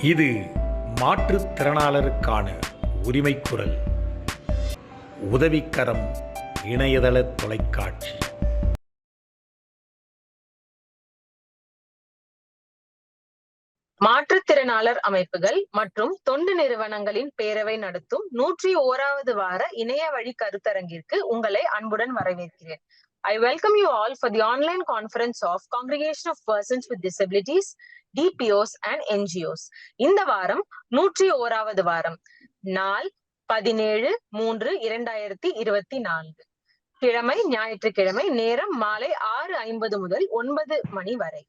இது மாற்றுத்திறனாளருக்கான உரிமை குரல். உதவிக்கரம் இணையதள தொலைக்காட்சி. மாற்றுத்திறனாளர் அமைப்புகள் மற்றும் தொண்டு நிறுவனங்களின் பேரவை நடத்தும் 101வது வார இணைய வழி கருத்தரங்கிற்கு உங்களை அன்புடன் வரவேற்கிறேன். I welcome you all for the online conference of Congregation of Persons with Disabilities, DPOs and NGOs. இந்த வாரம் 101வது வாரம், நாள் 17/3/2024, கிழமை ஞாயிற்றுக்கிழமை, நேரம் மாலை 6:50 முதல் 9 மணி வரை.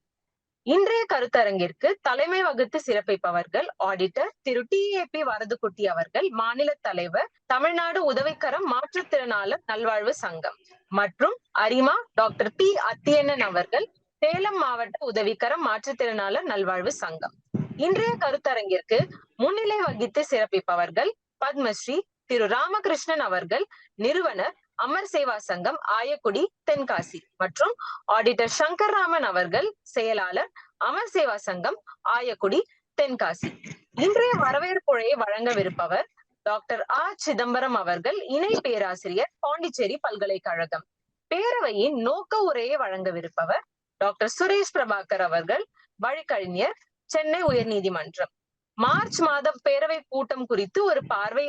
இன்றைய கருத்தரங்கிற்கு தலைமை வகுத்து சிறப்பிப்பவர்கள் ஆடிட்டர் திரு T.A.P வரதுக்குட்டி அவர்கள், மாநில தலைவர், தமிழ்நாடு உதவிக்கரம் மாற்றுத்திறனாளர் நல்வாழ்வு சங்கம், மற்றும் அரிமா டாக்டர் P. அத்தியண்ணன் அவர்கள், சேலம் மாவட்ட உதவிக்கரம் மாற்றுத்திறனாளர் நல்வாழ்வு சங்கம். இன்றைய கருத்தரங்கிற்கு முன்னிலை வகித்து சிறப்பிப்பவர்கள் பத்மஸ்ரீ திரு ராமகிருஷ்ணன் அவர்கள், நிறுவனர், அமர் சேவா சங்கம், ஆயக்குடி, தென்காசி, மற்றும் ஆடிட்டர் சங்கர்ராமன் அவர்கள், செயலாளர், அமர் சேவா சங்கம், ஆயக்குடி, தென்காசி. இன்றைய வரவேற்புரையை வழங்கவிருப்பவர் டாக்டர் ஆ. சிதம்பரம் அவர்கள், இணை பேராசிரியர், பாண்டிச்சேரி பல்கலைக்கழகம். பேரவையின் நோக்க உரையை வழங்கவிருப்பவர் டாக்டர் சுரேஷ் பிரபாகர் அவர்கள், வழக்கறிஞர், சென்னை உயர்நீதிமன்றம். மார்ச் மாதம் பேரவை கூட்டம் குறித்து ஒரு பார்வை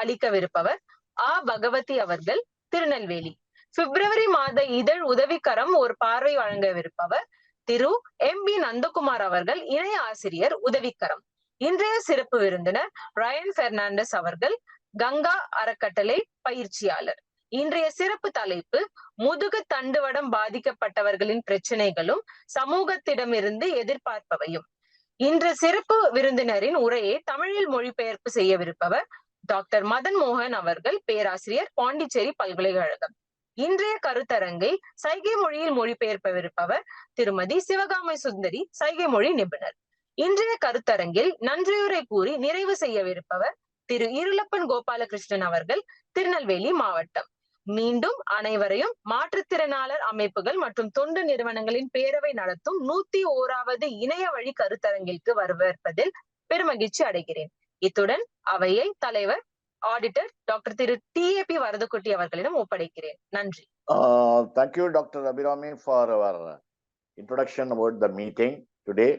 அளிக்கவிருப்பவர் ஆ. பகவதி அவர்கள், திருநெல்வேலி. பிப்ரவரி மாத இதழ் உதவிக்கரம் ஒரு பார்வை வழங்கவிருப்பவர் திரு M. B. நந்தகுமார் அவர்கள், இணை ஆசிரியர், உதவிக்கரம். இன்றைய சிறப்பு விருந்தினர் ரயன் பெர்னாண்டஸ் அவர்கள், கங்கா அறக்கட்டளை பயிற்சியாளர். இன்றைய சிறப்பு தலைப்பு முதுகு தண்டுவடம் பாதிக்கப்பட்டவர்களின் பிரச்சனைகளும் சமூகத்திடமிருந்து எதிர்பார்ப்பவையும். இன்று சிறப்பு விருந்தினரின் உரையை தமிழில் மொழிபெயர்ப்பு செய்யவிருப்பவர் டாக்டர் மதன் மோகன் அவர்கள், பேராசிரியர், பாண்டிச்சேரி பல்கலைக்கழகம். இன்றைய கருத்தரங்கை சைகை மொழியில் மொழிபெயர்ப்பவிருப்பவர் திருமதி சிவகாமை சுந்தரி, சைகை மொழி நிபுணர். இன்றைய கருத்தரங்கில் நன்றியுரை கூறி நிறைவு செய்யவிருப்பவர் திரு இருளப்பன் கோபாலகிருஷ்ணன் அவர்கள், திருநெல்வேலி மாவட்டம். மீண்டும் அனைவரையும் மாற்றுத்திறனாளர் அமைப்புகள் மற்றும் தொண்டு நிறுவனங்களின் பேரவை நடத்தும் 101வது இணைய வழி கருத்தரங்கிற்கு வரவேற்பதில் பெருமகிழ்ச்சி அடைகிறேன். இத்துடன் அவையை தலைவர் ஆடிட்டர் டாக்டர் திரு T.A.P வரதுக்குட்டி அவர்களிடம் ஒப்படைக்கிறேன். நன்றி. Thank you, Dr. Abhirami, for our introduction about the meeting today.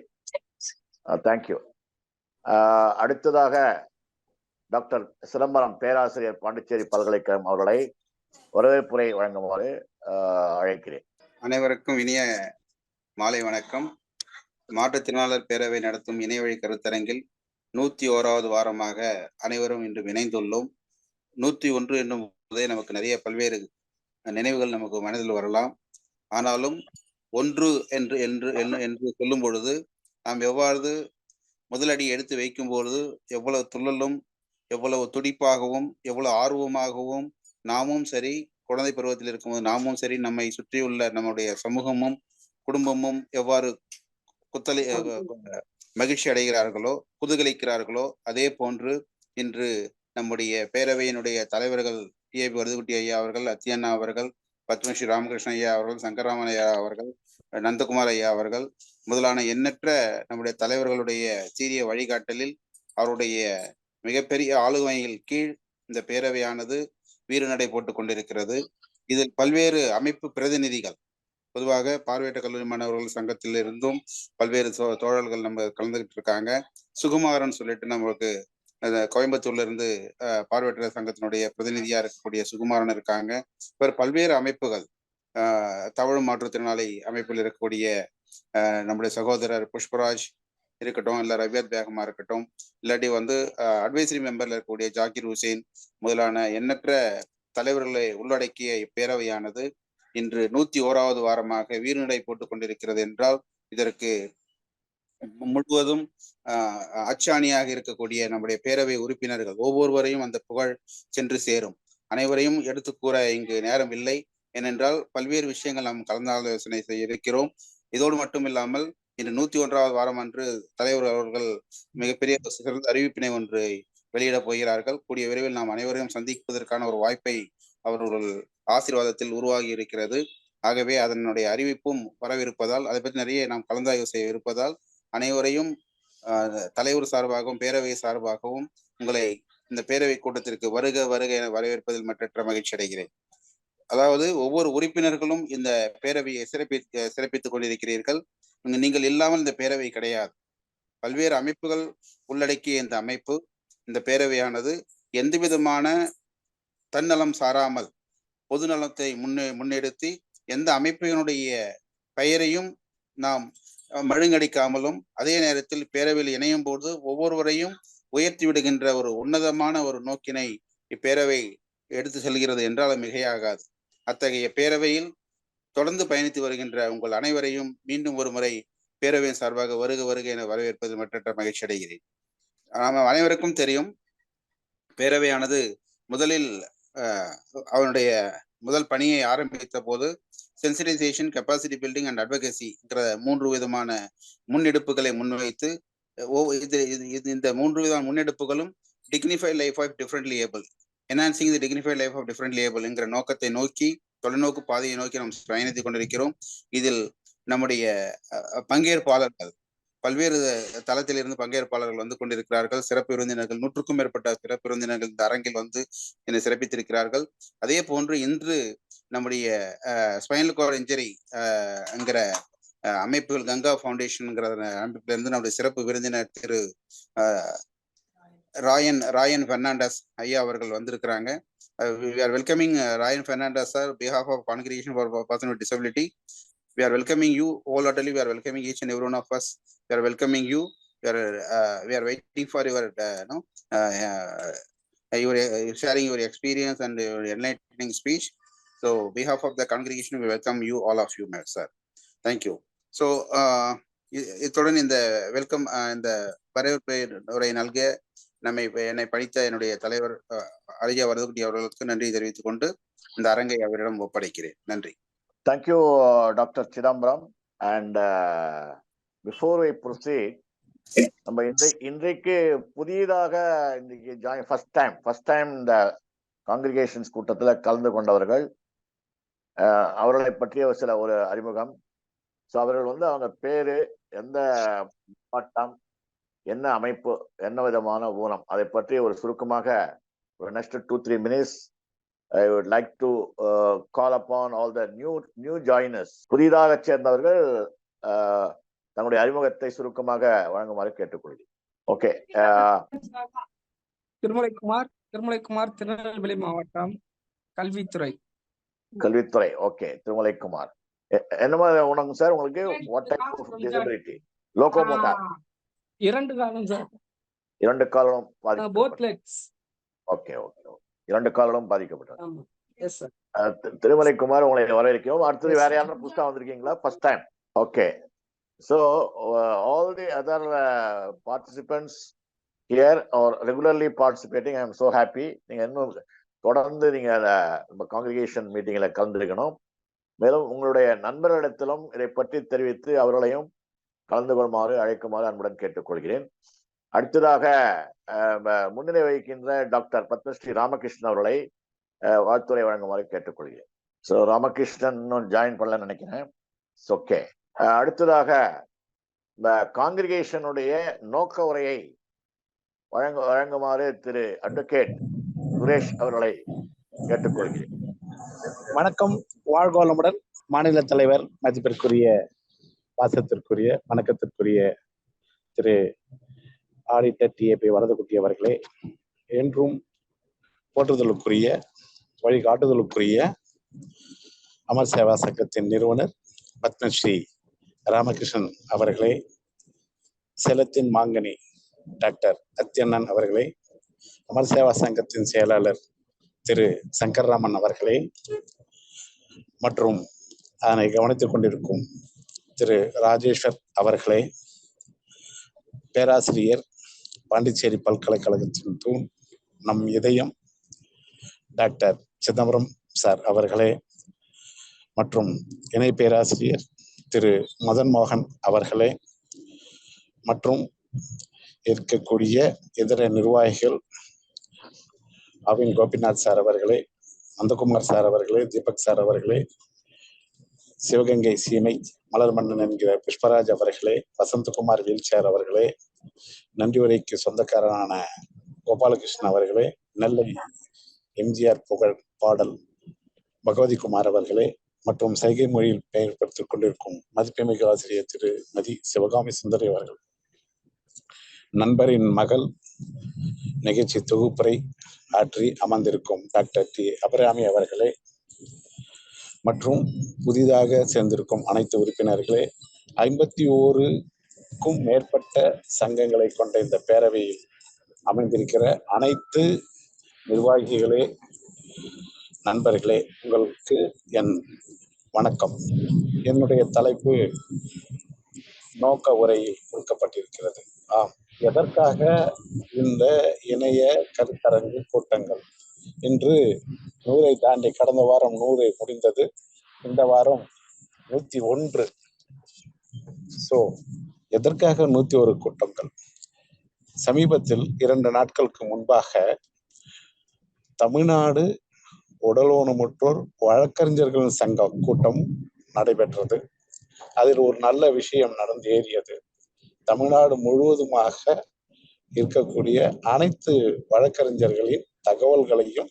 Thank you. அடுத்ததாக டாக்டர் சிதம்பரம், பேராசிரியர், பாண்டிச்சேரி பல்கலைக்கழகம் அவர்களை வரவேற்புரை வழங்குமாறு அழைக்கிறேன். அனைவருக்கும் இனிய மாலை வணக்கம். மாற்றுத்திறனாளர் பேரவை நடத்தும் இணையவழி கருத்தரங்கில் 101வது வாரமாக அனைவரும் இன்று இணைந்துள்ளோம். 101 என்னும் போதே நமக்கு நிறைய பல்வேறு நினைவுகள் நமக்கு மனதில் வரலாம். ஆனாலும் 1 என்று சொல்லும் பொழுது நாம் எவ்வாறு முதலடி எடுத்து வைக்கும் பொழுது எவ்வளவு துள்ளலும், எவ்வளவு துடிப்பாகவும், எவ்வளவு ஆர்வமாகவும் நாமும் சரி, குழந்தை பருவத்தில் இருக்கும்போது நாமும் சரி, நம்மை சுற்றியுள்ள நம்முடைய சமூகமும் குடும்பமும் எவ்வாறு மகிழ்ச்சி அடைகிறார்களோ, குதூகலிக்கிறார்களோ, அதே போன்று இன்று நம்முடைய பேரவையினுடைய தலைவர்கள் T.A.P வரதுக்குட்டி ஐயா அவர்கள், அத்தியண்ணா அவர்கள், பத்மஸ்ரீ ராமகிருஷ்ணன் ஐயா அவர்கள், சங்கர்ராமன் ஐயா அவர்கள், நந்தகுமார் ஐயா அவர்கள் முதலான எண்ணற்ற நம்முடைய தலைவர்களுடைய சீரிய வழிகாட்டலில், அவருடைய மிகப்பெரிய ஆளுமையில் கீழ் இந்த பேரவையானது வீறுநடை போட்டுக் கொண்டிருக்கிறது. இதில் பல்வேறு அமைப்பு பிரதிநிதிகள், பொதுவாக பார்வையற்ற கல்லூரி மாணவர்கள் சங்கத்தில் இருந்தும் பல்வேறு தோழர்கள் நம்ம கலந்துகிட்டு இருக்காங்க. சுகுமாரன் சொல்லிட்டு நம்மளுக்கு கோயம்புத்தூர்ல இருந்து பார்வையற்ற சங்கத்தினுடைய பிரதிநிதியா இருக்கக்கூடிய சுகுமாரன் இருக்காங்க. இவர் பல்வேறு அமைப்புகள், தமிழ் மாற்றுத்திறனாளி அமைப்பில் இருக்கக்கூடிய நம்முடைய சகோதரர் புஷ்பராஜ் இருக்கட்டும், இல்ல ரவியத் பேகமா இருக்கட்டும், இல்லாட்டி அட்வைசரி மெம்பர்ல இருக்கக்கூடிய ஜாகிர் ஹுசேன் முதலான எண்ணற்ற தலைவர்களை உள்ளடக்கிய இப்பேரவையானது இன்று 101வது வாரமாக வீறுநடை போட்டுக் கொண்டிருக்கிறது என்றால் இதற்கு முழுவதும் அச்சாணியாக இருக்கக்கூடிய நம்முடைய பேரவை உறுப்பினர்கள் ஒவ்வொருவரையும் அந்த புகழ் சென்று சேரும். அனைவரையும் எடுத்து கூற இங்கு நேரம் இல்லை. ஏனென்றால் பல்வேறு விஷயங்கள் நாம் கலந்தாலோசனை செய்ய இருக்கிறோம். இதோடு மட்டும் இல்லாமல் இன்று 101வது வாரம் அன்று தலைவர் அவர்கள் மிகப்பெரிய சிறந்த அறிவிப்பினை ஒன்றை வெளியிடப் போகிறார்கள். கூடிய விரைவில் நாம் அனைவரையும் சந்திப்பதற்கான ஒரு வாய்ப்பை அவர்கள் ஆசீர்வாதத்தில் உருவாகி இருக்கிறது. ஆகவே அதனுடைய அறிவிப்பும் வரவிருப்பதால், அதை பற்றி நிறைய நாம் கலந்தாய்வு செய்ய இருப்பதால் அனைவரையும் தலைவர் சார்பாகவும் பேரவை சார்பாகவும் உங்களை இந்த பேரவை கூட்டத்திற்கு வருக வருக என வரவேற்பதில் மற்றற்ற மகிழ்ச்சி அடைகிறேன். அதாவது ஒவ்வொரு உறுப்பினர்களும் இந்த பேரவையை சிறப்பித்துக் கொண்டிருக்கிறீர்கள். நீங்கள் இல்லாமல் இந்த பேரவை கிடையாது. பல்வேறு அமைப்புகள் உள்ளடக்கிய இந்த அமைப்பு, இந்த பேரவையானது எந்த விதமான தன்னலம் சாராமல் பொது நலத்தை முன்னெடுத்து எந்த அமைப்பினுடைய பெயரையும் நாம் மழுங்கடிக்காமலும் அதே நேரத்தில் பேரவையில் இணையும் போது ஒவ்வொருவரையும் உயர்த்தி விடுகின்ற ஒரு உன்னதமான ஒரு நோக்கினை இப்பேரவை எடுத்து செல்கிறது என்றால் மிகையாகாது. அத்தகைய பேரவையில் தொடர்ந்து பயணித்து வருகின்ற உங்கள் அனைவரையும் மீண்டும் ஒரு முறை பேரவையின் சார்பாக வருக வருக என வரவேற்பது மற்றற்ற மகிழ்ச்சி அடைகிறேன். நாம் அனைவருக்கும் தெரியும், பேரவையானது முதலில் அவனுடைய முதல் பணியை ஆரம்பித்த போது சென்சிடைசேஷன், கெப்பாசிட்டி பில்டிங் அண்ட் அட்வொகேசிங்கிற 3 விதமான முன்னெடுப்புகளை முன்வைத்து இந்த 3 விதமான முன்னெடுப்புகளும் dignified life of differently able, enhancing the dignified life of differently able என்கிற நோக்கத்தை நோக்கி, தொலைநோக்கு பாதையை நோக்கி நாம் பயணித்துக் கொண்டிருக்கிறோம். இதில் நம்முடைய பங்கேற்பாளர்கள் பல்வேறு தளத்திலிருந்து பங்கேற்பாளர்கள் வந்து கொண்டிருக்கிறார்கள். சிறப்பு விருந்தினர்கள் 100க்கும் மேற்பட்ட சிறப்பு விருந்தினர்கள் இந்த அரங்கில் வந்து என்னை சிறப்பித்திருக்கிறார்கள். அதே போன்று இன்று நம்முடைய ஸ்பைனல் கார்டு இன்ஜரி என்கிற அமைப்புகள், கங்கா ஃபவுண்டேஷன்ங்கிற அமைப்பிலிருந்து நம்முடைய சிறப்பு விருந்தினர் திரு ராயன் பெர்னாண்டஸ் ஐயா அவர்கள் வந்திருக்கிறாங்க. We are welcoming Rayan Fernandes sir on behalf of Congregation for Persons with Disability. We are welcoming you wholeheartedly. We are welcoming each and every one of us. We are welcoming you. We are waiting for your sharing your experience and your enlightening speech. So, on behalf of the congregation, we welcome you, all of you, sir. Thank you. So, இத்துடன் இந்த welcome இந்த வரவேற்புரை நல்க என்னை படித்த என்னுடைய தலைவர் அரிஜா வரதகுட்டி அவர்களுக்கு நன்றி தெரிவித்துக் கொண்டு இந்த அரங்கை அவரிடம் ஒப்படைக்கிறேன். நன்றி. Thank you, Dr. Chidambaram. And before we proceed, நம்ம இன்றைக்கு புதியதாக இன்னைக்கு ஃபர்ஸ்ட் டைம் இந்த காங்கிரிகேஷன்ஸ் கூட்டத்தில் கலந்து கொண்டவர்கள், அவர்களை பற்றிய ஒரு அறிமுகம். ஸோ அவர்கள் வந்து அவங்க பேரு, எந்த மாவட்டம், என்ன அமைப்பு, என்ன விதமான ஊனம், அதை பற்றி ஒரு சுருக்கமாக ஒரு next 2-3 minutes I would like to call upon all the new joiners, புதிதாக சேர்ந்தவர்கள் தங்களுடைய அறிமுகத்தை சுருக்கமாக வழங்குமாறு கேட்டுக்கொள்கிறேன். ஓகே. திருமலைக்குமார், திருநெல்வேலி மாவட்டம், கல்வித்துறை. ஓகே, திருமலைக்குமார். என்ன மாதிரி ஊனம் சார் உங்களுக்கு? What type of disability? Locomotor? 2 காலம் சார். 2 காலும் பாதிக்கப்பட்டது. Both Lex. ஓகே. 2 காலும் பாதிக்கப்பட்டது. ஆமா. Yes sir. திருமலைக்குமார், உங்களை வரவேற்கிறோம். அடுத்தது வேற யாரும் புதுசா வந்திருக்கீங்களா? First time. Okay. So all the other participants here are regularly participating. I am so happy. நீங்க இன்னும் தொடர்ந்து நீங்க நம்ம காங்கிரிகேஷன் மீட்டிங்ல கலந்துருக்கணும். மேலும் உங்களுடைய நண்பர்களிடத்திலும் இதை பற்றி தெரிவித்து அவர்களையும் கலந்து கொள்ளுமாறு அழைக்குமாறு அன்புடன் கேட்டுக்கொள்கிறேன். அடுத்ததாக முன்னிலை வகிக்கின்ற டாக்டர் பத்மஸ்ரீ ராமகிருஷ்ணன் அவர்களை வாழ்த்துரை வழங்குமாறு கேட்டுக்கொள்கிறேன். ஸோ ராமகிருஷ்ணன் இன்னும் ஜாயின் பண்ணலன்னு நினைக்கிறேன். ஓகே. அடுத்ததாக இந்த காங்கிரிகேஷனுடைய நோக்க உரையை வழங்குமாறு திரு அட்வொகேட் சுரேஷ் அவர்களை கேட்டுக்கொள்கிறேன். வணக்கம், வாழ்க வளமுடன். மாநில தலைவர், மதிப்பிற்குரிய, பாசத்திற்குரிய, வணக்கத்திற்குரிய திரு ஆடிட்டர் T.A.P வரதகுட்டி அவர்களே, என்றும் போற்றுதலுக்குரிய, வழிகாட்டுதலுக்குரிய அமர் சேவா சங்கத்தின் நிறுவனர் பத்மஸ்ரீ ராமகிருஷ்ணன் அவர்களே, சேலத்தின் மாங்கனி டாக்டர் அத்தியண்ணன் அவர்களே, அமர் சேவா சங்கத்தின் செயலாளர் திரு சங்கர்ராமன் அவர்களே, மற்றும் அதனை கவனித்துக் கொண்டிருக்கும் திரு ராஜேஸ்வர் அவர்களே, பேராசிரியர், பாண்டிச்சேரி பல்கலைக்கழகத்தின் தூண், நம் இதயம் டாக்டர் சிதம்பரம் சார் அவர்களே, மற்றும் இணை பேராசிரியர் திரு மதன் மோகன் அவர்களே, மற்றும் இருக்கக்கூடிய இதர நிர்வாகிகள், அவின் கோபிநாத் சார் அவர்களே, நந்தகுமார் சார் அவர்களே, தீபக் சார் அவர்களே, சிவகங்கை சீமை மலர் மன்னன் என்கிற புஷ்பராஜ் அவர்களே, வசந்தகுமார் வீல்சேர் அவர்களே, நன்றி உரைக்கு சொந்தக்காரரான கோபாலகிருஷ்ணன் அவர்களே, நெல்லை எம்ஜிஆர் புகழ் பாடல் பகவதிகுமார் அவர்களே, மற்றும் சைகை மொழியில் பெயர்படுத்திக் கொண்டிருக்கும் மதிப்புமிகு ஆசிரியர் திருமதி சிவகாமி சுந்தரி அவர்கள், நண்பரின் மகள் நிகழ்ச்சி தொகுப்புரை ஆற்றி அமர்ந்திருக்கும் டாக்டர் T.A.P அவர்களே, மற்றும் புதிதாக சேர்ந்திருக்கும் அனைத்து உறுப்பினர்களே, 51க்கும் மேற்பட்ட சங்கங்களை கொண்ட இந்த பேரவையில் அமைந்திருக்கிற அனைத்து நிர்வாகிகளே, நண்பர்களே, உங்களுக்கு என் வணக்கம். என்னுடைய தலைப்பு நோக்க உரையில் கொடுக்கப்பட்டிருக்கிறது. ஆம், எதற்காக இந்த இணைய கருத்தரங்கு கூட்டங்கள்? இன்று 100 தாண்டி, கடந்த வாரம் 100 முடிந்தது, இந்த வாரம் 101. எதற்காக 101 கூட்டங்கள்? சமீபத்தில் 2 நாட்களுக்கு முன்பாக தமிழ்நாடு உடல் ஊனமுற்றோர் வழக்கறிஞர்கள் சங்க கூட்டம் நடைபெற்றது. அதில் ஒரு நல்ல விஷயம் நடந்து ஏறியது. தமிழ்நாடு முழுவதுமாக இருக்கக்கூடிய அனைத்து வழக்கறிஞர்களின் தகவல்களையும்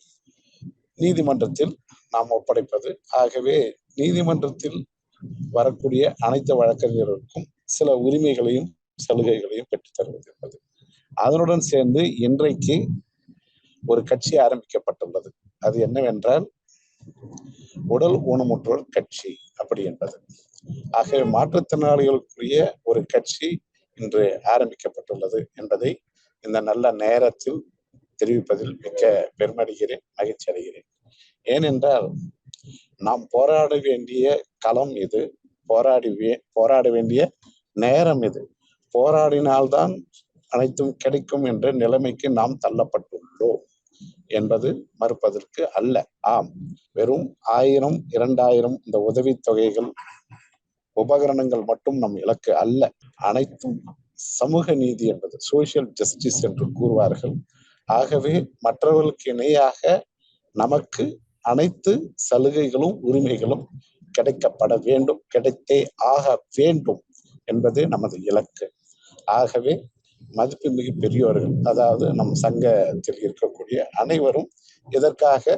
நீதிமன்றத்தில் நாம் ஒப்படைப்பது. ஆகவே நீதிமன்றத்தில் வரக்கூடிய அனைத்து வழக்கறிஞர்களுக்கும் சில உரிமைகளையும் சலுகைகளையும் பெற்றுத் தருவது என்பது. அதனுடன் சேர்ந்து இன்றைக்கு ஒரு கட்சி ஆரம்பிக்கப்பட்டுள்ளது. அது என்னவென்றால் உடல் ஊனமுற்றோர் கட்சி அப்படி என்பது. ஆகவே மாற்றுத்திறனாளிகளுக்குரிய ஒரு கட்சி இன்று ஆரம்பிக்கப்பட்டுள்ளது என்பதை இந்த நல்ல நேரத்தில் தெரிவிப்பதில் மிக்க பெருமடைகிறேன், மகிழ்ச்சி அடைகிறேன். ஏனென்றால் நாம் போராட வேண்டிய களம் இது, போராட வேண்டிய நேரம் இது. போராடினால்தான் அனைத்தும் கிடைக்கும் என்ற நிலைமைக்கு நாம் தள்ளப்பட்டுள்ளோம் என்பது மறுப்பதற்கு அல்ல. ஆம், வெறும் 1000, 2000 இந்த உதவித்தொகைகள், உபகரணங்கள் மட்டும் நம் இலக்கு அல்ல. அனைத்தும் சமூக நீதி என்பது சோசியல் ஜஸ்டிஸ் என்று கூறுவார்கள். ஆகவே மற்றவர்களுக்கு இணையாக நமக்கு அனைத்து சலுகைகளும் உரிமைகளும் கிடைக்கப்பட வேண்டும், கிடைத்தே ஆக வேண்டும் என்பது நமது இலக்கு. ஆகவே மதிப்புமிகு பெரியோர்கள், அதாவது நம் சங்கத்தில் இருக்கக்கூடிய அனைவரும் இதற்காக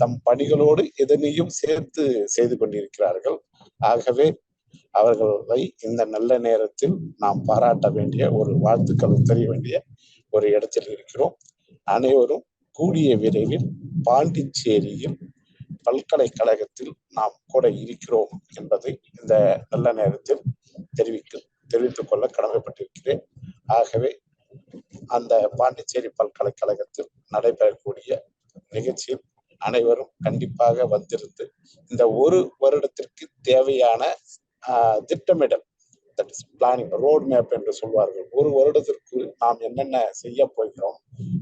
தம் பணிகளோடு இதனையும் சேர்த்து செய்து கொண்டிருக்கிறார்கள். ஆகவே அவர்களை இந்த நல்ல நேரத்தில் நாம் பாராட்ட வேண்டிய, ஒரு வாழ்த்துக்கள் தெரிய வேண்டிய ஒரு இடத்தில் இருக்கிறோம். அனைவரும் கூடிய விரைவில் பாண்டிச்சேரியில் பல்கலைக்கழகத்தில் நாம் கூட இருக்கிறோம் என்பதை இந்த நல்ல நேரத்தில் தெரிவித்துக் கொள்ள கடமைப்பட்டிருக்கிறேன். ஆகவே அந்த பாண்டிச்சேரி பல்கலைக்கழகத்தில் நடைபெறக்கூடிய நிகழ்ச்சியில் அனைவரும் கண்டிப்பாக வந்திருந்து இந்த ஒரு வருடத்திற்கு தேவையான திட்டமிடல், that is planning, road map என்று சொல்வார்கள். ஒரு வருடத்திற்கு நாம் என்னென்ன செய்ய போகிறோம்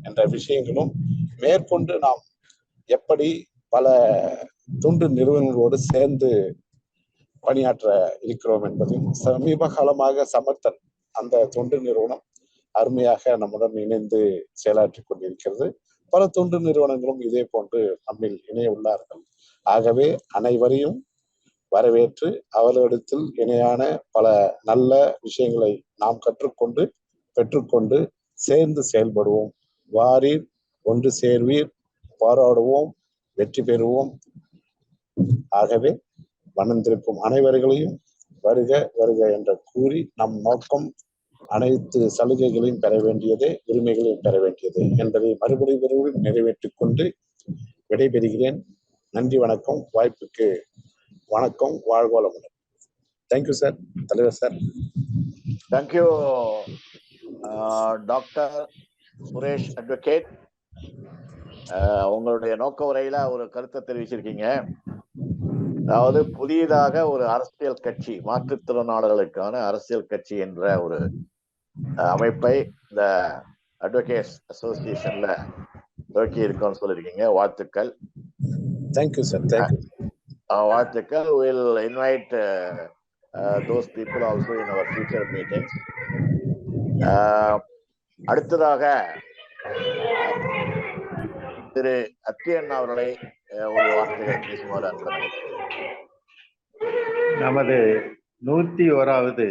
என்ற விஷயங்களும், மேற்கொண்டு நாம் எப்படி பல தொண்டு நிறுவனங்களோடு சேர்ந்து பணியாற்ற இருக்கிறோம் என்பதையும், சமீப காலமாக சமர்த்தன் அந்த தொண்டு நிறுவனம் அருமையாக நம்முடன் இணைந்து செயலாற்றி கொண்டிருக்கிறது. பல தொண்டு நிறுவனங்களும் இதே போன்று நம்மில் இணைய உள்ளார்கள். ஆகவே அனைவரையும் வரவேற்று அவர்களிடத்தில் இணையான பல நல்ல விஷயங்களை நாம் கற்றுக்கொண்டு பெற்றுக்கொண்டு சேர்ந்து செயல்படுவோம். வாரீர், ஒன்று சேர்வீர், போராடுவோம், வெற்றி பெறுவோம். ஆகவே வந்திருக்கும் அனைவர்களையும் வருக வருக என்று கூறி, நம் நோக்கம் அனைத்து சலுகைகளையும் பெற வேண்டியது, உரிமைகளையும் பெற வேண்டியது என்பதை மறுபடியும் நிறைவேற்றிக் கொண்டு விடைபெறுகிறேன். நன்றி, வணக்கம். வாய்ப்புக்கு வணக்கம். வாழ்வோளமுடன். தேங்க்யூ சார், தலைவர் sir. Thank you doctor Suresh advocate. உங்களுடைய நோக்க உரையில ஒரு கருத்தை தெரிவிச்சிருக்கீங்க. அதாவது புதிதாக ஒரு அரசியல் கட்சி, மாற்றுத்திறனாளர்களுக்கான அரசியல் கட்சி என்ற ஒரு அமைப்பை இந்த அட்வொகேட்ஸ் அசோசியேஷன்ல துவக்கி இருக்கோம்னு சொல்லியிருக்கீங்க. வாழ்த்துக்கள். Thank you sir, thank you. வாழ்த்துக்கள். We'll invite those people also in our future meetings. அடுத்ததாக திரு அத்தியன் அவர்களை ஒரு வார்த்தைகள் பேசுமாறு அன்புடன். நமது 101வது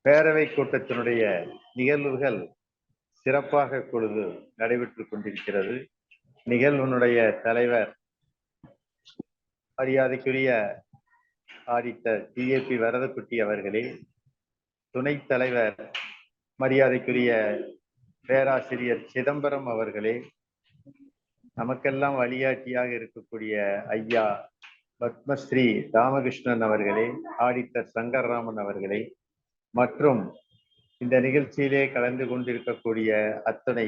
பேரவை கூட்டத்தினுடைய நிகழ்வுகள் சிறப்பாக இப்பொழுது நடைபெற்றுக் கொண்டிருக்கிறது. நிகழ்வினுடைய தலைவர் மரியாதைக்குரிய ஆடிட்டர் T.A.P வரதக்குட்டி அவர்களே, துணைத் தலைவர் மரியாதைக்குரிய பேராசிரியர் சிதம்பரம் அவர்களே, நமக்கெல்லாம் வழிகாட்டியாக இருக்கக்கூடிய ஐயா பத்மஸ்ரீ ராமகிருஷ்ணன் அவர்களே, ஆடிட்டர் சங்கர்ராமன் அவர்களே, மற்றும் இந்த நிகழ்ச்சியிலே கலந்து கொண்டிருக்கக்கூடிய அத்தனை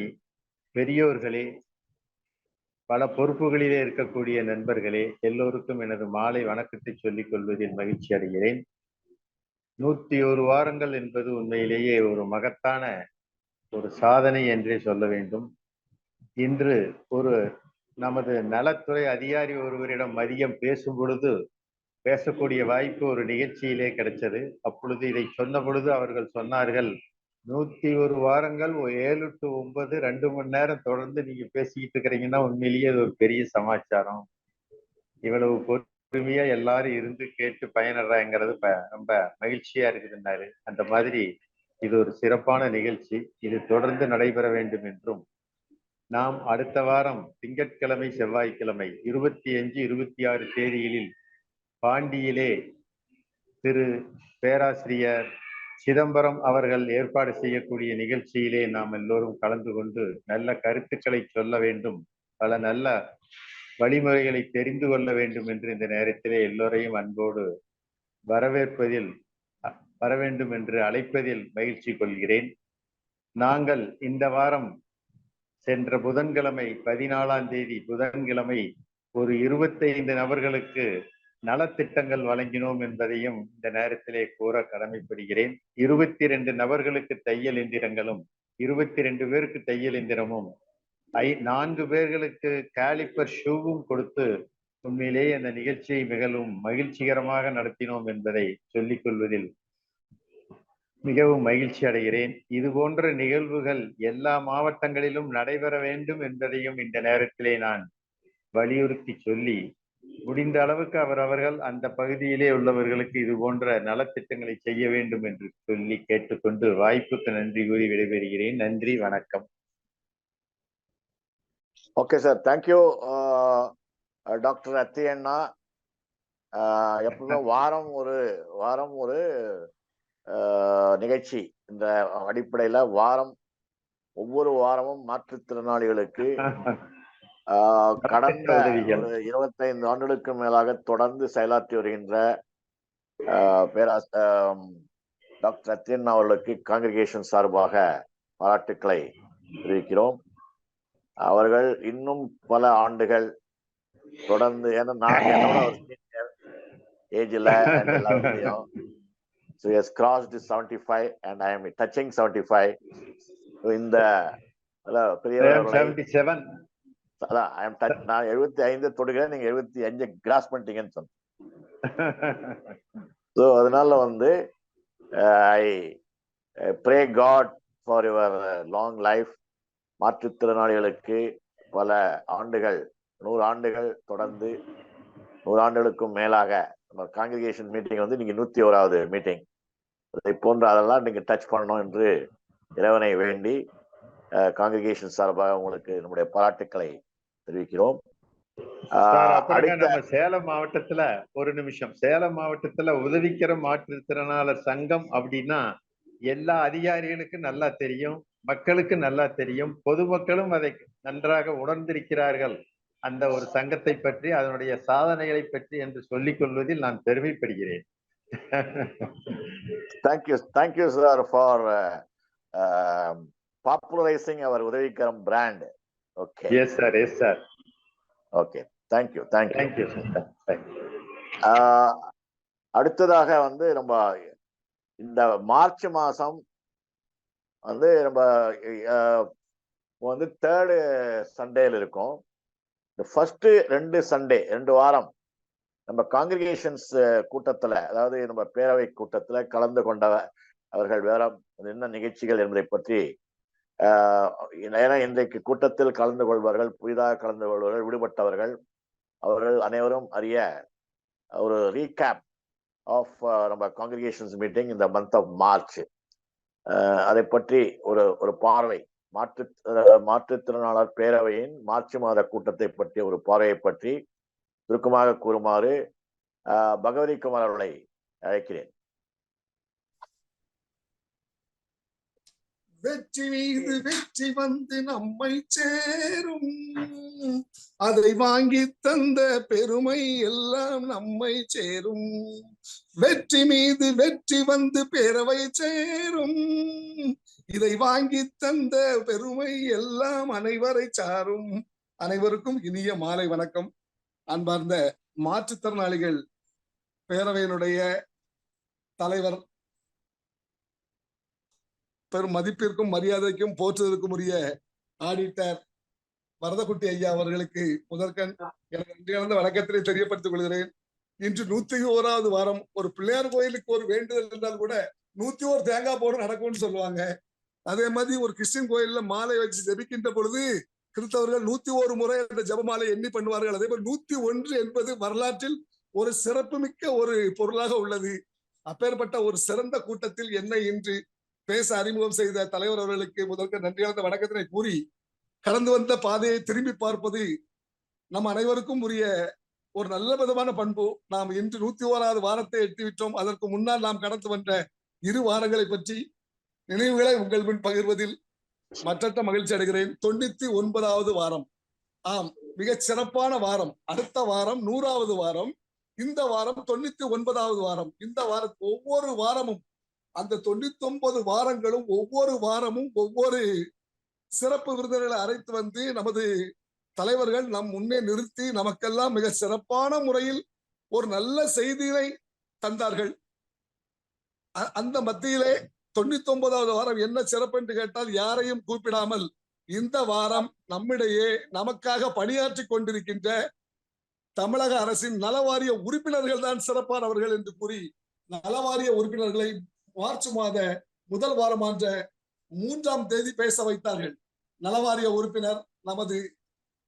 பெரியோர்களே, பல பொறுப்புகளிலே இருக்கக்கூடிய நண்பர்களே, எல்லோருக்கும் எனது மாலை வணக்கத்தை சொல்லிக் கொள்வதில் மகிழ்ச்சி அடைகிறேன். 101 வாரங்கள் என்பது உண்மையிலேயே ஒரு மகத்தான ஒரு சாதனை என்றே சொல்ல வேண்டும். இன்று ஒரு நமது நலத்துறை அதிகாரி ஒருவரிடம் மதியம் பேசும் பொழுது பேசக்கூடிய வாய்ப்பு ஒரு நிகழ்ச்சியிலே கிடைச்சது. அப்பொழுது இதை சொன்ன பொழுது அவர்கள் சொன்னார்கள், 101 வாரங்கள் 7 to 9 2 மணி நேரம் தொடர்ந்து நீங்க பேசிக்கிட்டு இருக்கிறீங்கன்னா உண்மையிலேயே அது ஒரு பெரிய சமாச்சாரம். இவ்வளவு பொறுமையா எல்லாரும் இருந்து கேட்டு பயனடைங்கிறது ரொம்ப மகிழ்ச்சியா இருக்குதுன்னாரு. அந்த மாதிரி இது ஒரு சிறப்பான நிகழ்ச்சி. இது தொடர்ந்து நடைபெற வேண்டும் என்றும், நாம் அடுத்த வாரம் திங்கட்கிழமை செவ்வாய்க்கிழமை 25, 26 தேதிகளில் பாண்டியிலே திரு பேராசிரியர் சிதம்பரம் அவர்கள் ஏற்பாடு செய்யக்கூடிய நிகழ்ச்சியிலே நாம் எல்லோரும் கலந்து கொண்டு நல்ல கருத்துக்களை சொல்ல வேண்டும், பல நல்ல வழிமுறைகளை தெரிந்து கொள்ள வேண்டும் என்று இந்த நேரத்திலே எல்லோரையும் அன்போடு வர வேண்டும் என்று அழைப்பதில் மகிழ்ச்சி கொள்கிறேன். நாங்கள் இந்த வாரம் சென்ற புதன்கிழமை 14ஆம் தேதி புதன்கிழமை ஒரு 25 நபர்களுக்கு நலத்திட்டங்கள் வழங்கினோம் என்பதையும் இந்த நேரத்திலே கூற கடமைப்படுகிறேன். 22 நபர்களுக்கு தையல் எந்திரங்களும் 22 பேருக்கு தையல் எந்திரமும் 4 பேர்களுக்கு காலிப்பர் ஷூவும் கொடுத்து உண்மையிலேயே அந்த நிகழ்ச்சியை மிகவும் மகிழ்ச்சிகரமாக நடத்தினோம் என்பதை சொல்லிக் கொள்வதில் மிகவும் மகிழ்ச்சி அடைகிறேன். இது போன்ற நிகழ்வுகள் எல்லா மாவட்டங்களிலும் நடைபெற வேண்டும் என்பதையும் இந்த நேரத்திலே நான் வலியுறுத்தி சொல்லி, முடிந்த அளவுக்கு அவர்கள் அந்த பகுதியிலே உள்ளவர்களுக்கு இது போன்ற நலத்திட்டங்களை செய்ய வேண்டும் என்று சொல்லி கேட்டுக்கொண்டு வாய்ப்புக்கு நன்றி கூறி விடைபெறுகிறேன். நன்றி, வணக்கம். Okay sir, thank you doctor Athiyanna. எப்பவுமே வாரம் ஒரு நிகழ்ச்சி. இந்த அடிப்படையில ஒவ்வொரு வாரமும் மாற்றுத்திறனாளிகளுக்கு கடந்த ஒரு 25 ஆண்டுகளுக்கு மேலாக தொடர்ந்து செயலாற்றி வருகின்ற டாக்டர் அத்தியண்ணா அவர்களுக்கு காங்கிரிகேஷன் சார்பாக பாராட்டுக்களை தெரிவிக்கிறோம். அவர்கள் இன்னும் பல ஆண்டுகள் தொடர்ந்து, ஏன்னா நான் என்னோட ஒரு சீனியர் ஏஜ்ல அண்ட் எல்லாத்தையும், so he has crossed 75 and I am touching 75. இந்த பெரியவர்களை 77 நான் 75 தொடுகிறேன், நீங்க 75 கிராஸ் பண்ணிட்டீங்கன்னு சொன்னேன். ஸோ அதனால I pray God for your long life. மாற்றுத்திறனாளிகளுக்கு பல ஆண்டுகள், 100 ஆண்டுகள் தொடர்ந்து, 100 ஆண்டுகளுக்கும் மேலாக நம்ம காங்கிரிகேஷன் மீட்டிங் நீங்க 101வது மீட்டிங், அதை போன்ற அதெல்லாம் நீங்க டச் பண்ணணும் என்று இறைவனை வேண்டி காங்கிரிகேஷன் சார்பாக உங்களுக்கு நம்முடைய பாராட்டுக்களை தெரிவிக்கிறோம். நம்ம சேலம் மாவட்டத்துல ஒரு நிமிஷம், சேலம் மாவட்டத்துல உதவிக்கரம் மாற்றுத்திறனாளர் சங்கம் அப்படின்னா எல்லா அதிகாரிகளுக்கும் நல்லா தெரியும், மக்களுக்கு நல்லா தெரியும், பொதுமக்களும் அதை நன்றாக உணர்ந்திருக்கிறார்கள் அந்த ஒரு சங்கத்தை பற்றி, அதனுடைய சாதனைகளை பற்றி என்று சொல்லிக் கொள்வதில் நான் பெருமைப்படுகிறேன். Thank you sir for popularizing our Udavikkaram brand. Okay. Yes sir. Okay, thank you sir. Thank you. அடுத்ததாக நம்ம இந்த மார்ச் மாசம் நம்ம 3rd சண்டேல இருக்கும். இந்த ஃபர்ஸ்ட் 2 சண்டே 2 வாரம் நம்ம காங்கிரிகேஷன்ஸ் கூட்டத்துல, அதாவது நம்ம பேரவை கூட்டத்துல கலந்து கொண்ட அவர்கள் வேற என்ன நிகழ்ச்சிகள் என்பதை பற்றி, ஏன்னா இன்றைக்கு கூட்டத்தில் கலந்து கொள்வார்கள், புதிதாக கலந்து கொள்வார்கள், விடுபட்டவர்கள், அவர்கள் அனைவரும் அறிய ஒரு ரீகேப் ஆஃப் நம்ம காங்கிரிகேஷன்ஸ் மீட்டிங் இந்த மந்த் ஆஃப் மார்ச். அதை பற்றி ஒரு பார்வை, மாற்றுத்திறனாளர் பேரவையின் மார்ச் மாத கூட்டத்தை பற்றிய ஒரு பார்வையை பற்றி சுருக்கமாக கூறுமாறு பகவதி குமார் அவர்களை அழைக்கிறேன். வெற்றி மீது வெற்றி வந்து நம்மை சேரும், அதை வாங்கி தந்த பெருமை எல்லாம் நம்மை சேரும். வெற்றி மீது வெற்றி வந்து பேரவை சேரும், இதை வாங்கி தந்த பெருமை எல்லாம் அனைவரை சாரும். அனைவருக்கும் இனிய மாலை வணக்கம். அன்பார்ந்த மாற்றுத்திறனாளிகள் பேரவையினுடைய தலைவர், பெரும் மதிப்பிற்கும் மரியாதைக்கும் போற்றுவதற்கும் உரிய ஆடிட்டர் வரதக்குட்டி ஐயா அவர்களுக்கு முதற்கண் எனக்கு நன்றி கலந்த வணக்கத்தினை தெரியப்படுத்திக் கொள்கிறேன். இன்று 101வது வாரம். ஒரு பிள்ளையார் கோயிலுக்கு ஒரு வேண்டுதல் இருந்தால் கூட 101 தேங்காய் போட நடக்கும்னு சொல்லுவாங்க. அதே மாதிரி ஒரு கிறிஸ்டின் கோயில்ல மாலை வச்சு ஜெபிக்கின்ற பொழுது கிறிஸ்தவர்கள் 101 முறை அந்த ஜெபமாலை எண்ணி பண்ணுவார்கள். அதே மாதிரி 101 என்பது வரலாற்றில் ஒரு சிறப்புமிக்க ஒரு பொருளாக உள்ளது. அப்பேற்பட்ட ஒரு சிறந்த கூட்டத்தில் என்னை இன்று பேச அறிமுகம் செய்த தலைவர் அவர்களுக்கு முதற்க நன்றி கலந்த வணக்கத்தினை கூறி, கடந்து வந்த பாதையை திரும்பி பார்ப்பது நம் அனைவருக்கும் உரிய ஒரு நல்ல விதமான பண்பு. நாம் இன்று 101வது வாரத்தை எட்டிவிட்டோம். அதற்கு முன்னால் நாம் கடந்து வந்த 2 வாரங்களை பற்றி நினைவுகளை உங்கள் முன் பகிர்வதில் மற்றற்ற மகிழ்ச்சி அடைகிறேன். 99வது வாரம். ஆம், மிக சிறப்பான வாரம். அடுத்த வாரம் 100வது வாரம். இந்த வாரம் 99வது வாரம். இந்த வாரம் ஒவ்வொரு வாரமும் அந்த 99 வாரங்களும் ஒவ்வொரு வாரமும் ஒவ்வொரு சிறப்பு விருதுகளை அழைத்து வந்து நமது தலைவர்கள் நம் முன்னே நிறுத்தி நமக்கெல்லாம் மிக சிறப்பான முறையில் ஒரு நல்ல செய்தியை தந்தார்கள். அந்த மத்தியிலே 99வது வாரம் என்ன சிறப்பு என்று கேட்டால், யாரையும் கூப்பிடாமல் இந்த வாரம் நம்மிடையே நமக்காக பணியாற்றி கொண்டிருக்கின்ற தமிழக அரசின் நலவாரிய உறுப்பினர்கள் தான் சிறப்பானவர்கள் என்று கூறி, நலவாரிய உறுப்பினர்களை மார்ச் மாத முதல் வாரமான 3ஆம் தேதி பேச வைத்தார்கள். நலவாரிய உறுப்பினர் நமது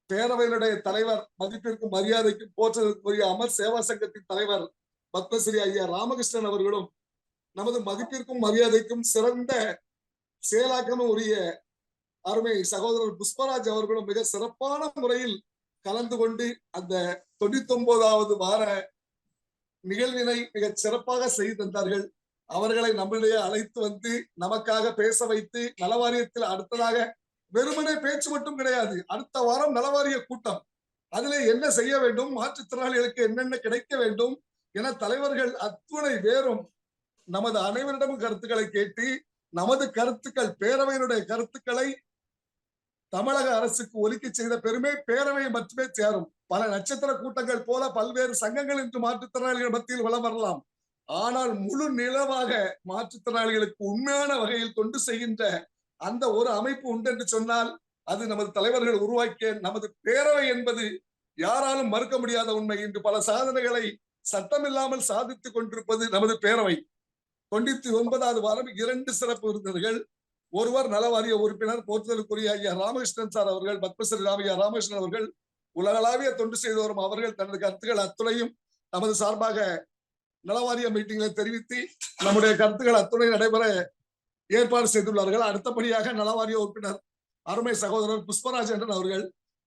பேரவையினுடைய தலைவர், மதிப்பிற்கும் மரியாதைக்கும் போற்றுவதற்குரிய அமர் சேவா சங்கத்தின் தலைவர் பத்மஸ்ரீ ஐயா ராமகிருஷ்ணன் அவர்களும், நமது மதிப்பிற்கும் மரியாதைக்கும் சிறந்த செயலாக்கமும் உரிய அருமை சகோதரர் புஷ்பராஜ் அவர்களும் மிக சிறப்பான முறையில் கலந்து கொண்டு அந்த 99வது வார நிகழ்வினை மிக சிறப்பாக செய்து தந்தார்கள். அவர்களை நம்மிடையே அழைத்து வந்து நமக்காக பேச வைத்து, நலவாரியத்தில் அடுத்ததாக வெறுமனே பேச்சு மட்டும் கிடையாது, அடுத்த வாரம் நலவாரிய கூட்டம், அதிலே என்ன செய்ய வேண்டும், மாற்றுத்திறனாளிகளுக்கு என்னென்ன கிடைக்க வேண்டும் என தலைவர்கள் அத்துணை வேறும் நமது அனைவரிடமும் கருத்துக்களை கேட்டு, நமது கருத்துக்கள், பேரவையினுடைய கருத்துக்களை தமிழக அரசுக்கு ஒலிக்க செய்த பெருமை பேரவையை மட்டுமே சேரும். பல நட்சத்திர கூட்டங்கள் போல பல்வேறு சங்கங்கள் இன்று மாற்றுத்திறனாளிகள் மத்தியில் வலம் வரலாம். ஆனால் முழு நிலவாக மாற்றுத்திறனாளிகளுக்கு உண்மையான வகையில் தொண்டு செய்கின்ற அந்த ஒரு அமைப்பு உண்டு என்று சொன்னால் அது நமது தலைவர்கள் உருவாக்கிய நமது பேரவை என்பது யாராலும் மறுக்க முடியாத உண்மை. இன்று பல சாதனைகளை சட்டமில்லாமல் சாதித்துக் கொண்டிருப்பது நமது பேரவை. 99வது வாரம் 2 சிறப்பு விருந்தினர்கள். ஒருவர் நலவாரிய உறுப்பினர் போற்றுதலுக்குரிய ஐயா ராமகிருஷ்ணன் சார் அவர்கள், பத்மஸ்ரீ ஐயா ராமகிருஷ்ணன் அவர்கள் உலகளாவிய தொண்டு செய்து வரும் அவர்கள் தனது கருத்துக்கள் அத்துணையும் நமது சார்பாக நலவாரிய மீட்டிங்களை தெரிவித்து நம்முடைய கருத்துக்கள் அத்துணை நடைபெற ஏற்பாடு செய்துள்ளார்கள். அடுத்தபடியாக நலவாரிய உறுப்பினர் அருமை சகோதரர் புஷ்பராஜன்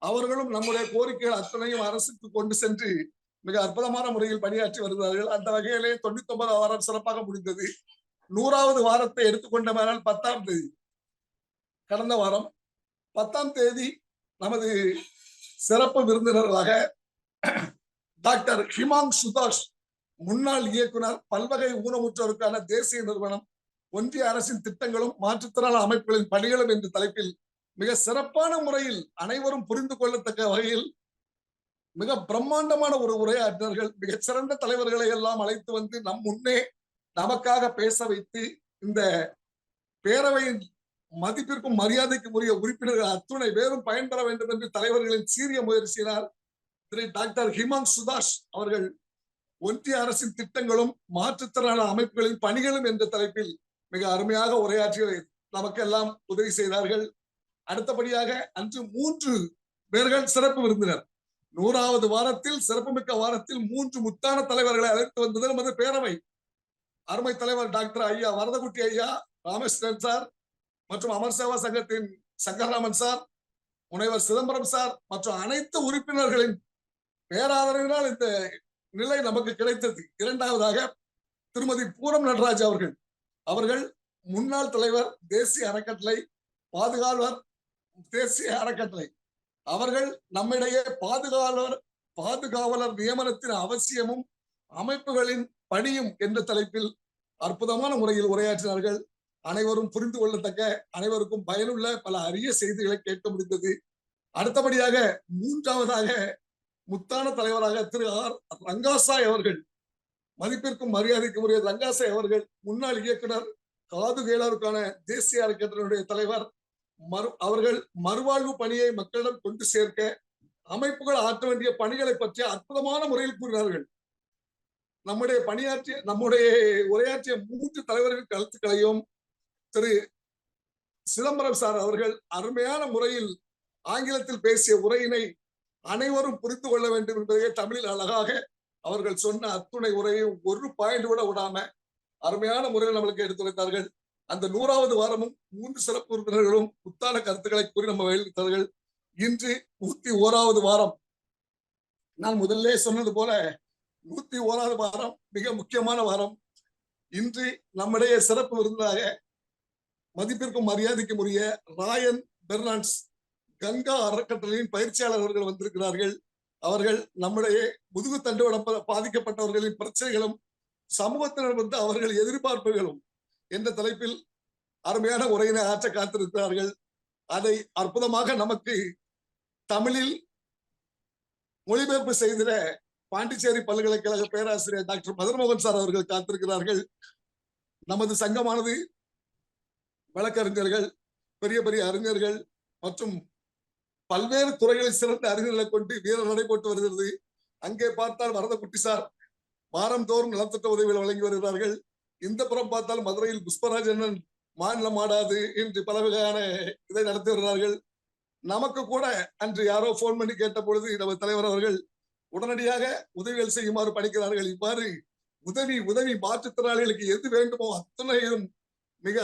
அவர்களும் நம்முடைய கோரிக்கைகள் அத்தனையும் அரசுக்கு கொண்டு சென்று மிக அற்புதமான முறையில் பணியாற்றி வருகிறார்கள். அந்த வகையிலே 99வது வாரம் சிறப்பாக முடிந்தது. 100வது வாரத்தை எடுத்துக்கொண்டவர்கள் 10ஆம் தேதி, கடந்த வாரம் 10ஆம் தேதி நமது சிறப்பு விருந்தினர்களாக டாக்டர் ஹிமாங் சுதாஷ், முன்னாள் இயக்குனர், பல்வகை ஊனமுற்றோருக்கான தேசிய நிறுவனம், ஒன்றிய அரசின் திட்டங்களும் மாற்றுத்திறனாளர் அமைப்புகளின் பணிகளும் என்ற தலைப்பில் மிக சிறப்பான முறையில் அனைவரும் புரிந்து கொள்ளத்தக்க வகையில் மிக பிரம்மாண்டமான ஒரு உரையாற்றினார்கள். மிகச்சிறந்த தலைவர்களை எல்லாம் அழைத்து வந்து நம் முன்னே நமக்காக பேச வைத்து இந்த பேரவையின் மதிப்பிற்கும் மரியாதைக்கும் உரிய உறுப்பினர்கள் அத்துணை பேரும் பயன்பெற வேண்டும் என்று தலைவர்களின் சீரிய முயற்சியினால் திரு டாக்டர் ஹிமாங் சுதாஷ் அவர்கள் ஒன்றிய அரசின் திட்டங்களும் மாற்றுத்திறனாளர் அமைப்புகளின் பணிகளும் என்ற தலைப்பில் மிக அருமையாக உரையாற்றி நமக்கெல்லாம் உதவி செய்தார்கள். அடுத்தபடியாக அன்று 3 பேர்கள் சிறப்பு விருந்தினர். 100வது வாரத்தில் சிறப்புமிக்க வாரத்தில் 3 முத்தான தலைவர்களை அழைத்து வந்தது நமது பேரவை. அருமை தலைவர் டாக்டர் ஐயா வரதகுட்டி ஐயா, ராமேஸ்வரன் சார் மற்றும் அமர் சேவா சங்கத்தின் சங்கராமன் சார், முனைவர் சிதம்பரம் சார் மற்றும் அனைத்து உறுப்பினர்களின் பேராதரவினால் இந்த நிலை நமக்கு கிடைத்தது. இரண்டாவதாக திருமதி பூரம் நடராஜ் அவர்கள் முன்னாள் தலைவர் தேசிய அறக்கட்டளை, பாதுகாவலர் தேசிய அறக்கட்டளை, அவர்கள் நம்மிடையே பாதுகாவலர் நியமனத்தின் அவசியமும் அமைப்புகளின் பணியும் என்ற தலைப்பில் அற்புதமான முறையில் உரையாற்றினார்கள். அனைவரும் புரிந்து கொள்ளத்தக்க, அனைவருக்கும் பயனுள்ள பல அரிய செய்திகளை கேட்க முடிந்தது. அடுத்தபடியாக 3வதாக முத்தான தலைவராக திரு ஆர் ரங்காசாய் அவர்கள், மதிப்பிற்கும் மரியாதைக்கும் உரிய ரங்காசாய் அவர்கள், முன்னாள் இயக்குனர், காது கேளாருக்கான தேசிய அறக்கட்டளையுடைய தலைவர் அவர்கள் மறுவாழ்வு பணியை மக்களிடம் கொண்டு சேர்க்க அமைப்புகள் ஆற்ற வேண்டிய பணிகளை பற்றி அற்புதமான முறையில் கூறினார்கள். நம்முடைய உரையாற்றிய 3 தலைவர்களின் கருத்துக்களையும் திரு சிதம்பரம் சார் அவர்கள் அருமையான முறையில் ஆங்கிலத்தில் பேசிய உரையினை அனைவரும் புரிந்து கொள்ள வேண்டும் என்பதை தமிழில் அழகாக அவர்கள் சொன்ன அத்துணை உரையும் ஒரு பாயிண்ட் கூட விடாம அருமையான முறையில் நம்மளுக்கு எடுத்துரைத்தார்கள். அந்த 100வது வாரமும் 3 சிறப்பு உறுப்பினர்களும் புத்தான கருத்துக்களை கூறி நம்ம வெளியிட்டார்கள். இன்று 101வது வாரம். நான் முதல்ல சொன்னது போல 101வது வாரம் மிக முக்கியமான வாரம். இன்று நம்முடைய சிறப்பு விருந்தினராக மதிப்பிற்கும் மரியாதைக்கும் உரிய ராயன் பெர்னான்ஸ் கங்கா அறக்கட்டளையின் பயிற்சியாளர் அவர்கள் வந்திருக்கிறார்கள். அவர்கள் நம்முடைய முதுகு தண்டுவடம் பாதிக்கப்பட்டவர்களின் பிரச்சனைகளும் சமூகத்தினர் வந்து அவர்கள் எதிர்பார்ப்புகளும் என்ற தலைப்பில் அருமையான உரையினை ஆற்ற காத்திருக்கிறார்கள். அதை அற்புதமாக நமக்கு தமிழில் மொழிபெயர்ப்பு செய்த பாண்டிச்சேரி பல்கலைக்கழக பேராசிரியர் டாக்டர் மதன்மோகன் சார் அவர்கள் காத்திருக்கிறார்கள். நமது சங்கமானது வழக்கறிஞர்கள், பெரிய பெரிய அறிஞர்கள் மற்றும் பல்வேறு துறைகளில் சிறந்த அறிஞர்களை கொண்டு வீர நடைபோட்டு வருகிறது. அங்கே பார்த்தால் வரதகுட்டி சார் வாரந்தோறும் நலத்திட்ட உதவிகள் வழங்கி வருகிறார்கள். இந்த புறம் பார்த்தால் மதுரையில் புஷ்பராஜன் மாநிலம் ஆடாது என்று பல வகையான இதை நடத்தி வருகிறார்கள். நமக்கு கூட அன்று யாரோ போன் பண்ணி கேட்ட பொழுது நம்ம தலைவர் அவர்கள் உடனடியாக உதவிகள் செய்யுமாறு பணிக்கிறார்கள். இவ்வாறு உதவி மாற்றுத்திறனாளிகளுக்கு எது வேண்டுமோ அத்தனையும் மிக,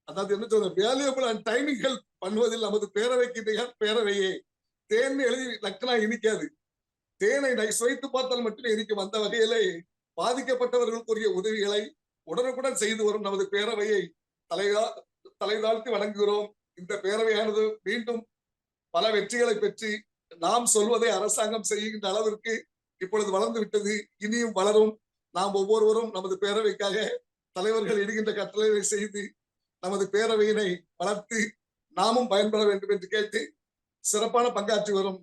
அதாவது என்ன சொல்ற, வேல்யூபிள் அண்ட் டைமிங் பண்ணுவதில் நமது பேரவைக்கு நிகர் பேரவையே. தேன் எழுதி லக்னா இனிக்காது, தேனை சுவைத்து பார்த்தால் மட்டுமே இனிக்கும். அந்த வகையிலே பாதிக்கப்பட்டவர்களுக்குரிய உதவிகளை உடனுக்குடன் செய்து வரும் நமது பேரவையை தலைதாழ்த்தி வணங்குகிறோம். இந்த பேரவையானது மீண்டும் பல வெற்றிகளை பெற்று நாம் சொல்வதை அரசாங்கம் செய்கின்ற அளவிற்கு இப்பொழுது வளர்ந்து விட்டது. இனியும் வளரும். நாம் ஒவ்வொருவரும் நமது பேரவைக்காக தலைவர்கள் இடுகின்ற கட்டளைகளை செய்து நமது பேரவையினை வளர்த்து நாமும் பயன்பெற வேண்டும் என்று கேட்டு சிறப்பான பங்காற்றி வரும்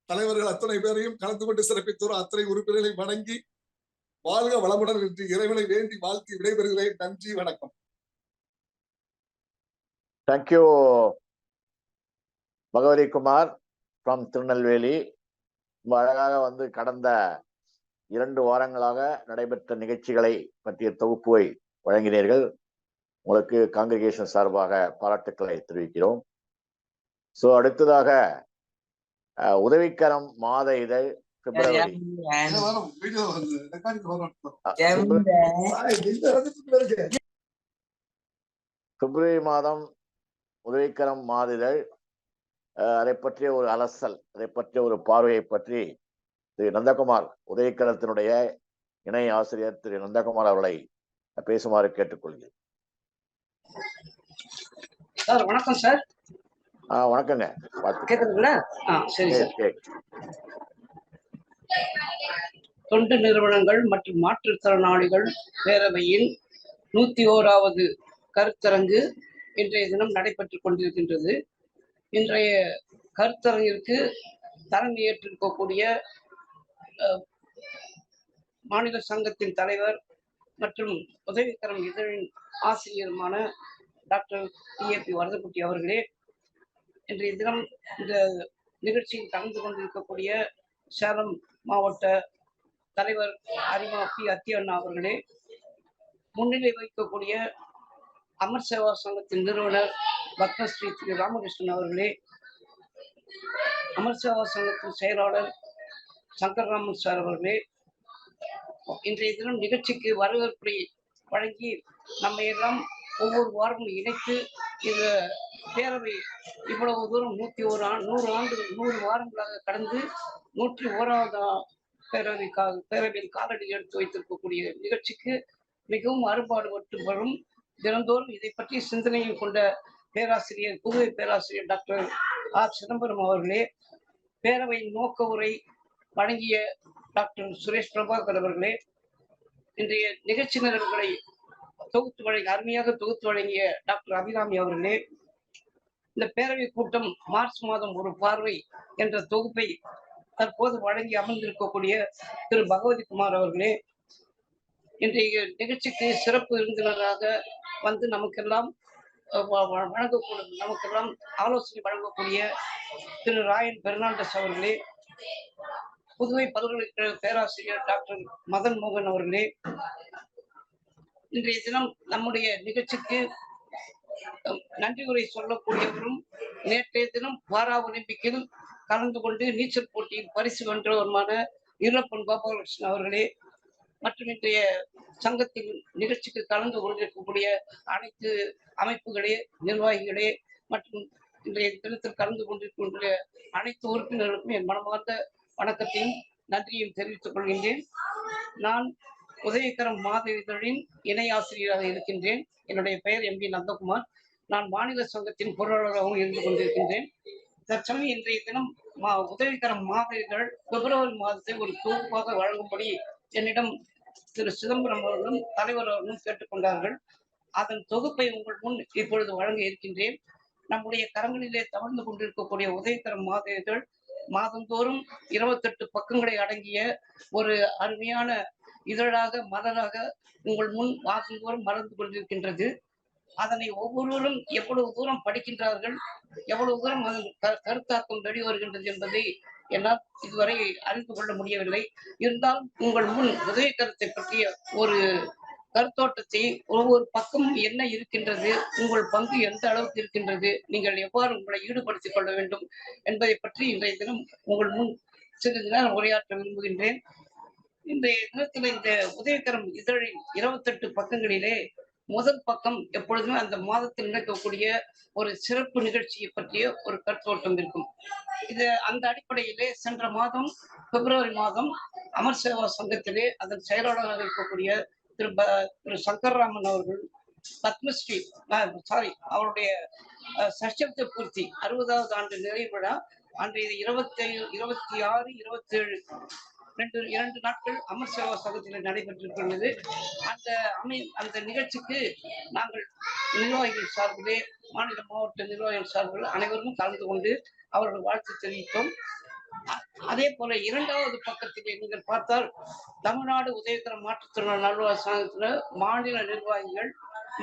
தலைவர்கள் அத்தனை பேரையும் கலந்து கொண்டு சிறப்பித்து வரும் அத்தனை உறுப்பினர்களை வணங்கி வாழ்க வளமுடன் என்று இறைவனை வேண்டி வாழ்த்தி விடைபெறுகிறேன். நன்றி, வணக்கம். Thank you Bhagavathi Kumar from Tirunelveli. அழகாக வந்து கடந்த 2 வாரங்களாக நடைபெற்ற நிகழ்ச்சிகளை பற்றிய தொகுப்பை வழங்கினீர்கள். உங்களுக்கு காங்கிரிகேஷன் சார்பாக பாராட்டுக்களை தெரிவிக்கிறோம். ஸோ அடுத்ததாக உதவிக்கரம் மாத இதழ் பிப்ரவரி மாதம் உதவிக்கரம் மாத இதழ், அதை பற்றிய ஒரு அலசல், அதை பற்றிய ஒரு பார்வையை பற்றி திரு நந்தகுமார், உதவிக்கரத்தினுடைய இணை ஆசிரியர் திரு நந்தகுமார் அவர்களை பேசுமாறு கேட்டுக்கொள்கிறேன். சார் வணக்கம் சார். வணக்கங்க. கேக்குதுங்களா? சரி சார். தொண்டு நிறுவனங்கள் மற்றும் மாற்றுத்திறனாளிகள் பேரவையின் 101வது கருத்தரங்கு இன்றைய தினம் நடைபெற்றுக் கொண்டிருக்கின்றது. இன்றைய கருத்தரங்கிற்கு தலைமை ஏற்றிருக்கக்கூடிய மாநில சங்கத்தின் தலைவர் மற்றும் உதவிக்கரம் இதழின் ஆசிரியருமான டாக்டர் T.A.P வரதகுட்டி அவர்களே, இன்றைய தினம் இந்த நிகழ்ச்சியில் கலந்து கொண்டிருக்கக்கூடிய சேலம் மாவட்ட தலைவர் அரிமா P அத்தியண்ணா அவர்களே, முன்னிலை வைக்கக்கூடிய அமர் சேவா சங்கத்தின் நிறுவனர் பத்மஸ்ரீ திரு ராமகிருஷ்ணன் அவர்களே, அமர் சேவா சங்கத்தின் செயலாளர் சங்கர்ராமன் சார் அவர்களே, இன்றைய தினம் நிகழ்ச்சிக்கு வரவேற்பை வழங்கி நம்ம எல்லாம் ஒவ்வொரு வாரமும் இணைத்து இந்த பேரவை இவ்வளவு தூரம் 100 வாரங்களாக கடந்து 101வது பேரவையில் காலடி எடுத்து வைத்திருக்கக்கூடிய நிகழ்ச்சிக்கு மிகவும் அறுபாடுபட்டு வரும். தினந்தோறும் இதை பற்றி சிந்தனையை கொண்ட பேராசிரியர் புதுவை பேராசிரியர் டாக்டர் ஆர் சிதம்பரம் அவர்களே, பேரவையின் நோக்க உரை வழங்கிய டாக்டர் சுரேஷ் பிரபாகர் அவர்களே, இன்றைய நிகழ்ச்சி நிரல்களை அருமையாக தொகுத்து வழங்கிய டாக்டர் அபிராமி அவர்களே, இந்த பேரவை கூட்டம் மார்ச் மாதம் ஒரு பார்வை என்ற தொகுப்பை தற்போது வழங்கி அமர்ந்திருக்கக்கூடிய திரு பகவதி குமார் அவர்களே, இன்றைய நிகழ்ச்சிக்கு சிறப்பு விருந்தினராக வந்து நமக்கெல்லாம் ஆலோசனை வழங்கக்கூடிய திரு ராயன் பெர்னாண்டஸ் அவர்களே, புதுவை பல்கலைக்கழக பேராசிரியர் டாக்டர் மதன் மோகன் அவர்களே, இன்றைய தினம் நம்முடைய நிகழ்ச்சிக்கு நன்றி உரை சொல்லக்கூடியவரும் நேற்றைய தினம் பாரா ஒலிம்பிக்கில் கலந்து கொண்டு நீச்சல் போட்டியில் பரிசு வென்றவருமான ஈரப்பன் கோபாலகிருஷ்ணன் அவர்களே, மற்றும் இன்றைய சங்கத்தின் நிகழ்ச்சிக்கு கலந்து கொண்டிருக்கக்கூடிய அனைத்து அமைப்புகளே, நிர்வாகிகளே மற்றும் இன்றைய தினத்தில் கலந்து கொண்டிருக்கின்ற அனைத்து உறுப்பினர்களுக்கும் என் மனமார்ந்த வணக்கத்தையும் நன்றியும் தெரிவித்துக் கொள்கின்றேன். நான் உதவிக்கரம் மாத இதழின் இணை ஆசிரியராக இருக்கின்றேன். என்னுடைய பெயர் எம்பி நந்தகுமார். நான் மாநில சங்கத்தின் பொருளாளராகவும் இருந்து கொண்டிருக்கின்றேன். தற்சமயம் இன்றைய தினம் உதவிக்கரம் மாத இதழ் பிப்ரவரி மாதத்தை ஒரு தொகுப்பாக வழங்கும்படி என்னிடம் திரு சிதம்பரம் அவர்களும் தலைவர் அவர்களும் கேட்டுக்கொண்டார்கள். அதன் தொகுப்பை உங்கள் முன் இப்பொழுது வழங்க இருக்கின்றேன். நம்முடைய கரங்களிலே தவழ்ந்து கொண்டிருக்கக்கூடிய உதவிக்கரம் மாத இதழ் மாதந்தோறும் 28 பக்கங்களை அடங்கிய ஒரு அருமையான இதழாக மலராக உங்கள் முன் மாதந்தோறும் மலர்ந்து கொண்டிருக்கின்றது. அதனை ஒவ்வொருவரும் எவ்வளவு தூரம் படிக்கின்றார்கள், எவ்வளவு தூரம் கருத்தாக்கம் வெளிவருகின்றது என்பதை என்னால் இதுவரை அறிந்து கொள்ள முடியவில்லை. இருந்தாலும் உங்கள் முன் உதவி கருத்தை பற்றிய ஒரு கருத்தோட்டத்தை, ஒவ்வொரு பக்கம் என்ன இருக்கின்றது, உங்கள் பங்கு எந்த அளவுக்கு இருக்கின்றது, நீங்கள் எவ்வாறு உங்களை ஈடுபடுத்திக் கொள்ள வேண்டும் என்பதை பற்றி இன்றைய தினம் உங்கள் முன் சிறிது நேரம் உரையாற்ற விரும்புகின்றேன். இன்றைய தினத்தில் இந்த உதவிக்கரம் இதழின் 28 பக்கங்களிலே முதல் பக்கம் எப்பொழுதுமே அந்த மாதத்தில் நடக்கக்கூடிய ஒரு சிறப்பு நிகழ்ச்சியை பற்றிய ஒரு கருத்தோட்டம் இருக்கும். இது அந்த அடிப்படையிலே சென்ற மாதம் பிப்ரவரி மாதம் அமர் சேவா சங்கத்திலே அதன் செயலாளராக இருக்கக்கூடிய திரு சங்கர்ராமன் அவர்கள் பத்மஸ்ரீ அவருடைய சஷ்டப்த பூர்த்தி 60வது ஆண்டு நிறைவு விழா அன்றைய 26, 27 2 நாட்கள் அமர் சேவா சங்கத்தில் நடைபெற்றிருக்கின்றது. அந்த நிகழ்ச்சிக்கு நாங்கள் நிர்வாகிகள் சார்பிலே, மாநில மாவட்ட நிர்வாகிகள் சார்பில் அனைவரும் கலந்து கொண்டு அவர்கள் வாழ்த்து தெரிவித்தோம். அதே போல 2வது பக்கத்திலே நீங்கள் பார்த்தால் தமிழ்நாடு உதவிக்கரம் மாற்றுத்திறனாளி நல்வாழ்வு சங்கத்துல மாநில நிர்வாகிகள்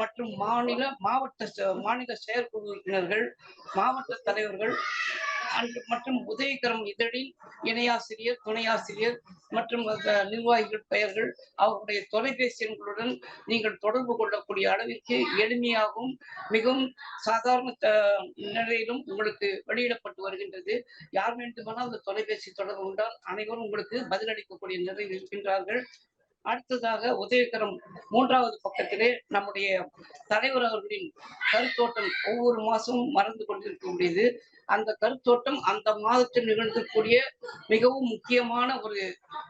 மற்றும் மாநில செயற்குழு உறுப்பினர்கள், மாவட்ட தலைவர்கள் மற்றும் உதவிக்கரம் இதழின் இணையாசிரியர், துணை ஆசிரியர் மற்றும் நிர்வாகிகள் பெயர்கள், அவருடைய தொலைபேசி எண்களுடன் நீங்கள் தொடர்பு கொள்ளக்கூடிய அளவிற்கு எளிமையாகவும் மிகவும் சாதாரண நிலையிலும் உங்களுக்கு வெளியிடப்பட்டு வருகின்றது. யார் வேண்டுமானால் அந்த தொலைபேசி தொடர்பு கொண்டால் அனைவரும் உங்களுக்கு பதிலளிக்கக்கூடிய நிலையில் இருக்கின்றார்கள். அடுத்ததாக உதவிக்கரம் 3வது பக்கத்திலே நம்முடைய தலைவர் அவர்களின் கருத்தோட்டம் ஒவ்வொரு மாசமும் மறந்து கொண்டிருக்கக்கூடியது. அந்த கருத்தோட்டம் அந்த மாதத்தில் நிகழ்ந்தக்கூடிய மிகவும் முக்கியமான ஒரு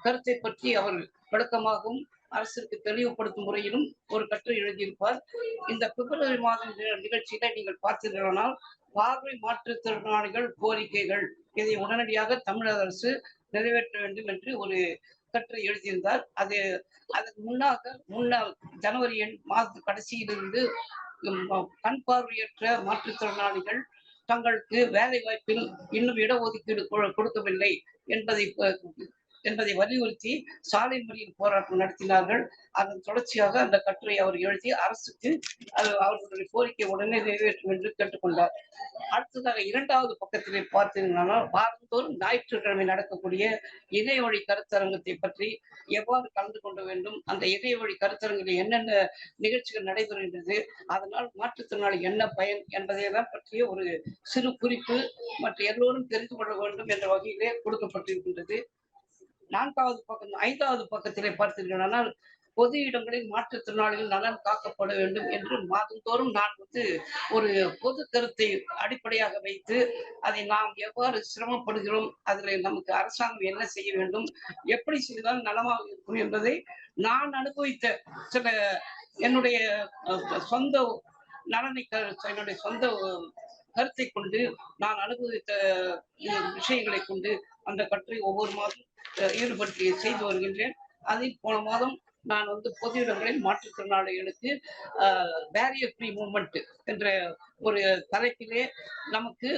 கருத்தை பற்றி அவர் விளக்கமாகவும் அரசுக்கு தெளிவுபடுத்தும் முறையிலும் ஒரு கட்டுரை எழுதியிருப்பார். இந்த பிப்ரவரி மாதம் நிகழ்ச்சியில நீங்கள் பார்த்தீர்களானால் பார்வை மாற்றுத்திறனாளிகள் கோரிக்கைகள், இதை உடனடியாக தமிழக அரசு நிறைவேற்ற வேண்டும் என்று ஒரு கட்டுரை எழுதியிருந்தார். அதற்கு முன்னால் ஜனவரி மாத கடைசியிலிருந்து கண் பார்வையற்ற மாற்றுத்திறனாளிகள் தங்களுக்கு வேலை வாய்ப்பில் இன்னும் இடஒதுக்கீடு கொடுக்கவில்லை என்பதை வலியுறுத்தி சாலை மறியல் போராட்டம் நடத்தினார்கள். அதன் தொடர்ச்சியாக அந்த கட்டுரை அவர் எழுதி அரசுக்கு அவர்களுடைய கோரிக்கை உடனே நிறைவேற்றும் என்று கேட்டுக்கொண்டார். அடுத்ததாக 2வது பக்கத்திலே பார்த்தீங்கன்னா வாரந்தோறும் ஞாயிற்றுக்கிழமை நடக்கக்கூடிய இணையவழி கருத்தரங்கத்தை பற்றி எவ்வாறு கலந்து கொள்ள வேண்டும், அந்த இணையவழி கருத்தரங்கில் என்னென்ன நிகழ்ச்சிகள் நடைபெறுகின்றது, அதனால் மாற்றுத்திறனாளி என்ன பயன் என்பதையெல்லாம் பற்றிய ஒரு சிறு குறிப்பு மற்ற எல்லோரும் தெரிந்து கொள்ள வேண்டும் என்ற வகையிலே கொடுக்கப்பட்டிருக்கின்றது. ஐந்தாவது பக்கத்திலே பார்த்தீர்களானால் பொது இடங்களில் மாற்றுத்திறனாளிகள் நலன் காக்கப்பட வேண்டும் என்று மாதந்தோறும் நான் ஒரு பொது கருத்தை அடிப்படையாக வைத்து அதை நாம் எவ்வாறு சிரமப்படுகிறோம், அதில் நமக்கு அரசாங்கம் என்ன செய்ய வேண்டும், எப்படி செய்தால் நலமாக இருக்கும் என்பதை நான் அனுபவித்த சில என்னுடைய சொந்த நலனை என்னுடைய சொந்த கருத்தை கொண்டு நான் அனுபவித்த விஷயங்களை கொண்டு அந்த கட்டுரை ஒவ்வொரு மாதம் ஈடுபடுத்தி செய்து வருகின்றேன். அதில் போன மாதம் நான் பொது இடங்களில் மாற்றுத்திறனாளிகளுக்கு பேரியர் ஃப்ரீ மூவ்மெண்ட் என்ற ஒரு தலைப்பிலே நமக்கு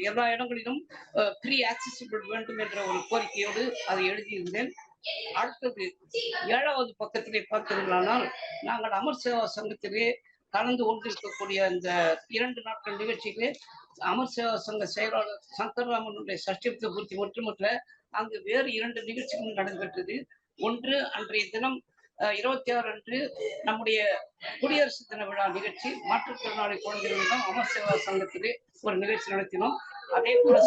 எல்லா இடங்களிலும் ஃப்ரீ ஆக்சசிபிள் வேண்டும் என்ற ஒரு கோரிக்கையோடு அதை எழுதியிருந்தேன். அடுத்தது 7வது பக்கத்திலே பார்த்தீர்களானால் நாங்கள் அமர் சேவா சங்கத்திலே கலந்து கொண்டிருக்கக்கூடிய அந்த 2 நாட்கள் நிகழ்ச்சியிலே அமர் சேவா சங்க செயலாளர் சங்கர்ராமனுடைய சஷ்டிபுத்த பூர்த்தி மட்டுமல்ல, அங்கு வேறு 2 நிகழ்ச்சிகளும் நடைபெற்றது. ஒன்று, அன்றைய தினம் 26 அன்று நம்முடைய குடியரசு தின விழா நிகழ்ச்சி மாற்றுத்திறனாளி குழந்தைகளிடம் அமர் சேவா சங்கத்திலே ஒரு நிகழ்ச்சி நடத்தினோம். அதே போல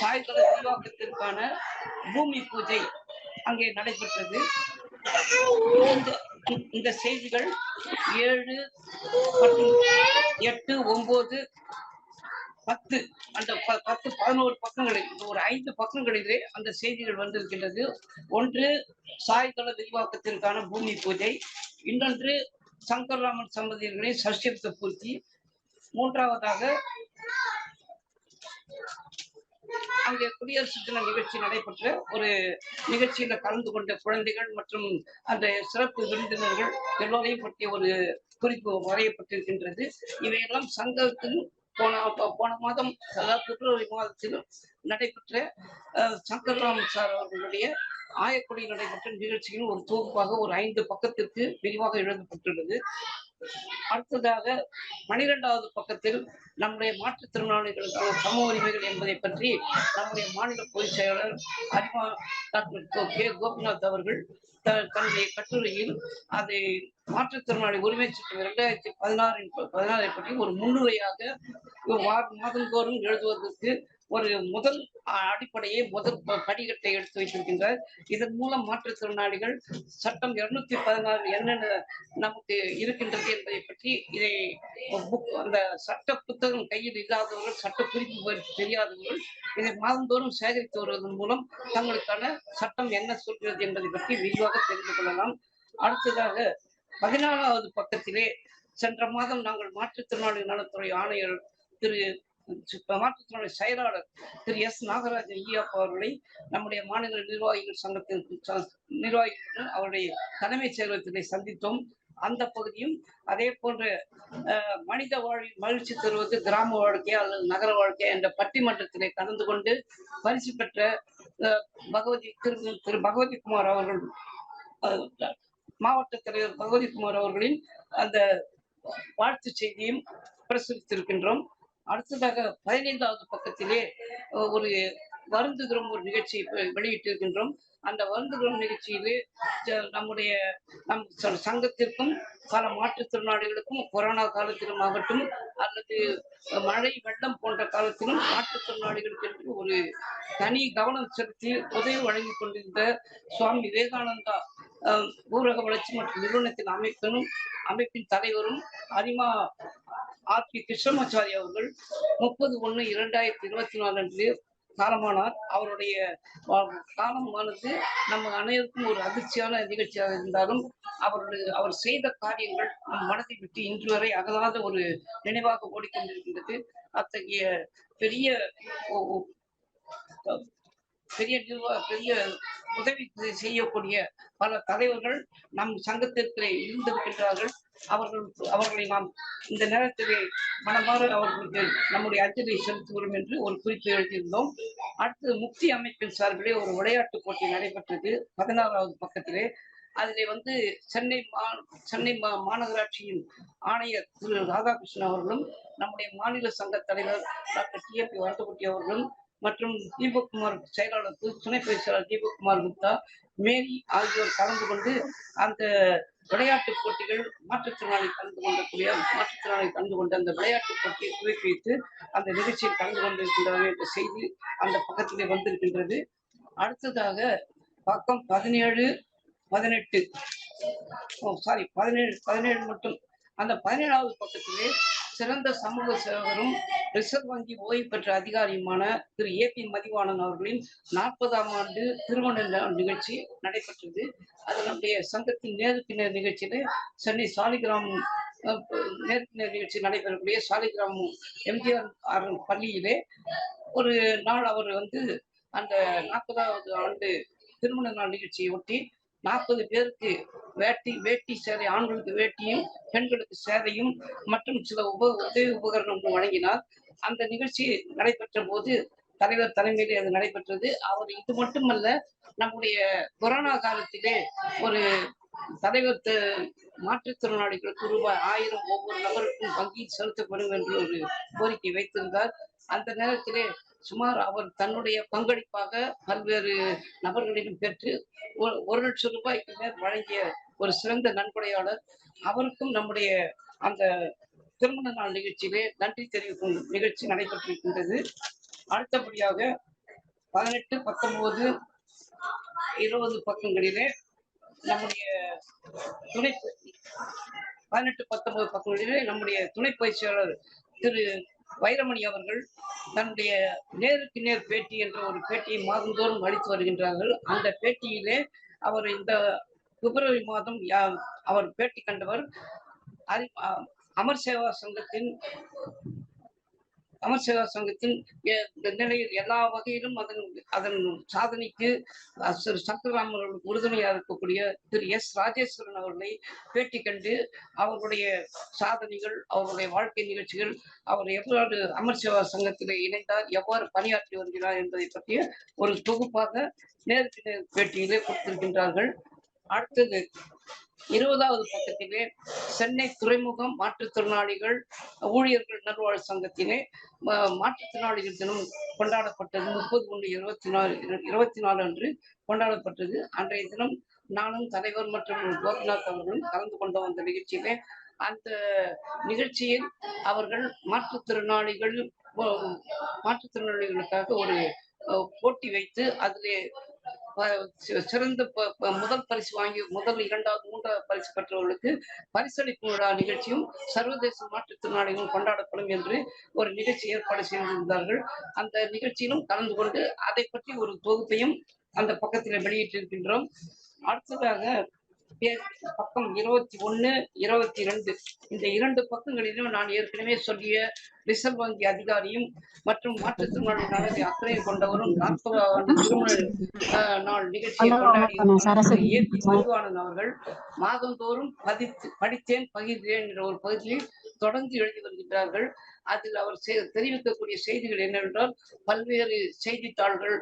சாய்தள விரிவாக்கத்திற்கான பூமி பூஜை அங்கே நடைபெற்றது. இந்த செய்திகள் 7 மற்றும் 8, 9, 10 அந்த 10, 11 பக்கங்களில் ஒரு 5 பக்கங்களிலே அந்த செய்திகள் வந்திருக்கின்றது. ஒன்று, சாய்தள விரிவாக்கத்திற்கான பூமி பூஜை, இன்னொன்று சங்கர்ராமன் சம்பதியர்களின் சஷ்டிபுத்த பூர்த்தி, மூன்றாவதாக அங்கே குடியரசு தின நிகழ்ச்சி நடைபெற்ற ஒரு நிகழ்ச்சியில கலந்து கொண்ட குழந்தைகள் மற்றும் அந்த சிறப்பு விருந்தினர்கள் எல்லோரையும் பற்றிய ஒரு குறிப்பு வரையப்பட்டிருக்கின்றது. இவையெல்லாம் சங்கத்தில் போன மாதம், அதாவது பிப்ரவரி மாதத்தில் நடைபெற்ற சங்கர்ராமன் சார் அவர்களுடைய ஆயக்குடியில் நடைபெற்ற நிகழ்ச்சியின் ஒரு தொகுப்பாக ஒரு 5 பக்கத்திற்கு விரிவாக எழுதப்பட்டுள்ளது. அடுத்ததாக 12வது பக்கத்தில் நம்முடைய மாற்றுத்திறனாளிகளுக்கான சம உரிமைகள் என்பதை பற்றி நம்முடைய மாநில பொதுச் செயலாளர் அரிமா டாக்டர் கே. கோபிநாத் அவர்கள் தன்னுடைய கட்டுரையில் அதை மாற்றுத்திறனாளி உரிமை சட்டம் 2016 பற்றி ஒரு முன்னுரையாக மாதந்தோறும் எழுதுவதற்கு ஒரு முதல் அடிப்படையை முதல் படிக்கட்டை எடுத்து வைத்திருக்கின்றார். இதன் மூலம் மாற்றுத்திறனாளிகள் சட்டம் 216 என்னென்ன நமக்கு இருக்கின்றது என்பதை பற்றி இதை அந்த சட்ட புத்தகம் கையில் இல்லாதவர்கள், சட்ட குறிப்பு தெரியாதவர்கள் இதை மாதந்தோறும் சேகரித்து வருவதன் மூலம் தங்களுக்கான சட்டம் என்ன சொல்கிறது என்பதை பற்றி விரிவாக தெரிந்து கொள்ளலாம். அடுத்ததாக 14வது பக்கத்திலே சென்ற மாதம் நாங்கள் மாற்றுத்திறனாளி நலத்துறை ஆணையர் மாற்றுத்திறனாளி செயலாளர் திரு எஸ். நாகராஜன் ஐயாப்பா அவர்களை நம்முடைய மாநில நிர்வாகிகள் சங்கத்தின் நிர்வாகிகளுடன் அவருடைய தலைமைச் செயலகத்தினை சந்தித்தோம். அந்த பகுதியும் அதே போன்ற மனித வாழ்வில் மகிழ்ச்சி தருவது கிராம வாழ்க்கையா அல்லது நகர வாழ்க்கையா என்ற பட்டிமன்றத்திலே கலந்து கொண்டு பரிசு பெற்ற திரு பகவதிக்குமார் அவர்கள், மாவட்ட தலைவர் பகவதிக்குமார் அவர்களின் அந்த வாழ்த்து செய்தியும் பிரசுரித்திருக்கின்றோம். அடுத்ததாக 15வது பக்கத்திலே ஒரு வருந்துகிறோம் ஒரு நிகழ்ச்சியை வெளியிட்டிருக்கின்றோம். அந்த வருந்துகிறோம் நிகழ்ச்சியிலே நம்முடைய சங்கத்திற்கும் பல மாற்றுத்திறனாளிகளுக்கும் கொரோனா காலத்திலும் ஆகட்டும் அல்லது மழை வெள்ளம் போன்ற காலத்திலும் மாற்றுத்திறனாளிகளுக்கு என்று ஒரு தனி கவனம் செலுத்தி உதவி வழங்கி கொண்டிருந்த சுவாமி விவேகானந்தா ஊரக வளர்ச்சி மற்றும் நிறுவனத்தின் அமைப்பின் தலைவரும் அரிமா ஆர்.பி. கிருஷ்ணமாச்சாரி அவர்கள் 30/1/2024 அன்று காலமானார். அவருடைய காலமானது நம்ம அனைவருக்கும் ஒரு அதிர்ச்சியான நிகழ்ச்சியாக இருந்தாலும் அவர் செய்த காரியங்கள் நம் மனதை விட்டு இன்று வரை அகலாத ஒரு நினைவாக ஓடிக்கொண்டிருக்கின்றது. அத்தகைய பெரிய உதவி செய்யக்கூடிய பல தலைவர்கள் நம் சங்கத்திற்கு இருந்திருக்கின்றார்கள். அவர்களை நாம் இந்த நேரத்திலே மனமாற அவர்களுக்கு நம்முடைய அஞ்சலி செலுத்துகிறோம் என்று ஒரு குறிப்பு எழுதியிருந்தோம். அடுத்து முக்தி அமைப்பின் சார்பிலே ஒரு விளையாட்டு போட்டி நடைபெற்றது 16வது பக்கத்திலே. அதிலே சென்னை மாநகராட்சியின் ஆணையர் திரு ராதாகிருஷ்ணன் அவர்களும் நம்முடைய மாநில சங்க தலைவர் டாக்டர் T.A.P வரதக்குட்டி அவர்களும் மற்றும் தீபக்குமார் செயலாளர் துணை பொதுச் செயலாளர் தீபக்குமார் குப்தா, மேரி ஆகியோர் கலந்து கொண்டு அந்த விளையாட்டு போட்டிகள் மாற்றுத்திறனாளி கலந்து கொண்ட அந்த விளையாட்டு போட்டியை துவக்கி வைத்து அந்த நிகழ்ச்சியில் கலந்து கொண்டிருக்கின்றனர் என்ற செய்தி அந்த பக்கத்திலே வந்திருக்கின்றது. அடுத்ததாக பக்கம் 17, 18 17 மட்டும். அந்த 17வது பக்கத்திலே சிறந்த சமூக சேவகரும் ரிசர்வ் வங்கி ஓய்வு பெற்ற அதிகாரியுமான திரு A.P. மதிவாணன் அவர்களின் 40ஆம் ஆண்டு திருமண நிகழ்ச்சி நடைபெற்றது. அது நம்முடைய சங்கத்தின் நேருக்கு நேர் நிகழ்ச்சியிலே சென்னை சாலிகிராமம் நேருக்கு நேர் நிகழ்ச்சி நடைபெறக்கூடிய சாலிகிராமம் MGR பள்ளியிலே ஒரு நாள் அவர் வந்து அந்த 40வது ஆண்டு திருமண நாள் நிகழ்ச்சியை ஒட்டி 40 பேருக்கு வேட்டி சேலை, ஆண்களுக்கு வேட்டியும் பெண்களுக்கு சேலையும் மற்றும் சில உதவி உபகரணங்களும் வழங்கினார். அந்த நிகழ்ச்சி நடைபெற்ற போது தலைவர் தலைமையிலே அது நடைபெற்றது. அவர் இது மட்டுமல்ல, நம்முடைய கொரோனா காலத்திலே ஒரு தலைவர் மாற்றுத்திறனாளிகளுக்கு ரூபாய் 1000 ஒவ்வொரு நபருக்கும் வங்கியில் செலுத்தப்படும் என்று ஒரு கோரிக்கை வைத்திருந்தார். அந்த நேரத்திலே சுமார் அவர் தன்னுடைய பங்களிப்பாக பல்வேறு நபர்களிடம் பெற்று 1 லட்சம் ரூபாய்க்கு மேல் வழங்கிய ஒரு சிறந்த நன்கொடையாளர். அவருக்கும் நம்முடைய அந்த திருமண நாள் நிகழ்ச்சியிலே நன்றி தெரிவிக்கும் நிகழ்ச்சி நடைபெற்றிருக்கின்றது. அடுத்தபடியாக 18, 19, 20 பக்கங்களிலே நம்முடைய 18, 19 பக்கங்களிலே நம்முடைய துணை பயிற்சியாளர் திரு வைரமணி அவர்கள் தன்னுடைய நேருக்கு நேர் பேட்டி என்ற ஒரு பேட்டியை மாதந்தோறும் அளித்து வருகின்றார்கள். அந்த பேட்டியிலே அவர் இந்த பிப்ரவரி மாதம் அவர் பேட்டி கண்டவர் அமர் சேவா சங்கத்தின் நிலையில் எல்லா வகையிலும் அதன் சாதனைக்கு சங்கராமன் அவர்களுக்கு உறுதுணையாக இருக்கக்கூடிய திரு S. ராஜேஸ்வரன் அவர்களை பேட்டி கண்டு அவர்களுடைய சாதனைகள், அவருடைய வாழ்க்கை நிகழ்ச்சிகள், அவர் எவ்வாறு அமர் சேவா சங்கத்திலே இணைந்தார், எவ்வாறு பணியாற்றி வருகிறார் என்பதை பற்றிய ஒரு தொகுப்பாக நேருக்கு நேர் பேட்டியிலே கொடுத்திருக்கின்றார்கள். அடுத்தது 20வது பக்கத்திலே சென்னை துறைமுகம் மாற்றுத்திறனாளிகள் ஊழியர்கள் நல்வாழ்வு சங்கத்திலே மாற்றுத்திறனாளிகள் தினம் கொண்டாடப்பட்டது. 30/1/24 அன்று கொண்டாடப்பட்டது. அன்றைய தினம் நானும் தலைவர் மற்றும் கோபிநாத் அவர்களும் கலந்து கொண்டோம் அந்த நிகழ்ச்சியிலே. அந்த நிகழ்ச்சியில் அவர்கள் மாற்றுத்திறனாளிகளுக்காக ஒரு போட்டி வைத்து அதிலே சிறந்த முதல் பரிசு வாங்கி முதல், 2வது, 3வது பரிசு பெற்றவர்களுக்கு பரிசளிப்பு விழா நிகழ்ச்சியும் சர்வதேச மாற்றுத்திறனாளிகளும் கொண்டாடப்படும் என்று ஒரு நிகழ்ச்சி ஏற்பாடு செய்திருந்தார்கள். அந்த நிகழ்ச்சியிலும் கலந்து கொண்டு அதை பற்றி ஒரு தொகுப்பையும் அந்த பக்கத்தில் வெளியிட்டிருக்கின்றோம். அடுத்ததாக பக்கம் 21, 22 இந்த 2 பக்கங்களிலும் நான் ஏற்கனவே சொல்லிய ரிசர்வ் வங்கி அதிகாரியும் மற்றும் மாற்றுத்திறனாளி நலனை அக்கறை கொண்டவரும் 40வது திருமண நாள் நிகழ்ச்சியை கொண்டாடிய A.P. மதிவாணன் அவர்கள் மாதந்தோறும் படித்தேன் பகிர்ந்தேன் என்ற ஒரு பகுதியில் தொடர்ந்து எழுதி வருகின்றார்கள். அதில் அவர் தெரிவிக்கக்கூடிய செய்திகள் என்னவென்றால், பல்வேறு செய்தித்தாள்கள்,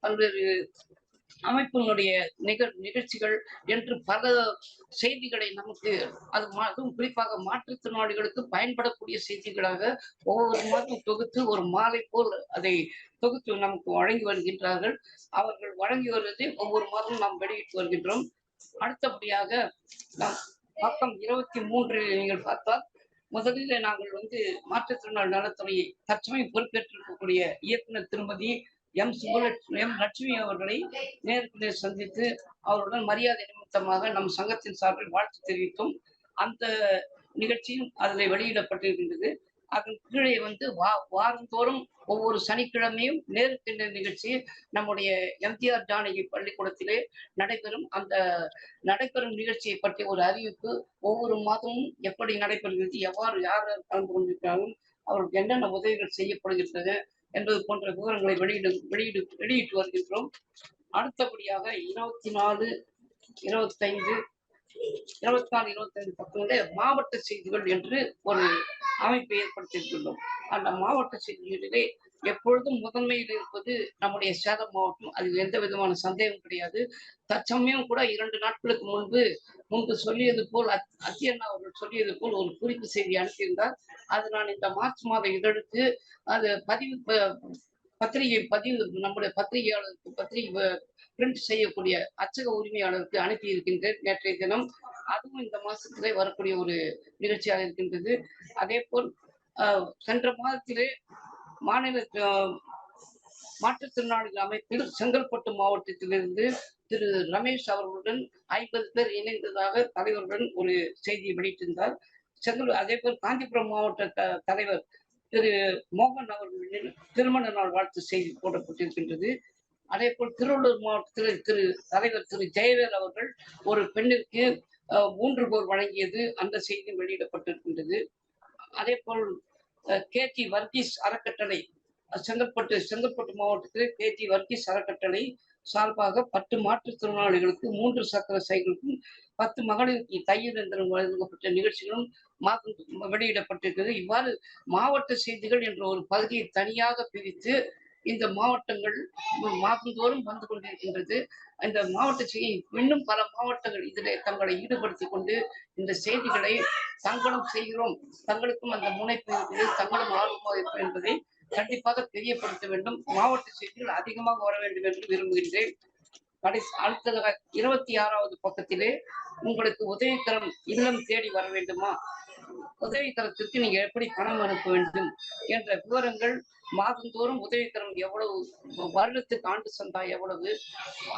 பல்வேறு அமைப்பினுடைய நிகழ்ச்சிகள் என்று பல செய்திகளை நமக்கு அதுவும் குறிப்பாக மாற்றுத்திறனாளிகளுக்கு பயன்படக்கூடிய செய்திகளாக ஒவ்வொரு மாதம் தொகுத்து ஒரு மாலை போல் அதை தொகுத்து நமக்கு வழங்கி வருகின்றார்கள். அவர்கள் வழங்கி வருவதை ஒவ்வொரு மாதமும் நாம் வெளியிட்டு வருகின்றோம். அடுத்தபடியாக நாம் பக்கம் 23 நீங்கள் பார்த்தால், முதலில் நாங்கள் மாற்றுத்திறனாளி நலத்துறையை தற்சமயம் பொறுப்பேற்றிருக்கக்கூடிய இயக்குனர் திருமதி M. லட்சுமி அவர்களை நேருக்கு நேர் சந்தித்து அவருடன் மரியாதை நிமித்தமாக நம் சங்கத்தின் சார்பில் வாழ்த்து தெரிவித்தோம். அந்த நிகழ்ச்சியும் அதில் வெளியிடப்பட்டிருக்கின்றது. அதன் கீழே வாரந்தோறும் ஒவ்வொரு சனிக்கிழமையும் நேருக்கு நேர் நிகழ்ச்சி நம்முடைய MGR ஜானகி பள்ளிக்கூடத்திலே நடைபெறும். அந்த நடைபெறும் நிகழ்ச்சியை பற்றிய ஒரு அறிவிப்பு ஒவ்வொரு மாதமும் எப்படி நடைபெறுகிறது, எவ்வாறு யார் கலந்து கொண்டிருக்கிறார்கள், அவர்களுக்கு என்னென்ன உதவிகள் செய்யப்படுகின்றது என்பது போன்ற விவரங்களை வெளியிட்டு வருகின்றோம். அடுத்தபடியாக 24, 25 பக்கங்களே மாவட்ட செய்திகள் என்று ஒரு அமைப்பை ஏற்படுத்தியிருக்கின்றோம். அந்த மாவட்ட செய்திகளிலே எப்பொழுதும் முதன்மையில் இருப்பது நம்முடைய சேலம் மாவட்டம். அதில் எந்த விதமான சந்தேகம் கிடையாது. தற்சமயம் கூட 2 நாட்களுக்கு முன்பு சொல்லியது போல் அத்தியண்ணா அவர்கள் சொல்லியது போல் ஒரு குறிப்பு செய்தி அனுப்பியிருந்தார். அது நான் இந்த மார்ச் மாத இதழுக்கு அது பதிவு நம்முடைய பத்திரிகையாளருக்கு பிரிண்ட் செய்யக்கூடிய அச்சக உரிமையாளருக்கு அனுப்பி இருக்கின்றேன் நேற்றைய தினம். அதுவும் இந்த மாசத்திலே வரக்கூடிய ஒரு நிகழ்ச்சியாக இருக்கின்றது. அதே போல் சென்ற மாதத்திலே மாநில மாற்றுத்திறனாளிகள் அமைப்பில் செங்கல்பட்டு மாவட்டத்திலிருந்து திரு ரமேஷ் அவர்களுடன் 50 பேர் இணைந்ததாக தலைவருடன் ஒரு செய்தியை வெளியிட்டிருந்தார். அதே போல் காஞ்சிபுரம் மாவட்ட தலைவர் திரு மோகன் அவர்களின் திருமண நாள் வாழ்த்து செய்தி போடப்பட்டிருக்கின்றது. அதே போல் திருவள்ளூர் மாவட்டத்தில் தலைவர் திரு ஜெயவேல் அவர்கள் ஒரு பெண்ணிற்கு 3 கோர் வழங்கியது, அந்த செய்தி வெளியிடப்பட்டிருக்கின்றது. அதே போல் T.A.P வர்கீஸ் அறக்கட்டளை செங்கல்பட்டு மாவட்டத்தில் T.A.P வர்கீஸ் அறக்கட்டளை சார்பாக 10 மாற்றுத்திறனாளிகளுக்கு 3 சக்கர சைக்கிளுக்கும் 10 மகளிருக்கு தையல் இயந்திரம் வழங்கப்பட்ட நிகழ்ச்சிகளும் வெளியிடப்பட்டிருக்கிறது. இவ்வாறு மாவட்ட செய்திகள் என்ற ஒரு பகுதியை தனியாக பிரித்து இந்த மாவட்டங்கள் மாதந்தோறும் வந்து கொண்டிருக்கின்றது. இந்த மாவட்ட செய்தி இன்னும் பல மாவட்டங்கள் இதில் தங்களை ஈடுபடுத்திக் கொண்டு இந்த செய்திகளை தங்களும் செய்கிறோம், தங்களுக்கும் அந்த முனைப்பு இருக்கிறது, தங்களும் ஆர்வமாக என்பதை கண்டிப்பாக தெரியப்படுத்த வேண்டும். மாவட்ட செய்திகள் அதிகமாக வர வேண்டும் என்று விரும்புகின்றேன். அடுத்ததாக 26வது பக்கத்திலே உங்களுக்கு உதவிக்கரம் இல்லம் தேடி வர வேண்டுமா, உதவிக்கரத்திற்கு நீங்க எப்படி பணம் அனுப்ப வேண்டும் என்ற விவரங்கள், மாதந்தோறும் உதவிக்கரம் எவ்வளவு, வருடத்துக்கு ஆண்டு சந்தா எவ்வளவு,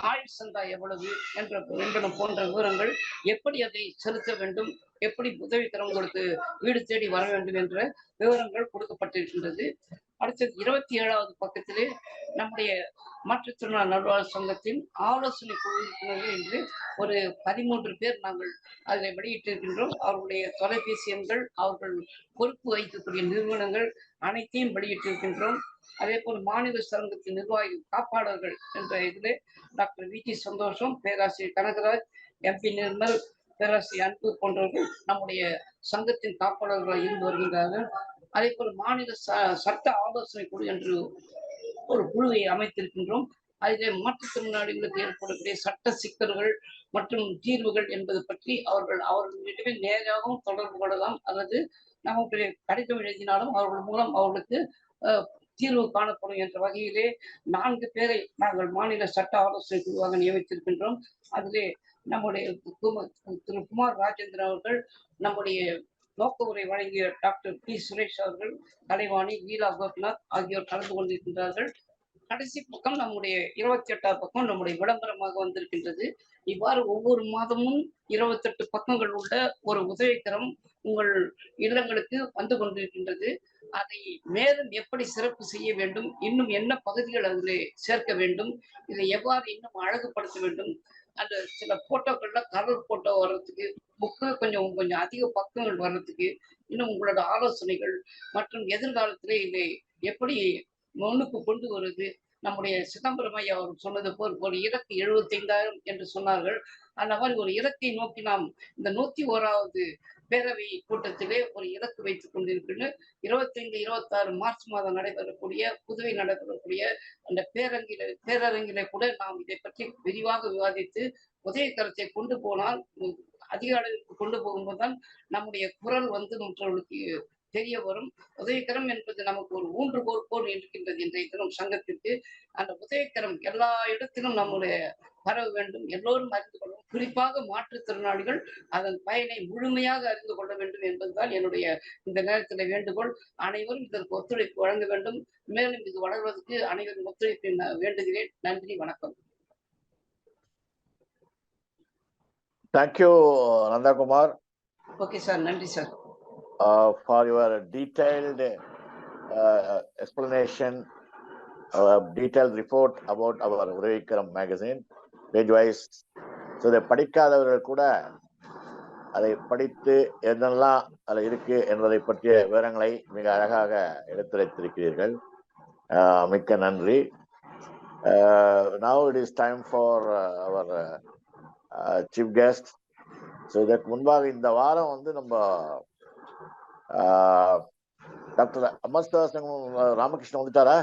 ஆயுள் சந்தா எவ்வளவு என்பன போன்ற விவரங்கள், எப்படி அதை செலுத்த வேண்டும், எப்படி உதவிக்கரம் உங்களுக்கு வீடு தேடி வர வேண்டும் என்ற விவரங்கள் கொடுக்கப்பட்டிருக்கின்றது. அடுத்தது 27வது பக்கத்திலே நம்முடைய மாற்றுத்திறனாளர் நல்வாழ்வு சங்கத்தின் ஆலோசனை குழு உறுப்பினர்கள் என்று ஒரு 13 பேர் நாங்கள் அதில் வெளியிட்டிருக்கின்றோம். அவர்களுடைய தொலைபேசி எண்கள், அவர்கள் பொறுப்பு வைக்கக்கூடிய நிறுவனங்கள் அனைத்தையும் வெளியிட்டிருக்கின்றோம். அதே போல் மாநில சங்கத்தின் நிர்வாகி காப்பாளர்கள் என்ற இதிலே டாக்டர் வி.டி. சந்தோஷம், பேராசிரியர் கனகராஜ், MP நிர்மல், பேராசிரியர் அன்பு போன்றவர்கள் நம்முடைய சங்கத்தின் காப்பாளர்களாக இருந்து வருகின்றார்கள். அதே போல் மாநில சட்ட ஆலோசனை குழு என்று ஒரு குழுவை அமைத்திருக்கின்றோம். அதில் மாற்றுத்திறனாளிகளுக்கு ஏற்படக்கூடிய சட்ட சிக்கல்கள் மற்றும் தீர்வுகள் என்பது பற்றி அவர்களிடமே நேராகவும் தொடர்பு கொள்ளலாம், அல்லது நமக்கு கடிதம் எழுதினாலும் அவர்கள் மூலம் அவர்களுக்கு தீர்வு காணப்படும் என்ற வகையிலே 4 பேரை நாங்கள் மாநில சட்ட ஆலோசனை குழுவாக நியமித்திருக்கின்றோம். அதிலே நம்முடைய திரு குமார் ராஜேந்திரன் அவர்கள், நம்முடைய நோக்க உரை வழங்கிய டாக்டர் P. சுரேஷ் அவர்கள், கலைவாணி, வீலா கோபிநாத் ஆகியோர் கலந்து கொண்டிருக்கின்றார்கள். கடைசி பக்கம் நம்முடைய 28வது பக்கம் நம்முடைய விளம்பரமாக வந்திருக்கின்றது. இவ்வாறு ஒவ்வொரு மாதமும் 28 பக்கங்கள் உள்ள ஒரு உதவிக்கரம் உங்கள் இல்லங்களுக்கு வந்து கொண்டிருக்கின்றது. அதை மேலும் எப்படி சிறப்பு செய்ய வேண்டும், இன்னும் என்ன பகுதிகள் அதில் சேர்க்க வேண்டும், இதை எவ்வாறு இன்னும் அழகுபடுத்த வேண்டும், அந்த சில போட்டோக்கள்ல கலர் போட்டோ வர்றதுக்கு, புக்கு கொஞ்சம் அதிக பக்கங்கள் வர்றதுக்கு, இன்னும் உங்களோட ஆலோசனைகள் மற்றும் எதிர்காலத்திலே இதை எப்படி முன்னுக்கு கொண்டு வருது. நம்முடைய சிதம்பரம் ஐயா அவர் சொன்னது போல் ஒரு இலக்கு 75,000 என்று சொன்னார்கள். அந்த மாதிரி ஒரு இலக்கை நோக்கி நாம் இந்த 101வது பேரவை கூட்டத்திலே ஒரு இலக்கு வைத்துக் கொண்டிருக்கின்ற 25, 26 மார்ச் மாதம் புதுவை நடைபெறக்கூடிய அந்த பேரரங்கிலே கூட நாம் இதை பற்றி விரிவாக விவாதித்து உதவிக்கரத்தை கொண்டு போனால், அதிக அளவிற்கு கொண்டு போகும்போதுதான் நம்முடைய குரல் மற்றவர்களுக்கு தெரிய வரும். உதவிக்கரம் என்பது நமக்கு ஒரு ஊன்றுகோல் போல் இருக்கின்றது இன்றைய தினம் சங்கத்திற்கு. அந்த உதவிக்கரம் எல்லா இடத்திலும் நம்முடைய பரவ வேண்டும், எல்லோரும் அறிந்து கொள்ளும், குறிப்பாக மாற்றுத்திறனாளிகள் அதன் பயனை முழுமையாக அறிந்து கொள்ள வேண்டும் என்பதுதான் என்னுடைய இந்த நேரத்தில் வேண்டுகோள். அனைவரும் இதற்கு ஒத்துழைப்பு வழங்க வேண்டும். மேலும் இது வளர்வதற்கு அனைவரும் ஒத்துழைப்பை வேண்டுகிறேன். நன்றி, வணக்கம். தேங்க்யூ நந்தகுமார். ஓகே சார், நன்றி sir. For your detailed explanation, detailed report about our Udavikkaram magazine, page wise. So இதை படிக்காதவர்கள் கூட அதை படித்து என்னெல்லாம் அதில் இருக்கு என்பதை பற்றிய விவரங்களை மிக அழகாக எடுத்துரைத்திருக்கிறீர்கள். மிக்க நன்றி. Now it is time for our chief guest. So இதற்கு முன்பாக இந்த வாரம் நம்ம டாக்டர் ராமகிருஷ்ணன் வந்துட்டாரா?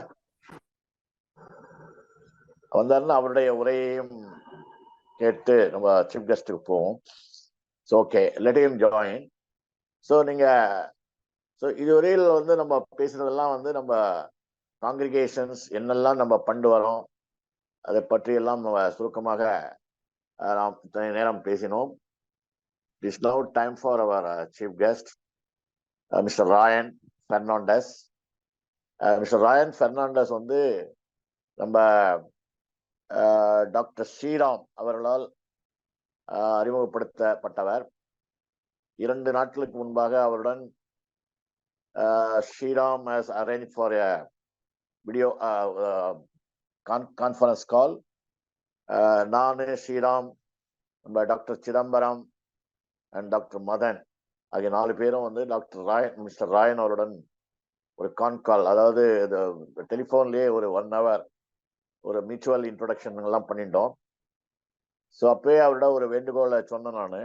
வந்தாருன்னா அவருடைய உரையையும் கேட்டு நம்ம சீஃப் கெஸ்ட்டுக்கு போவோம். So okay, let him join. So இதுவரையில் நம்ம பேசுனதெல்லாம் நம்ம காங்கிரிகேஷன்ஸ் என்னெல்லாம் நம்ம பண்ணி வரோம் அதை பற்றியெல்லாம் நம்ம சுருக்கமாக நாம் நேரம் பேசினோம். It is now time for our chief guest, Mr. Rayan Fernandes. Mr. Rayan Fernandes நம்ம டாக்டர் ஸ்ரீராம் அவர்களால் அறிமுகப்படுத்தப்பட்டவர். 2 நாட்களுக்கு முன்பாக அவருடன் Shriram has arranged for a video conference call. நான் ஸ்ரீராம், நம்ம doctor Chidambaram and doctor Madan ஆகிய 4 பேரும் வந்து மிஸ்டர் ராயன் அவருடன் ஒரு கால், அதாவது டெலிஃபோன்லேயே ஒரு 1 hour ஒரு மியூச்சுவல் இன்ட்ரோடக்ஷன் எல்லாம் பண்ணிட்டோம். ஸோ அப்பவே அவரோட ஒரு வேண்டுகோளை சொன்னேன் நான்.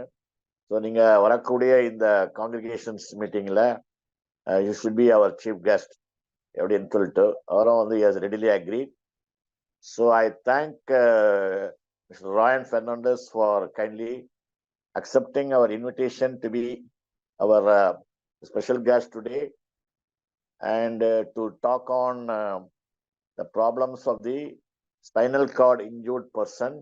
ஸோ நீங்கள் வரக்கூடிய இந்த காங்கிரிகேஷன்ஸ் மீட்டிங்கில் you should be our chief guest அப்படின்னு சொல்லிட்டு அவரும் வந்து he has readily agreed. So I thank Mr.Rayan Fernandes for kindly accepting our invitation to be our special guest today and to talk on the problems of the spinal cord injured person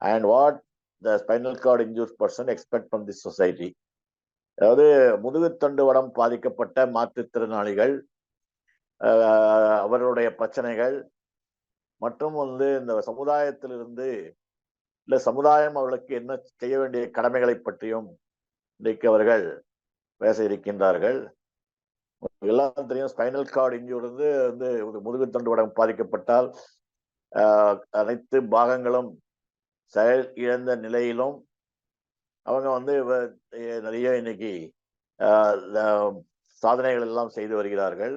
and what the spinal cord injured person expect from this society. அதாவது முதுகுத்தண்டுவடம் பாதிக்கப்பட்ட மாற்றுத்திறனாளிகள் அவர்களுடைய பிரச்சனைகள் மற்றும் வந்து இந்த சமுதாயத்திலிருந்து இல்ல சமுதாயம் அவர்களுக்கு என்ன செய்ய வேண்டிய கடமைகளை பற்றியும் இன்றைக்கு அவர்கள் பேச இருக்கின்றார்கள். எல்லாம் தெரியும், ஸ்பைனல் கார்டு இன்ஜூரி வந்து முதுகுத்தண்டுவடம் பாதிக்கப்பட்டால் அனைத்து பாகங்களும் செயல் இழந்த நிலையிலும் அவங்க வந்து நிறைய இன்னைக்கு சாதனைகள் எல்லாம் செய்து வருகிறார்கள்.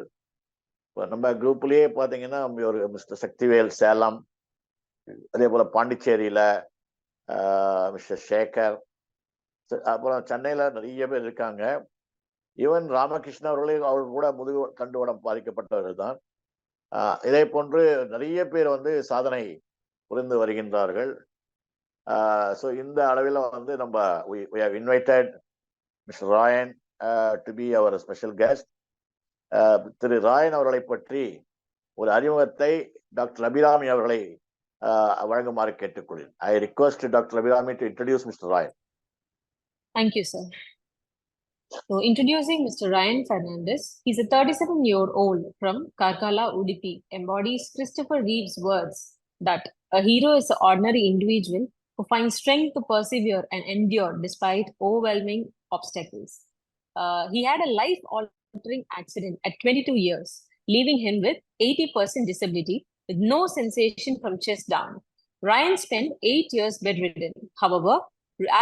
நம்ம குரூப்லயே பாத்தீங்கன்னா ஒரு மிஸ்டர் சக்திவேல் சேலம், அதே போல பாண்டிச்சேரியில மிஸ்டர் சேகர், அப்புறம் சென்னையில நிறைய பேர் இருக்காங்க. ஈவன் ராமகிருஷ்ணன் அவர்கள் கூட முதுகு தண்டுவடம் பாதிக்கப்பட்டவர்கள் தான். இதே போன்று நிறைய பேர் வந்து சாதனை புரிந்து வருகின்றார்கள். So இந்த அளவில் வந்து நம்ம we have invited Mr. Rayan to be our special guest. திரு ராயன் அவர்களை பற்றி ஒரு அறிமுகத்தை டாக்டர் அபிராமி அவர்களை வழங்குமாறு கேட்டுக்கொள்கிறேன். I request Dr. Abhirami to introduce Mr. Rayan. Thank you, sir. So, introducing Mr. Rayan Fernandes, he's a 37-year-old from Karkala, Udupi, embodies Christopher Reeve's words that a hero is an ordinary individual who finds strength to persevere and endure despite overwhelming obstacles. He had a life-altering accident at 22 years, leaving him with 80% disability with no sensation from chest down. Rayan spent 8 years bedridden. However,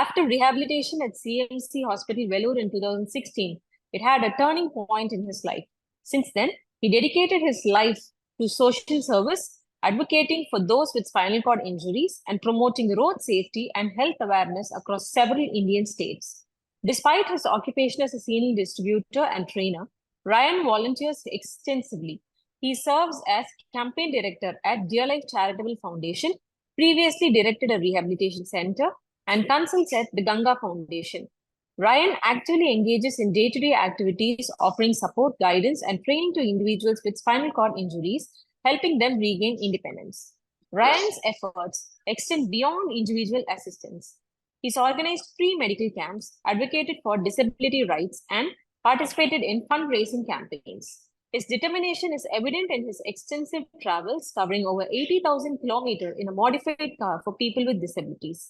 after rehabilitation at CMC Hospital, Vellore in 2016, it had a turning point in his life. Since then, he dedicated his life to social service, advocating for those with spinal cord injuries and promoting road safety and health awareness across several Indian states. Despite his occupation as a senior distributor and trainer, Rayan volunteers extensively. He serves as campaign director at Dear Life Charitable Foundation, previously directed a rehabilitation center, and consults at the Ganga Foundation. Rayan actively engages in day-to-day activities, offering support, guidance, and training to individuals with spinal cord injuries, helping them regain independence. Rayan's efforts extend beyond individual assistance. He's organized free medical camps, advocated for disability rights, and participated in fundraising campaigns. His determination is evident in his extensive travels, covering over 80,000 kilometers in a modified car for people with disabilities.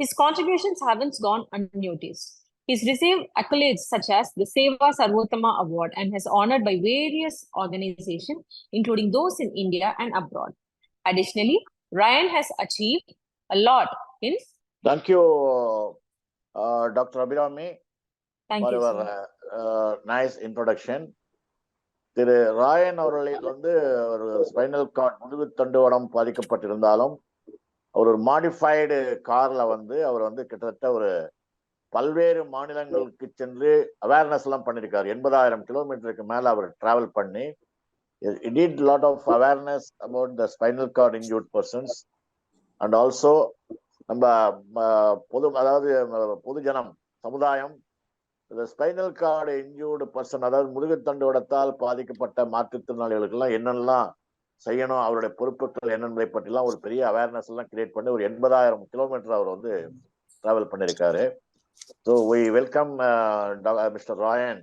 His contributions haven't gone unnoticed. He's received accolades such as the Seva Sarvottama Award and has honored by various organizations, including those in India and abroad. Additionally, Rayan has achieved a lot in... Thank you, Dr. Abhirami, Thank for you, your nice introduction. திரு ராயன் அவர்களில் வந்து ஒரு spinal card முதுகுத்தண்டுவடம் பாதிக்கப்பட்டிருந்தாலும் ஒரு modified கார்ல வந்து அவர் வந்து கிட்டத்தட்ட ஒரு பல்வேறு மாநிலங்களுக்கு சென்று அவேர்னஸ் எல்லாம் பண்ணியிருக்காரு. 80,000 கிலோமீட்டருக்கு மேல அவர் டிராவல் பண்ணி he did lot of awareness about the spinal cord injured persons and also நம்ம பொதுஜனம் சமுதாயம் இந்த ஸ்பைனல் கார்டு இன்ஜூர்டு பர்சன், அதாவது முதுகுத்தண்டுவடத்தால் பாதிக்கப்பட்ட மாற்றுத்திறனாளிகளுக்கு எல்லாம் என்னெல்லாம் செய்யணும், அவருடைய பொறுப்புகள் என்னென்பதை பற்றிலாம் ஒரு பெரிய அவேர்னஸ் எல்லாம் கிரியேட் பண்ணி ஒரு 80,000 கிலோமீட்டர் அவர் வந்து டிராவல் பண்ணியிருக்காரு. So we welcome Mr. Rayan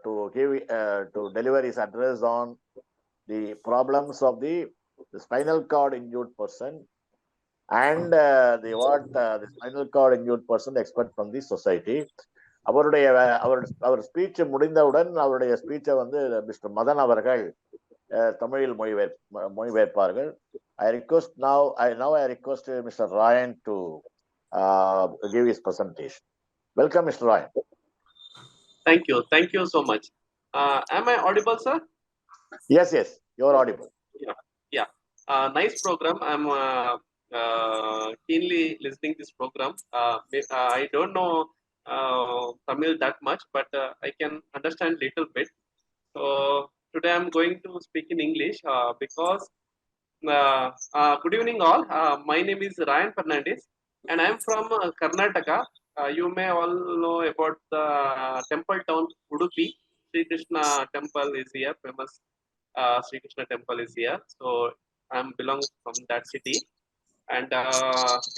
to deliver his address on the problems of the spinal cord injured person and the spinal cord injured person expect from the society. அவருடைய அவர் speech முடிந்தவுடன் அவருடைய ஸ்பீச்சை வந்து mister Madan அவர்கள் தமிழில் மொழிபெயர்ப்பார்கள். I request Mr. Rayan to give his presentation. Welcome, Mr. Rayan. Thank you so much. Am I audible, sir? Yes, you are audible. Yeah. Nice program. I'm keenly listening this program. I don't know Tamil that much, but I can understand little bit. So today I'm going to speak in English because good evening all. My name is Rayan Fernandes and I'm from Karnataka. You may all know about the temple town Udupi. Sri Krishna temple is here, famous Sri Krishna temple is here. So I'm belong from that city and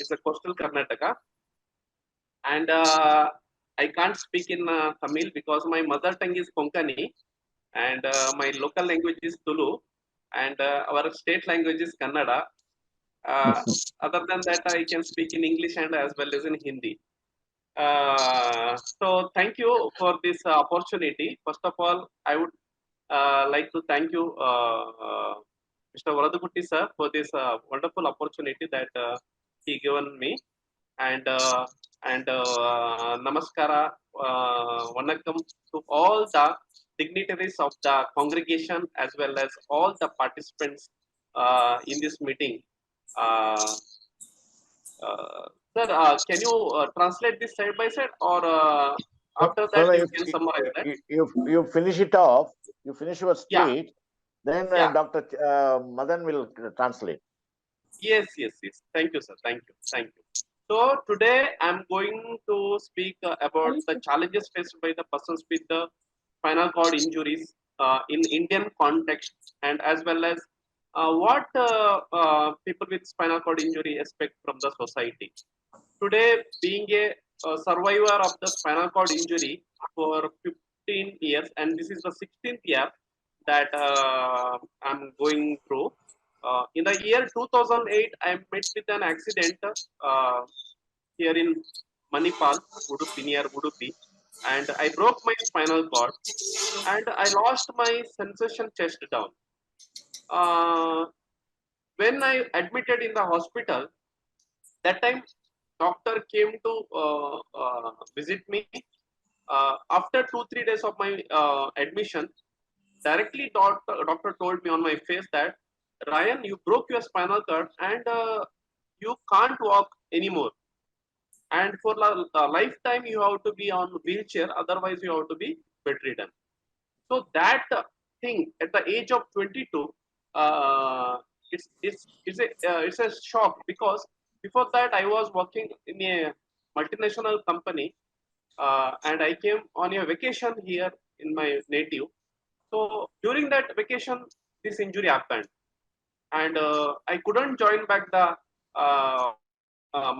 it's a coastal Karnataka. And I can't speak in Tamil because my mother tongue is Konkani and my local language is Tulu and our state language is Kannada. Other than that, I can speak in English and as well as in Hindi. So thank you for this opportunity. First of all, I would like to thank you, Mr. Varadakutti sir, for this wonderful opportunity that he given me. And namaskara, vanakkam to all the dignitaries of the congregation as well as all the participants in this meeting. Sir, can you translate this side by side or after that you can summarize that? You finish it off, you finish your speech, then Dr. Madan will translate. Yes. Thank you, sir. Thank you. So today I'm going to speak about the challenges faced by the persons with the spinal cord injuries in Indian context and as well as what people with spinal cord injury expect from the society. Today, being a survivor of the spinal cord injury for 15 years, and this is the 16th year that I'm going through. In the year 2008, I met with an accident here in Manipal, Udupi, near Udupi, and I broke my spinal cord and I lost my sensation chest down. When I admitted in the hospital, that time doctor came to visit me. After 2-3 days of my admission, directly doctor told me on my face that, Ryan, you broke your spinal cord and you can't walk anymore. And for a lifetime, you have to be on wheelchair. Otherwise, you have to be bedridden. So that thing at the age of 22, it's a shock because before that I was working in a multinational company and I came on a vacation here in my native. So during that vacation, this injury happened, and I couldn't join back the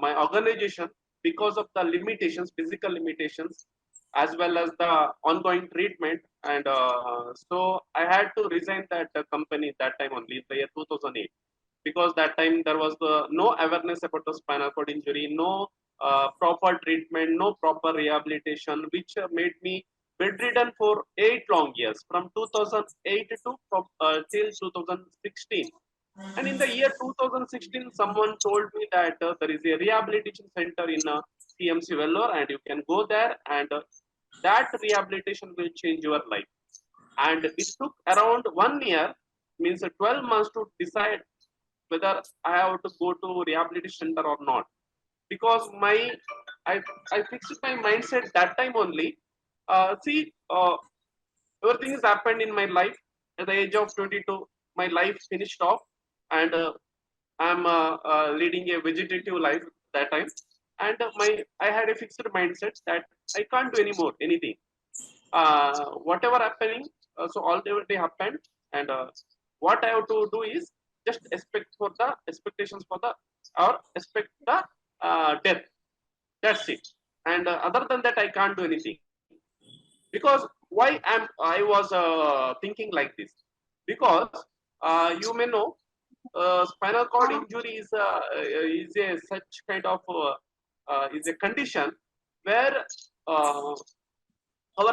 my organization because of the limitations, physical limitations, as well as the ongoing treatment. And so I had to resign that company that time only, the year 2008, because that time there was no awareness about the spinal cord injury, no proper treatment, no proper rehabilitation, which made me bedridden for 8 long years, from 2008 to till 2016. And in the year 2016, someone told me that there is a rehabilitation center in CMC Vellore and you can go there and that rehabilitation will change your life. And it took around 1 year, means 12 months to decide whether I have to go to rehabilitation center or not. Because I fixed my mindset that time only. Everything has happened in my life. At the age of 22, my life finished off and I'm leading a vegetative life that time. And I had a fixed mindset that I can't do anymore anything. Whatever happening, so already happened, and what I have to do is just expect the death. That's it. And other than that, I can't do anything. Because why I was thinking like this? Because you may know spinal cord injury is a such kind of is a condition where our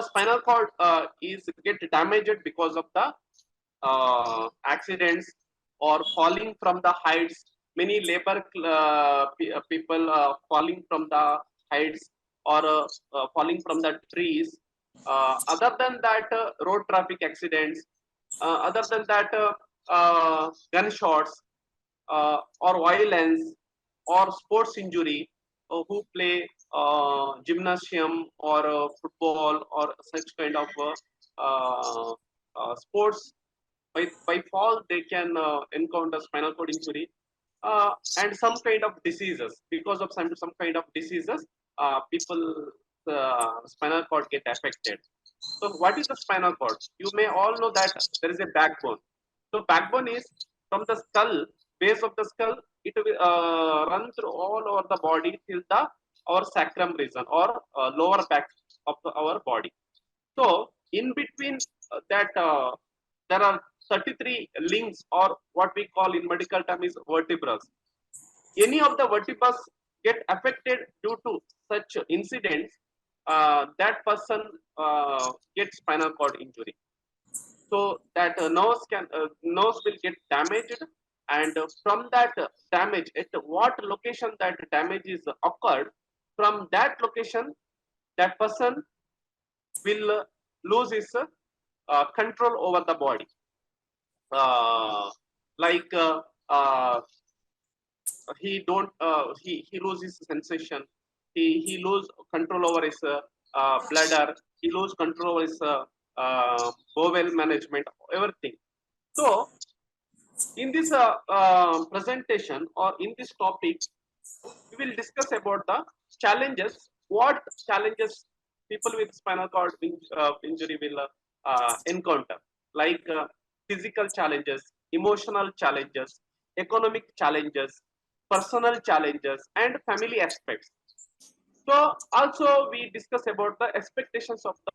spinal cord is get damaged because of the accidents or falling from the heights. Many labor people falling from the heights or falling from the trees. Other than that, road traffic accidents. Other than that, gunshots or violence or sports injury, who play gymnasium or football or such kind of sports. By fall, they can encounter spinal cord injury and some kind of diseases. Because of some kind of diseases, people spinal cord get affected. So what is the spinal cord? You may all know that there is a backbone. So backbone is from the skull, base of the skull, it will run through all over the body till the our sacrum region or lower back of our body. So in between that, there are 33 links, or what we call in medical term is vertebrae. Any of the vertebrae get affected due to such incidents, that person gets spinal cord injury. So that nerves will get damaged, and from that damage, at what location that damage is occurred, from that location, that person will lose his control over the body. Like he don't he loses sensation. He lose control over his bladder. He lose control over his bowel management, everything. So in this presentation or in this topic, we will discuss about the challenges. What challenges people with spinal cord injury will encounter, like physical challenges, emotional challenges, economic challenges, personal challenges, and family aspects. So also we discuss about the expectations of the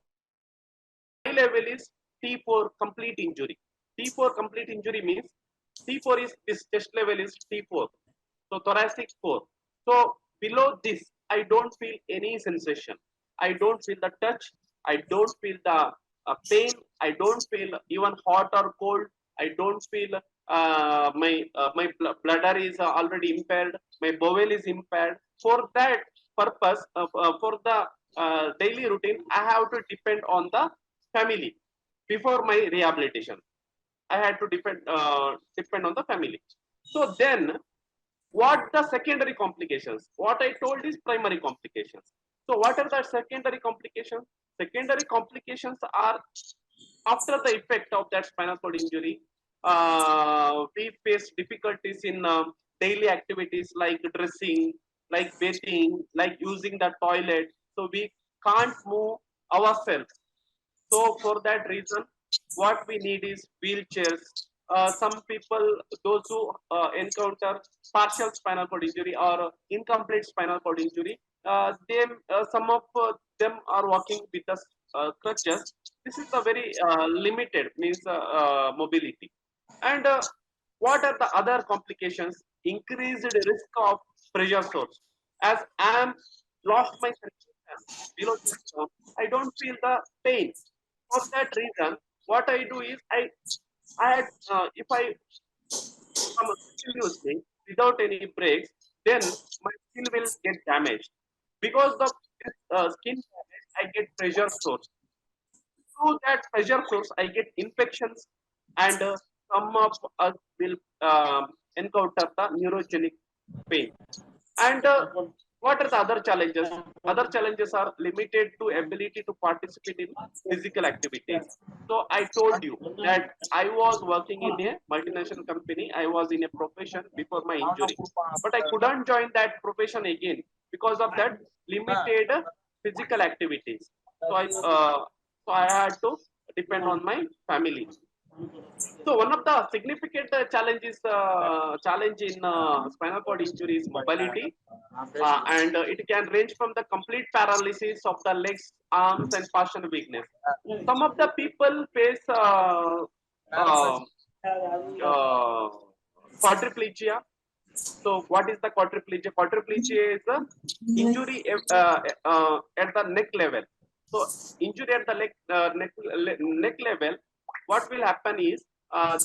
high level is T4 complete injury. T4 complete injury means T4 is this test level is T4. So thoracic 4. So below this, I don't feel any sensation. I don't feel the touch. I don't feel the pain. I don't feel even hot or cold. I don't feel my bladder is already impaired. My bowel is impaired. For that purpose, for the daily routine, I have to depend on the family before my rehabilitation. I had to depend on the family. So then, what the secondary complications? What I told is primary complications. So what are the secondary complications? Secondary complications are after the effect of that spinal cord injury. We face difficulties in daily activities like dressing, like bathing, like using the toilet. So we can't move ourselves. So for that reason, what we need is wheelchairs. Some people, those who encounter partial spinal cord injury or incomplete spinal cord injury, some of them are walking with the crutches. This is a very limited means mobility. And what are the other complications? Increased risk of pressure source. As I am lost my sensation below this term, I don't feel the pain. For that reason, what I do is if I come continuously without any breaks, then my skin will get damaged. Because of this skin damage, I get pressure source. Through that pressure source, I get infections, and some of us will encounter the neurogenic pain. And what are the other challenges? Other challenges are limited to ability to participate in physical activities. So I told you that I was working in a multinational company. I was in a profession before my injury, but I couldn't join that profession again because of that limited physical activities. So I had to depend on my family. So one of the significant challenge in spinal cord injury is mobility, and it can range from the complete paralysis of the legs, arms, and partial weakness. Some of the people face quadriplegia. So what is the quadriplegia? Quadriplegia is the injury at the neck level. So injury at the neck level, what will happen is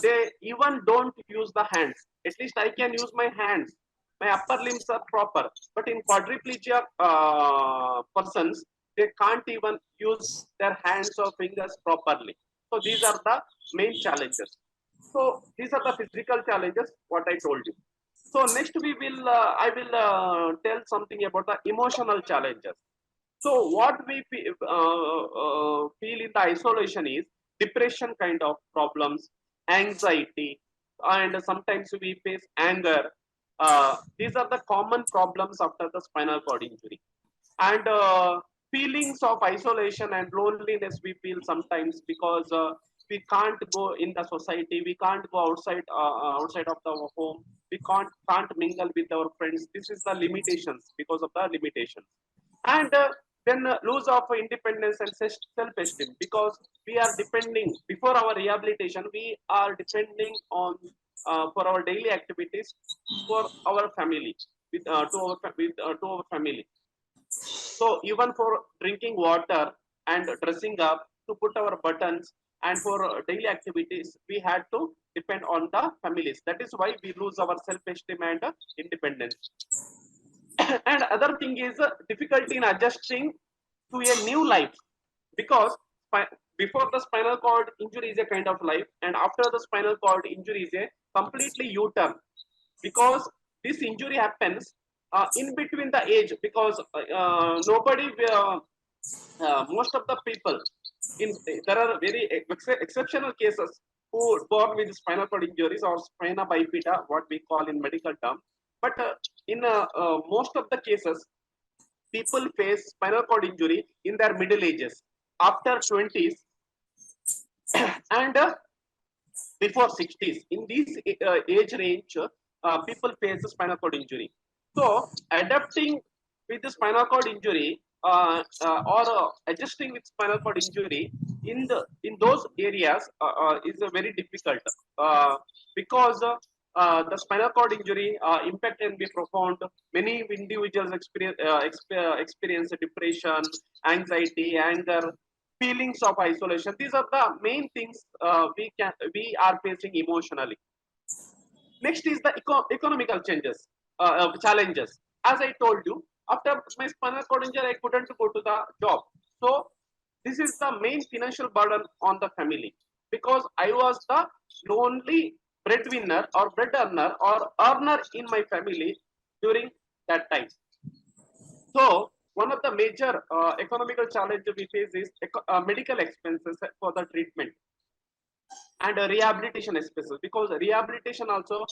they even don't use the hands. At least I can use my hands. My upper limbs are proper. But in quadriplegia persons, they can't even use their hands or fingers properly. So these are the main challenges. So these are the physical challenges, what I told you. So next I will tell something about the emotional challenges. So what we feel in the isolation is depression kind of problems, anxiety, and sometimes we face anger. These are the common problems after the spinal cord injury. And feelings of isolation and loneliness we feel sometimes because we can't go in the society, we can't go outside of the home, we can't mingle with our friends. This is the limitations, because of the limitations. And then lose of independence and self-esteem, because we are depending, before our rehabilitation we are depending on for our daily activities for our family, to our family. So even for drinking water and dressing up, to put our buttons, and for daily activities, we had to depend on the families. That is why we lose our self-esteem and independence. And other thing is difficulty in adjusting to a new life, because before the spinal cord injury is a kind of life, and after the spinal cord injury is a completely U-turn, because this injury happens in between the age, because nobody most of the people there are very exceptional cases who born with spinal cord injuries or spina bifida, what we call in medical term. But in most of the cases, people face spinal cord injury in their middle ages, after 20s, and before 60s. In this age range, people face spinal cord injury. So adapting with the spinal cord injury or adjusting with spinal cord injury in those areas is very difficult, because the spinal cord injury impact can be profound. Many individuals experience depression, anxiety, anger, feelings of isolation. These are the main things we are facing emotionally. Next is the economical challenges. As I told you, after my spinal cord injury, I couldn't go to the job. So this is the main financial burden on the family, because I was the only breadwinner or bread earner or earner in my family during that time. So one of the major economical challenges we face is medical expenses for the treatment and rehabilitation expenses, because rehabilitation also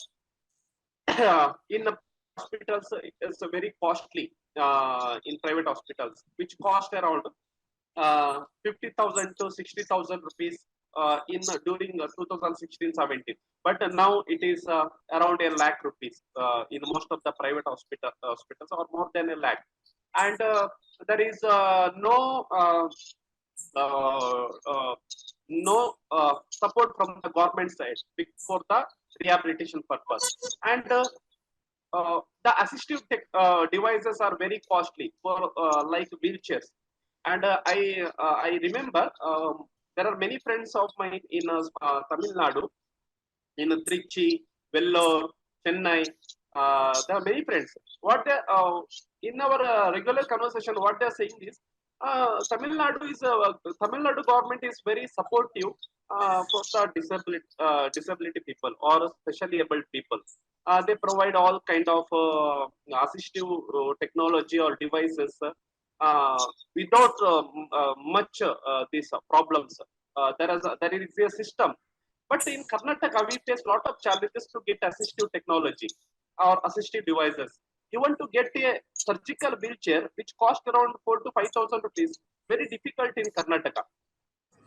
in the hospitals is very costly in private hospitals, which cost around 50,000 to 60,000 rupees during 2016-17. But now it is around a lakh rupees in most of the private hospitals, or more than a lakh. And there is no support from the government side for the rehabilitation purpose. And the assistive devices are very costly for like wheelchairs. And I remember there are many friends of mine in Tamil Nadu, in Trichy, Vellore, Chennai. There are many friends. What they, in our regular conversation, what they are saying is Tamil Nadu government is very supportive for the disability people or specially able people. They provide all kind of assistive technology or devices without much these problems. There is a system. But in Karnataka, we face a lot of challenges to get assistive technology or assistive devices. Even to get a surgical wheelchair, which cost around 4,000 to 5,000 rupees, very difficult in Karnataka.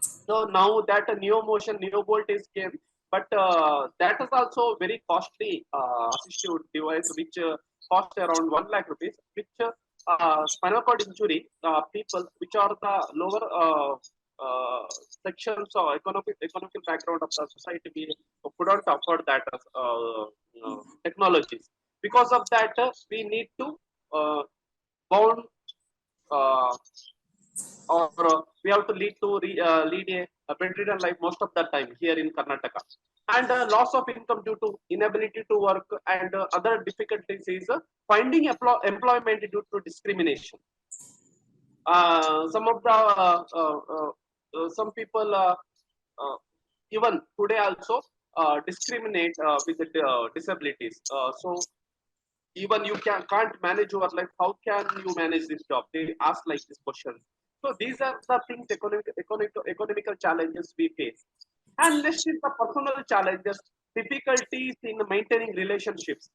So now that a NeoMotion, NeoBolt is came, but that is also very costly assistive device, which cost around 1 lakh rupees, which spinal cord injury people, which are the lower sections or economic background of the society, we couldn't afford that technologies. Because of that, we need to bound or we have to lead a bedridden life most of the time here in Karnataka. And loss of income due to inability to work and other difficulties is finding employment due to discrimination. Some of the some people even today also discriminate with the disabilities. So even you can't manage your life. How can you manage this job? They ask like this question. So these are the things, economical challenges we face. And next is the personal challenges, difficulties in maintaining relationships.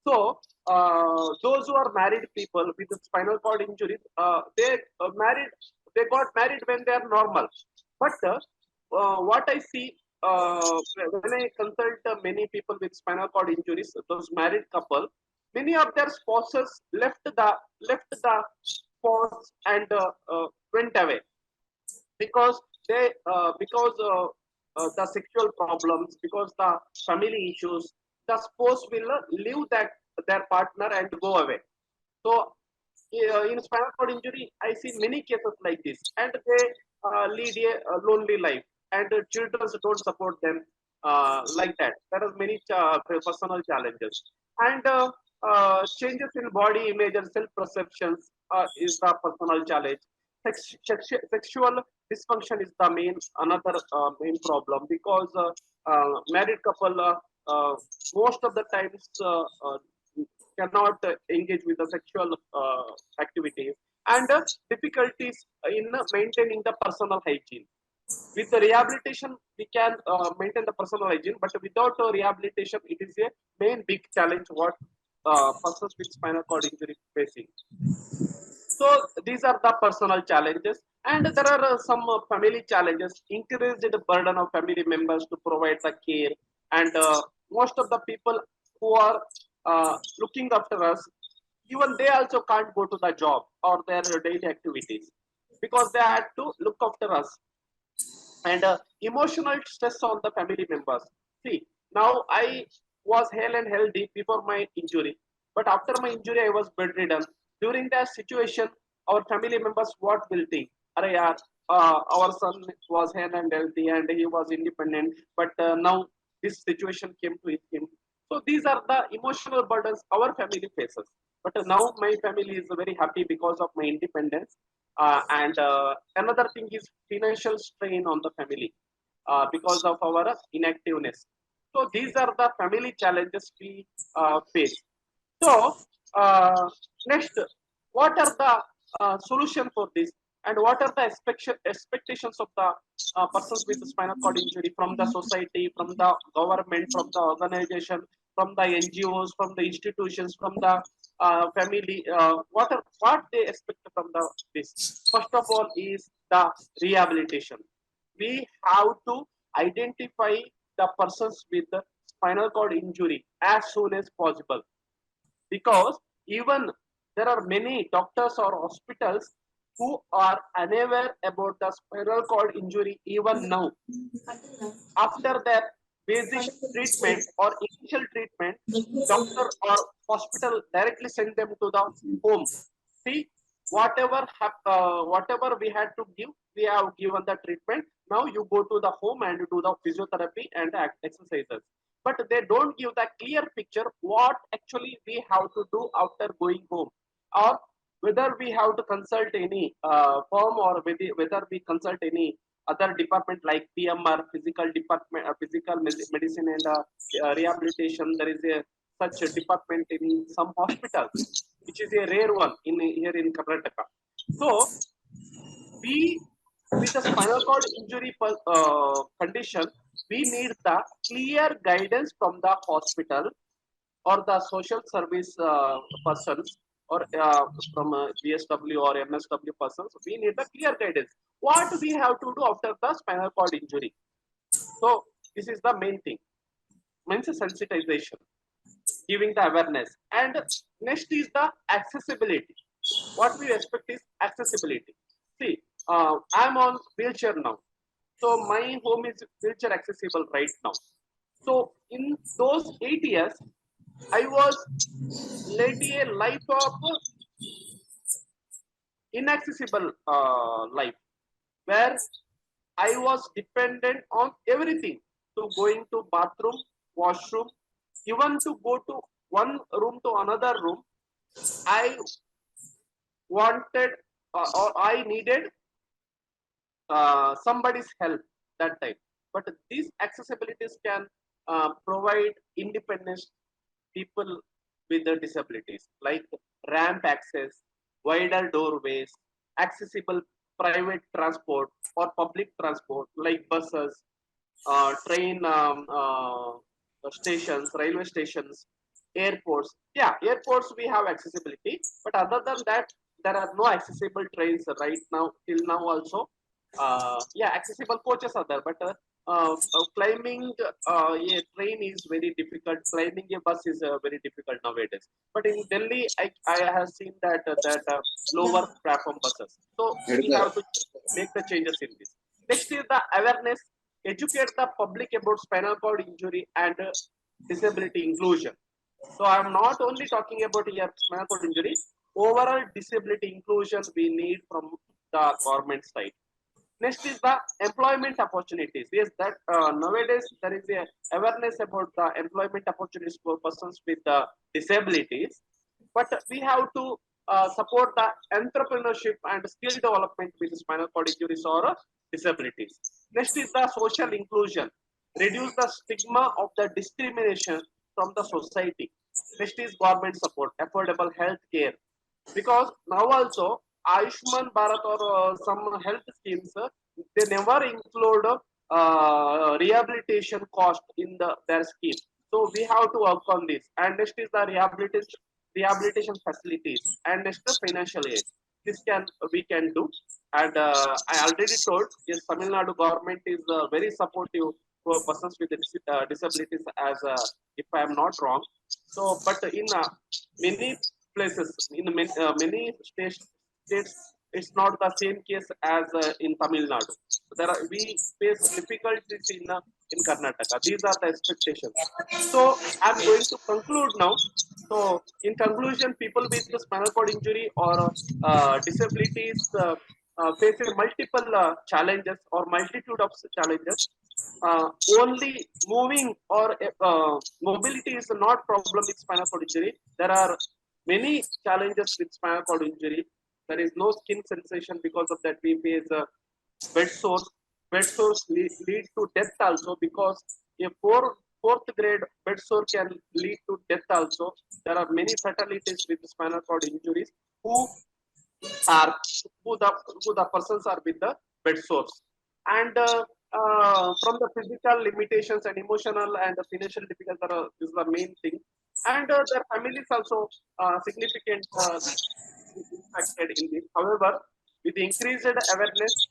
So those who are married people with spinal cord injuries, they got married when they are normal. But what I see when I consult many people with spinal cord injuries, those married couple, many of their spouses left the spouse and went away because the sexual problems, because the family issues, the spouse will leave their partner and go away. So in spinal cord injury, I see many cases like this, and they lead a lonely life, and children don't support them like that. There are many personal challenges, and changes in body image and self-perceptions is the personal challenge. Sexual dysfunction is the another main problem, because married couple most of the times cannot engage with the sexual activities, and difficulties in maintaining the personal hygiene. With the rehabilitation, we can maintain the personal hygiene, but without rehabilitation, it is a main big challenge what persons with spinal cord injury facing. So these are the personal challenges, and there are some family challenges. Increased the burden of family members to provide the care, and most of the people who are looking after us, even they also can't go to the job or their daily activities because they had to look after us. And emotional stress on the family members. See, now I was hale and healthy before my injury, but after my injury, I was bedridden. During that situation, our family members what will think? Arey yaar, our son was hale and healthy and he was independent, but now this situation came to him. So these are the emotional burdens our family faces. But now my family is very happy because of my independence. And another thing is financial strain on the family because of our inactiveness. So these are the family challenges we face. So next, what are the solution for this, and what are the expectations of the persons with spinal cord injury from the society, from the government, from the organization, from the NGOs, from the institutions, from the family? What they expect from this? First of all, is the rehabilitation. We have to identify the persons with the spinal cord injury as soon as possible, because even there are many doctors or hospitals who are unaware about the spinal cord injury even now. After their basic treatment or initial treatment, doctor or hospital directly send them to the home. See, whatever we had to give, we have given the treatment. Now you go to the home and do the physiotherapy and exercises. But they don't give the clear picture what actually we have to do after going home, or whether we have to consult any firm, or whether we consult any other department like PMR, physical department, physical medicine and rehabilitation. There is such a department in some hospitals, which is a rare one here in Karnataka. So we, with a spinal cord injury condition, we need the clear guidance from the hospital or the social service persons, or from GSW or MSW persons. We need the clear guidance. What we have to do after the spinal cord injury? So this is the main thing. Means sensitization, giving the awareness, and next is the accessibility. What we expect is accessibility. See, I'm on wheelchair now. So my home is wheelchair accessible right now. So in those 8 years, I was led a life of inaccessible life, where I was dependent on everything, to going to bathroom, washroom, even to go to one room to another room. I wanted or I needed somebody's help that time. But these accessibilities can provide independence people with the disabilities, like ramp access, wider doorways, accessible private transport or public transport like buses, train stations, railway stations, airports. Yeah, airports we have accessibility, but other than that, there are no accessible trains right now, till now also. Yeah, accessible coaches are there, but climbing a train is very difficult. Climbing a bus is very difficult nowadays. But in Delhi, I have seen that lower platform buses. So we have to make the changes in this. Next is the awareness. Educate the public about spinal cord injury and disability inclusion. So I'm not only talking about here spinal cord injury, overall disability inclusion we need from the government side. Next is the employment opportunities. Yes, that nowadays there is a awareness about the employment opportunities for persons with disabilities, but we have to support the entrepreneurship and skill development with spinal cord injuries or disabilities. Next is the social inclusion. Reduce the stigma of the discrimination from the society. Next is government support, affordable health care. Because now also Ayushman Bharat or some health schemes, they never include rehabilitation cost in their scheme. So we have to work on this. And next is the rehabilitation facilities. And next the financial aid. This we can do. And I already told, yes, Tamil Nadu government is very supportive for persons with disabilities, as if I am not wrong. So, but in many places, in many states, it's not the same case as in Tamil Nadu. We face difficulties in Karnataka. These are the expectations. So I'm going to conclude now. So in conclusion, people with spinal cord injury or disabilities face multiple challenges or multitude of challenges. Only moving or mobility is not problem with spinal cord injury. There are many challenges with spinal cord injury. There is no skin sensation, because of that we face bed sores. Bed sores lead to death also, because a fourth grade bed sore can lead to death also. There are many fatalities with spinal cord injuries who the persons are with the bed sores. And from the physical limitations and emotional and financial difficulties is the main thing. And their families also significant impacted in this. However, with increased awareness,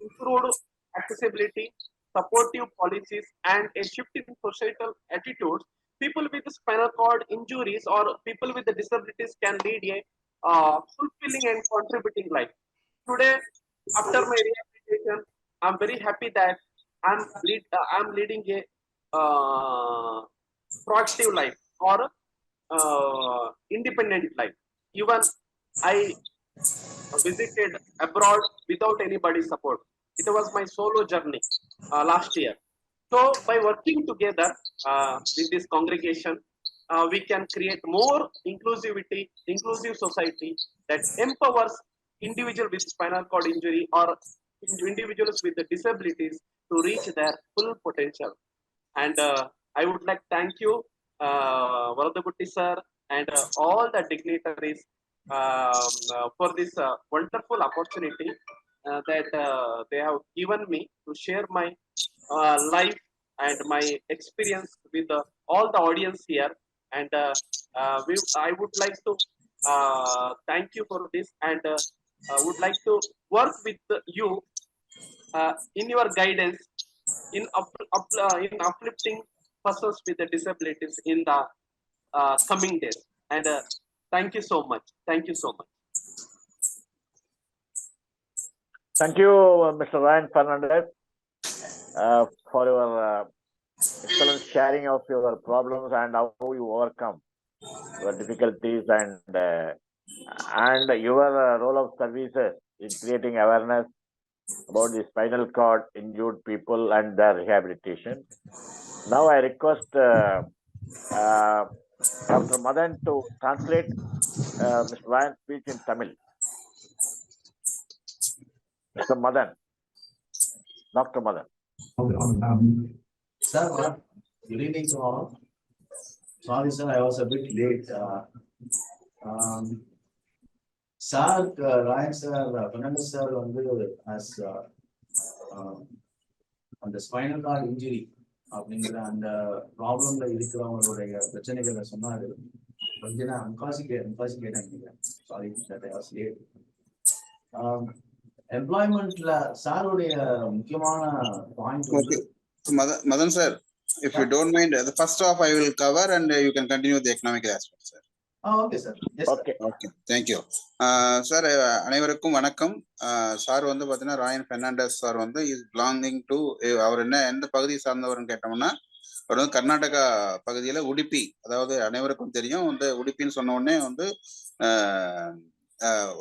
improved accessibility, supportive policies, and a shift in societal attitudes, people with spinal cord injuries or people with disabilities can lead a fulfilling and contributing life. Today, after my rehabilitation, I'm very happy that I'm leading a proactive life or independent life. Even I visited abroad without anybody's support. It was my solo journey last year. So by working together with this congregation, we can create more inclusive society that empowers individuals with spinal cord injury or individuals with the disabilities to reach their full potential. And I would like to thank you, Varadakutti sir, and all the dignitaries for this wonderful opportunity that they have given me to share my life and my experience with all the audience here. And I would like to thank you for this, and would like to work with you in your guidance in uplifting persons with the disabilities in the coming days. And thank you so much. Thank you so much. Thank you, Mr. Rayan Fernandes, for your excellent sharing of your problems and how you overcome your difficulties and your role of services in creating awareness about the spinal cord injured people and their rehabilitation. Now I request Dr. Madan to translate Mr. Rayan's speech in Tamil. Mr. Madan. Dr. Madan. Sir, good evening to all. Sorry, sir, I was a bit late. Sir, Ryan sir, Fernandes sir, as on the spinal cord injury, அப்படிங்கிற அந்த ப்ராப்ளம்ல இருக்கிறவங்களுடைய பிரச்சனைகளை சொன்னாரு. கொஞ்சம் நான் முக்காசி கேட்டேன். Sorry that I was late. எம்ப்ளாய்மெண்ட்ல சாருடைய முக்கியமான பாயிண்ட் வந்து Madan sir, if you don't mind, the first half I will cover and you can continue the economic aspect, sir. Okay, sir. Yes, okay. Sir. Okay, thank you. Sir, அனைவருக்கும் வணக்கம். Sir வந்து பார்த்தீங்கன்னா Rayan Fernandes sir வந்து is belonging to our எந்த பகுதியை சார்ந்தவர்னு கேட்டோம்னா அவர் வந்து கர்நாடகா பகுதியில் உடுப்பி, அதாவது அனைவருக்கும் தெரியும் வந்து உடுப்பின்னு சொன்ன உடனே வந்து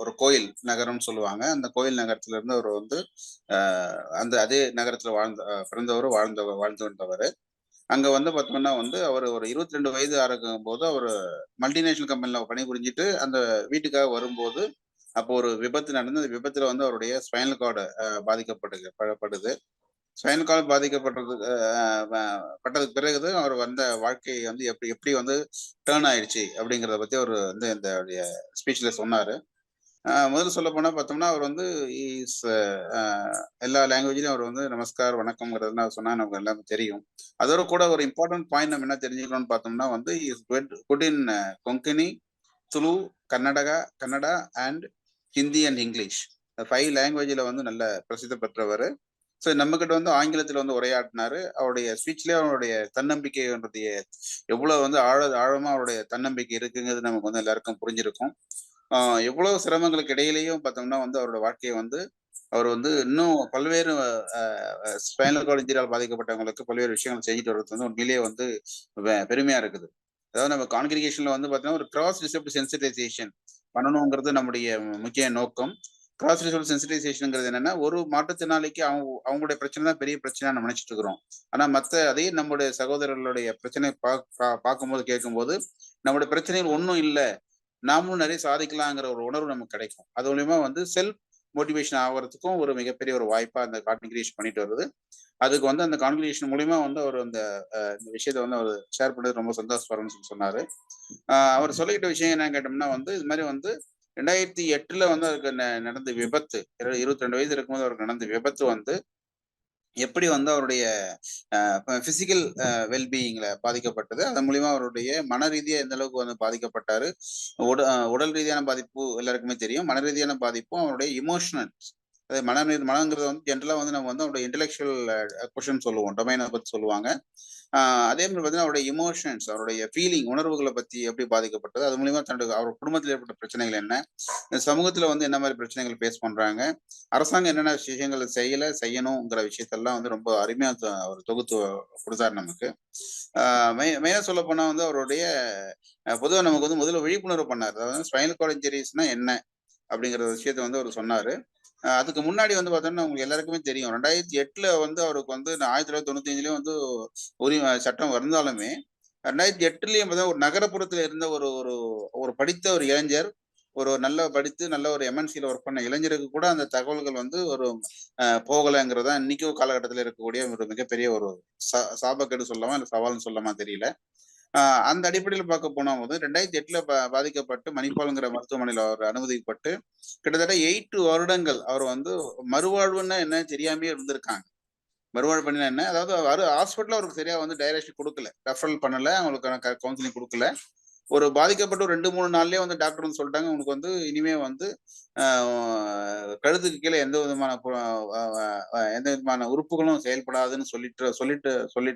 ஒரு கோயில் நகரம்னு சொல்லுவாங்க. அந்த கோயில் நகரத்துல இருந்து அவர் வந்து அதே நகரத்துல வாழ்ந்து வந்தவர். அங்க வந்து பார்த்தோம்னா வந்து அவர் ஒரு 22 வயது ஆகும் போது அவர் மல்டிநேஷனல் கம்பெனில பணிபுரிஞ்சிட்டு அந்த வீட்டுக்காக வரும்போது அப்போ ஒரு விபத்து நடந்து, அந்த விபத்துல வந்து அவருடைய ஸ்பைனல் கார்டு பாதிக்கப்படுது. ஸ்பைனல் கார்டு பட்டதுக்கு பிறகு அவர் வந்த வாழ்க்கை வந்து எப்படி வந்து டேர்ன் ஆயிடுச்சு அப்படிங்கிறத பத்தி அவர் வந்து இந்த ஸ்பீச்ல சொன்னாரு. முதல்ல சொல்ல போனா பார்த்தோம்னா அவர் வந்து எல்லா லாங்குவேஜ்லயும் அவர் வந்து நமஸ்கார் வணக்கம்ங்கிறதுனா சொன்னா நமக்கு எல்லாமே தெரியும். அதோட கூட ஒரு இம்பார்ட்டன்ட் பாயிண்ட் நம்ம என்ன தெரிஞ்சுக்கணும்னு பார்த்தோம்னா வந்து good in Konkani, Tulu, Kannada and Hindi and English 5 லாங்குவேஜ்ல வந்து நல்ல பிரசித்தி பெற்றவர். ஸோ நம்ம கிட்ட வந்து ஆங்கிலத்தில் வந்து உரையாடினாரு. அவருடைய ஸ்பீச்லேயே அவருடைய தன்னம்பிக்கைன்றது எவ்வளவு வந்து ஆழமா அவருடைய தன்னம்பிக்கை இருக்குங்கிறது நமக்கு வந்து எல்லாருக்கும் புரிஞ்சிருக்கும். எவ்வளவு சிரமங்களுக்கு இடையிலையும் பார்த்தோம்னா வந்து அவரோட வாழ்க்கையை வந்து அவர் வந்து இன்னும் பல்வேறு ஸ்பைனல் கார்டு இன்ஜுரியால் பாதிக்கப்பட்டவங்களுக்கு பல்வேறு விஷயங்கள் செஞ்சுட்டு வர்றது வந்து உண்மையிலேயே வந்து பெருமையா இருக்குது. அதாவது நம்ம கான்கிரிகேஷன்ல வந்து பார்த்தீங்கன்னா ஒரு கிராஸ் டிசபிலிட்டி சென்சிடைசேஷன் பண்ணணுங்கிறது நம்முடைய முக்கிய நோக்கம். கிராஸ் டிசபிலிட்டி சென்சிடைசேஷன்ங்கிறது என்னன்னா ஒரு மாற்றுத்திறனாளிக்கு அவங்களுடைய பிரச்சனை தான் பெரிய பிரச்சனை நம்ம நினைச்சிட்டு இருக்கிறோம். ஆனா அதே நம்முடைய சகோதரர்களுடைய பிரச்சனை பார்க்கும்போது கேட்கும்போது நம்மளுடைய பிரச்சனைகள் ஒன்றும் இல்லை, நாமளும் நிறைய சாதிக்கலாங்கிற ஒரு உணர்வு நமக்கு கிடைக்கும். அது மூலியமா வந்து செல்ஃப் மோட்டிவேஷன் ஆகிறதுக்கும் ஒரு மிகப்பெரிய ஒரு வாய்ப்பா அந்த கான்கிரிகேஷன் பண்ணிட்டு வருது. அதுக்கு வந்து அந்த கான்கிரிகேஷன் மூலியமா வந்து அவர் இந்த விஷயத்த வந்து அவர் ஷேர் பண்ணது ரொம்ப சந்தோஷப்படுறேன்னு சொன்னாரு. அவர் சொல்லிக்கிட்ட விஷயம் என்னன்னு கேட்டோம்னா வந்து இது மாதிரி வந்து 2008 வந்து அவருக்கு நடந்த விபத்து, 22 வயது இருக்கும்போது அவருக்கு நடந்த விபத்து வந்து எப்படி வந்து அவருடைய பிசிக்கல் வெல்பீயிங்ல பாதிக்கப்பட்டது, அதன் மூலியமா அவருடைய மன ரீதியா எந்த அளவுக்கு வந்து பாதிக்கப்பட்டாரு, உடல் ரீதியான பாதிப்பு எல்லாருக்குமே தெரியும், மன ரீதியான பாதிப்பும் அவருடைய இமோஷனல், அதாவது மனங்கிறது வந்து ஜென்ரலா வந்து நம்ம வந்து அவருடைய இன்டெலெக்சுவல் கொஸ்டின் சொல்லுவோம், டொமைனை பத்தி சொல்லுவாங்க. அதே மாதிரி பார்த்தீங்கன்னா அவருடைய இமோஷன்ஸ், அவருடைய ஃபீலிங், உணர்வுகளை பத்தி எப்படி பாதிக்கப்பட்டது, அது மூலியமா தன்னுடைய அவர் குடும்பத்தில் ஏற்பட்ட பிரச்சனைகள் என்ன, சமூகத்துல வந்து என்ன மாதிரி பிரச்சனைகள் ஃபேஸ் பண்றாங்க, அரசாங்கம் என்னென்ன விஷயங்கள் செய்யணுங்கிற விஷயத்தெல்லாம் வந்து ரொம்ப அருமையா அவர் தொகுத்து கொடுத்தாரு நமக்கு. மெயினா சொல்ல போனா வந்து அவருடைய பொதுவாக நமக்கு வந்து முதல்ல விழிப்புணர்வு பண்ணார். அதாவது ஸ்பைனல் கார்டு இன்ஜுரிஸ்னா என்ன அப்படிங்கிற விஷயத்த வந்து அவர் சொன்னாரு. அதுக்கு முன்னாடி வந்து பார்த்தோம்னா உங்களுக்கு எல்லாருக்குமே தெரியும் 2008 வந்து அவருக்கு வந்து 1995 வந்து உரிமை சட்டம் வந்தாலுமே 2008 பார்த்தா ஒரு நகரப்புறத்துல இருந்த ஒரு படித்த ஒரு இளைஞர், ஒரு நல்ல படித்து நல்ல ஒரு எம்என்சியில் ஒர்க் பண்ண இளைஞருக்கு கூட அந்த தகவல்கள் வந்து ஒரு போகலைங்கிறதா இன்னைக்கும் காலகட்டத்தில் இருக்கக்கூடிய ஒரு மிகப்பெரிய ஒரு சாபக்கேடு சொல்லலாமா இல்லை சவால்னு சொல்லலாமா தெரியல. அந்த அடிப்படையில் பார்க்க போனா போது 2008 பாதிக்கப்பட்டு மணிப்பால்ங்கிற மருத்துவமனையில் அவர் அனுமதிக்கப்பட்டு கிட்டத்தட்ட 8 வருடங்கள் அவர் வந்து மறுவாழ்வுன்னா என்ன தெரியாமே இருந்திருக்காங்க. மறுவாழ்வு பண்ணினா என்ன, அதாவது ஹாஸ்பிட்டல் அவருக்கு சரியா வந்து டைரக்ஷன் கொடுக்கல, ரெஃபரல் பண்ணல, அவங்களுக்கான கவுன்சிலிங் கொடுக்கல. ஒரு பாதிக்கப்பட்ட 2-3 நாள்லயே வந்து டாக்டர் வந்து சொல்லிட்டாங்க உங்களுக்கு வந்து இனிமே வந்து கழுத்துக்கு கீழே எந்த விதமான உறுப்புகளும் செயல்படாதுன்னு சொல்லிட்டு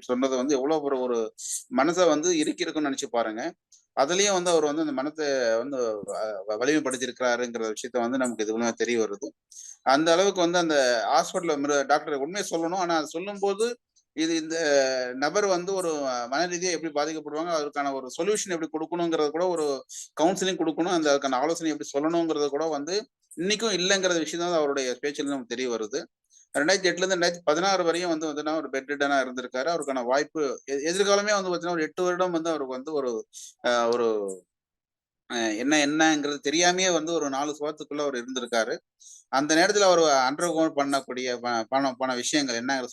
சொன்னது வந்து எவ்வளவு ஒரு மனசை வந்து இருக்குன்னு நினைச்சு பாருங்க. அதுலயும் வந்து அவர் வந்து அந்த மனத்தை வந்து வலிமைப்படுத்தியிருக்கிறாருங்கிற விஷயத்த வந்து நமக்கு இது மூலமா தெரிய வருது. அந்த அளவுக்கு வந்து அந்த ஹாஸ்பிட்டல் டாக்டர் உண்மையை சொல்லணும். ஆனா அது சொல்லும் போது இந்த நபர் வந்து ஒரு மன ரீதியா எப்படி பாதிக்கப்படுவாங்க, அதுக்கான ஒரு சொல்யூஷன் எப்படி கொடுக்கணுங்கிறது கூட, ஒரு கவுன்சிலிங் கொடுக்கணும், அந்த அதுக்கான ஆலோசனை எப்படி சொல்லணுங்கிறது கூட வந்து இன்னைக்கும் இல்லைங்கிற விஷயம் தான் அவருடைய பேச்சில் நமக்கு தெரிய வருது. 2008 இருந்து 2016 வரையும் வந்து பார்த்தீங்கன்னா ஒரு பெட்ரிடனா இருந்திருக்காரு. அவருக்கான வாய்ப்பு எதிர்காலமே வந்து பார்த்தீங்கன்னா ஒரு 8 வருடம் வந்து அவருக்கு வந்து ஒரு என்னங்கிறது தெரியாமையே வந்து ஒரு 4 சுவாரத்துக்குள்ள அவர் இருந்திருக்காரு. அந்த நேரத்துல அவர் அண்டர்கோ பண்ணக்கூடிய போன விஷயங்கள் என்னங்கிற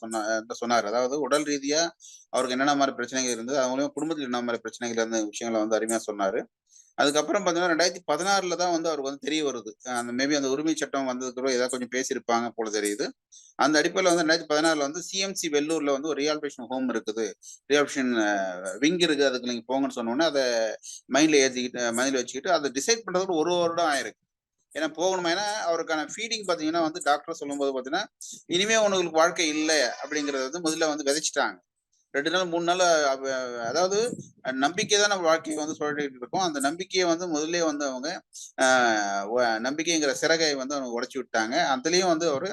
சொன்னார். அதாவது உடல் ரீதியா அவருக்கு என்னென்ன மாதிரி பிரச்சனைகள் இருந்தது, அது மூலியமா குடும்பத்தில் என்ன மாதிரி பிரச்சனைகள் இருந்த விஷயங்களை வந்து அருமையா சொன்னாரு. அதுக்கப்புறம் பார்த்தீங்கன்னா 2016 தான் வந்து அவருக்கு வந்து தெரிய வருது. அந்த மேபி அந்த உரிமை சட்டம் வந்ததுக்கு அப்புறம் ஏதாவது கொஞ்சம் பேசியிருப்பாங்க போல தெரியுது. அந்த அடிப்படையில் வந்து 2016 வந்து சிஎம்சி வெள்ளூர்ல வந்து ஒரு ரீஹாபிலிட்டேஷன் ஹோம் இருக்குது, ரீஹாபிலிட்டேஷன் விங் இருக்கு, அதுக்கு நீங்க போங்கன்னு சொன்னோன்னே அதை மைண்ட்ல வச்சுக்கிட்டு அதை டிசைட் பண்றதுக்கு 1 வருடம் ஆயிருக்கு. ஏன்னா போகணுமா, ஏன்னா அவருக்கான ஃபீடிங் பாத்தீங்கன்னா வந்து டாக்டர் சொல்லும் போது பாத்தீங்கன்னா இனிமே உங்களுக்கு வாழ்க்கை இல்லை அப்படிங்கறது வந்து முதல்ல வந்து விதைச்சிட்டாங்க. 2 நாள் 3 நாள் அதாவது நம்பிக்கை தான் நம்ம வாழ்க்கையை வந்து சொல்லிட்டு இருக்கோம். அந்த நம்பிக்கையை வந்து முதல்ல வந்து அவங்க நம்பிக்கைங்கிற சிறகை வந்து அவங்க உடைச்சு விட்டாங்க. அதுலயும் வந்து அவரு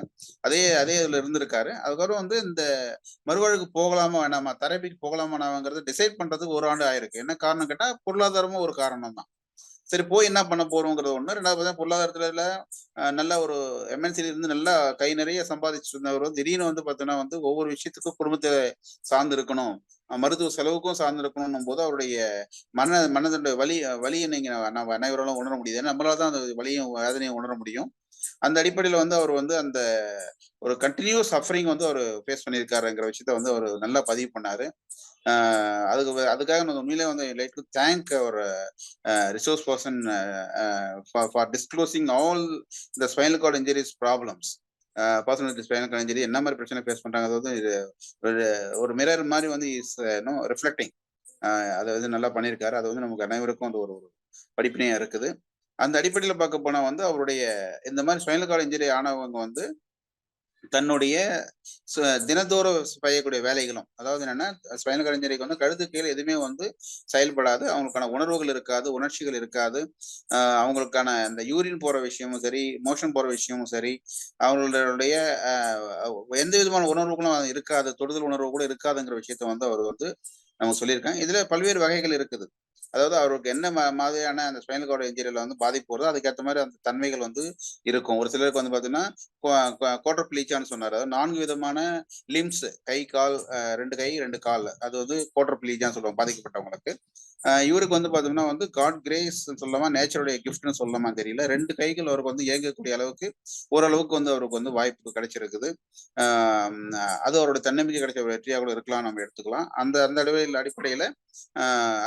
அதே இதுல இருந்திருக்காரு. அதுக்கப்புறம் வந்து இந்த மறுவாழ்வுக்கு போகலாமா வேணாமா, தெரபிக்கு போகலாமா வேணாமாங்கிறது டிசைட் பண்றதுக்கு 1 ஆண்டு ஆயிருக்கு. என்ன காரணம் கேட்டா பொருளாதாரமும் ஒரு காரணம் தான். சரி போய் என்ன பண்ண போறோங்கிறது ஒண்ணு. 2வது பொருளாதாரத்துல நல்ல ஒரு எம்என்சில இருந்து நல்லா கை நிறைய சம்பாதிச்சுட்டு இருந்தவர் திடீர்னு வந்து பார்த்தோன்னா வந்து ஒவ்வொரு விஷயத்துக்கும் குடும்பத்தை சார்ந்து இருக்கணும், மருத்துவ செலவுக்கும் சார்ந்து இருக்கணும் போது அவருடைய மனதோட வலியை நீங்க நம்ம அனைவராலும் உணர முடியுது. ஏன்னா நம்மளால தான் அந்த வலியும் வேதனையும் உணர முடியும். அந்த அடிப்படையில் வந்து அவர் வந்து அந்த ஒரு கண்டினியூஸ் சஃபரிங் வந்து அவர் ஃபேஸ் பண்ணியிருக்காருங்கிற விஷயத்த வந்து அவர் நல்லா பதிவு பண்ணாரு. அதுக்காக நான் உண்மையிலே வந்து like to thank our resource person for disclosing all the spinal cord injuries problems. Personal spinal cord injury என்ன மாதிரி பிரச்சனை ஃபேஸ் பண்றாங்க, அதாவது ஒரு மிரர் மாதிரி வந்து இஸ் ரிஃப்ளெக்டிங். அதை வந்து நல்லா பண்ணியிருக்காரு. அது வந்து நமக்கு அனைவருக்கும் அந்த ஒரு படிப்பினையா இருக்குது. அந்த அடிப்படையில் பார்க்க போனா வந்து அவருடைய இந்த மாதிரி ஸ்பைனல் கார்டு இன்ஜுரி ஆனவங்க வந்து தன்னுடைய தினந்தோறும் செய்யக்கூடிய வேலைகளும், அதாவது என்னன்னா ஸ்பைனல் கார்டு இன்ஜுரிக்கு வந்து கழுத்து கீழே எதுவுமே வந்து செயல்படாது, அவங்களுக்கான உணர்வுகள் இருக்காது, உணர்ச்சிகள் இருக்காது, அவங்களுக்கான அந்த யூரின் போற விஷயமும் சரி, மோஷன் போற விஷயமும் சரி, அவங்களுடைய எந்த விதமான உணர்வுகளும் இருக்காது, தொடுதல் உணர்வு கூட இருக்காதுங்கிற விஷயத்த வந்து அவர் வந்து நம்ம சொல்லியிருக்காங்க. இதுல பல்வேறு வகைகள் இருக்குது. அதாவது அவருக்கு என்ன மாதிரியான அந்த ஸ்பைனல் கார்டு இன்ஜுரியில வந்து பாதிப்பு வருதோ அதுக்கேற்ற மாதிரி அந்த தன்மைகள் வந்து இருக்கும். ஒரு சிலருக்கு வந்து பாத்தீங்கன்னா குவாட்ரப்ளீஜியான்னு சொன்னாரு. அதாவது 4 விதமான லிம்ஸ், கை கால், 2 கை 2 கால், அது வந்து குவாட்ரப்ளீஜியான்னு சொல்லுவாங்க பாதிக்கப்பட்டவங்களுக்கு. இவருக்கு வந்து பாத்தீங்கன்னா வந்து காட் கிரேஸ் சொல்லலாமா, நேச்சருடைய கிஃப்ட்னு சொல்லலாமா தெரியல, 2 கைகள் அவருக்கு வந்து இயங்கக்கூடிய அளவுக்கு ஓரளவுக்கு வந்து அவருக்கு வந்து வாய்ப்பு கிடைச்சிருக்குது. அது அவரோட தன்னம்பிக்கை கிடைச்ச வெற்றியாக கூட இருக்கலாம், நம்ம எடுத்துக்கலாம். அந்த அந்த அடிப்படையில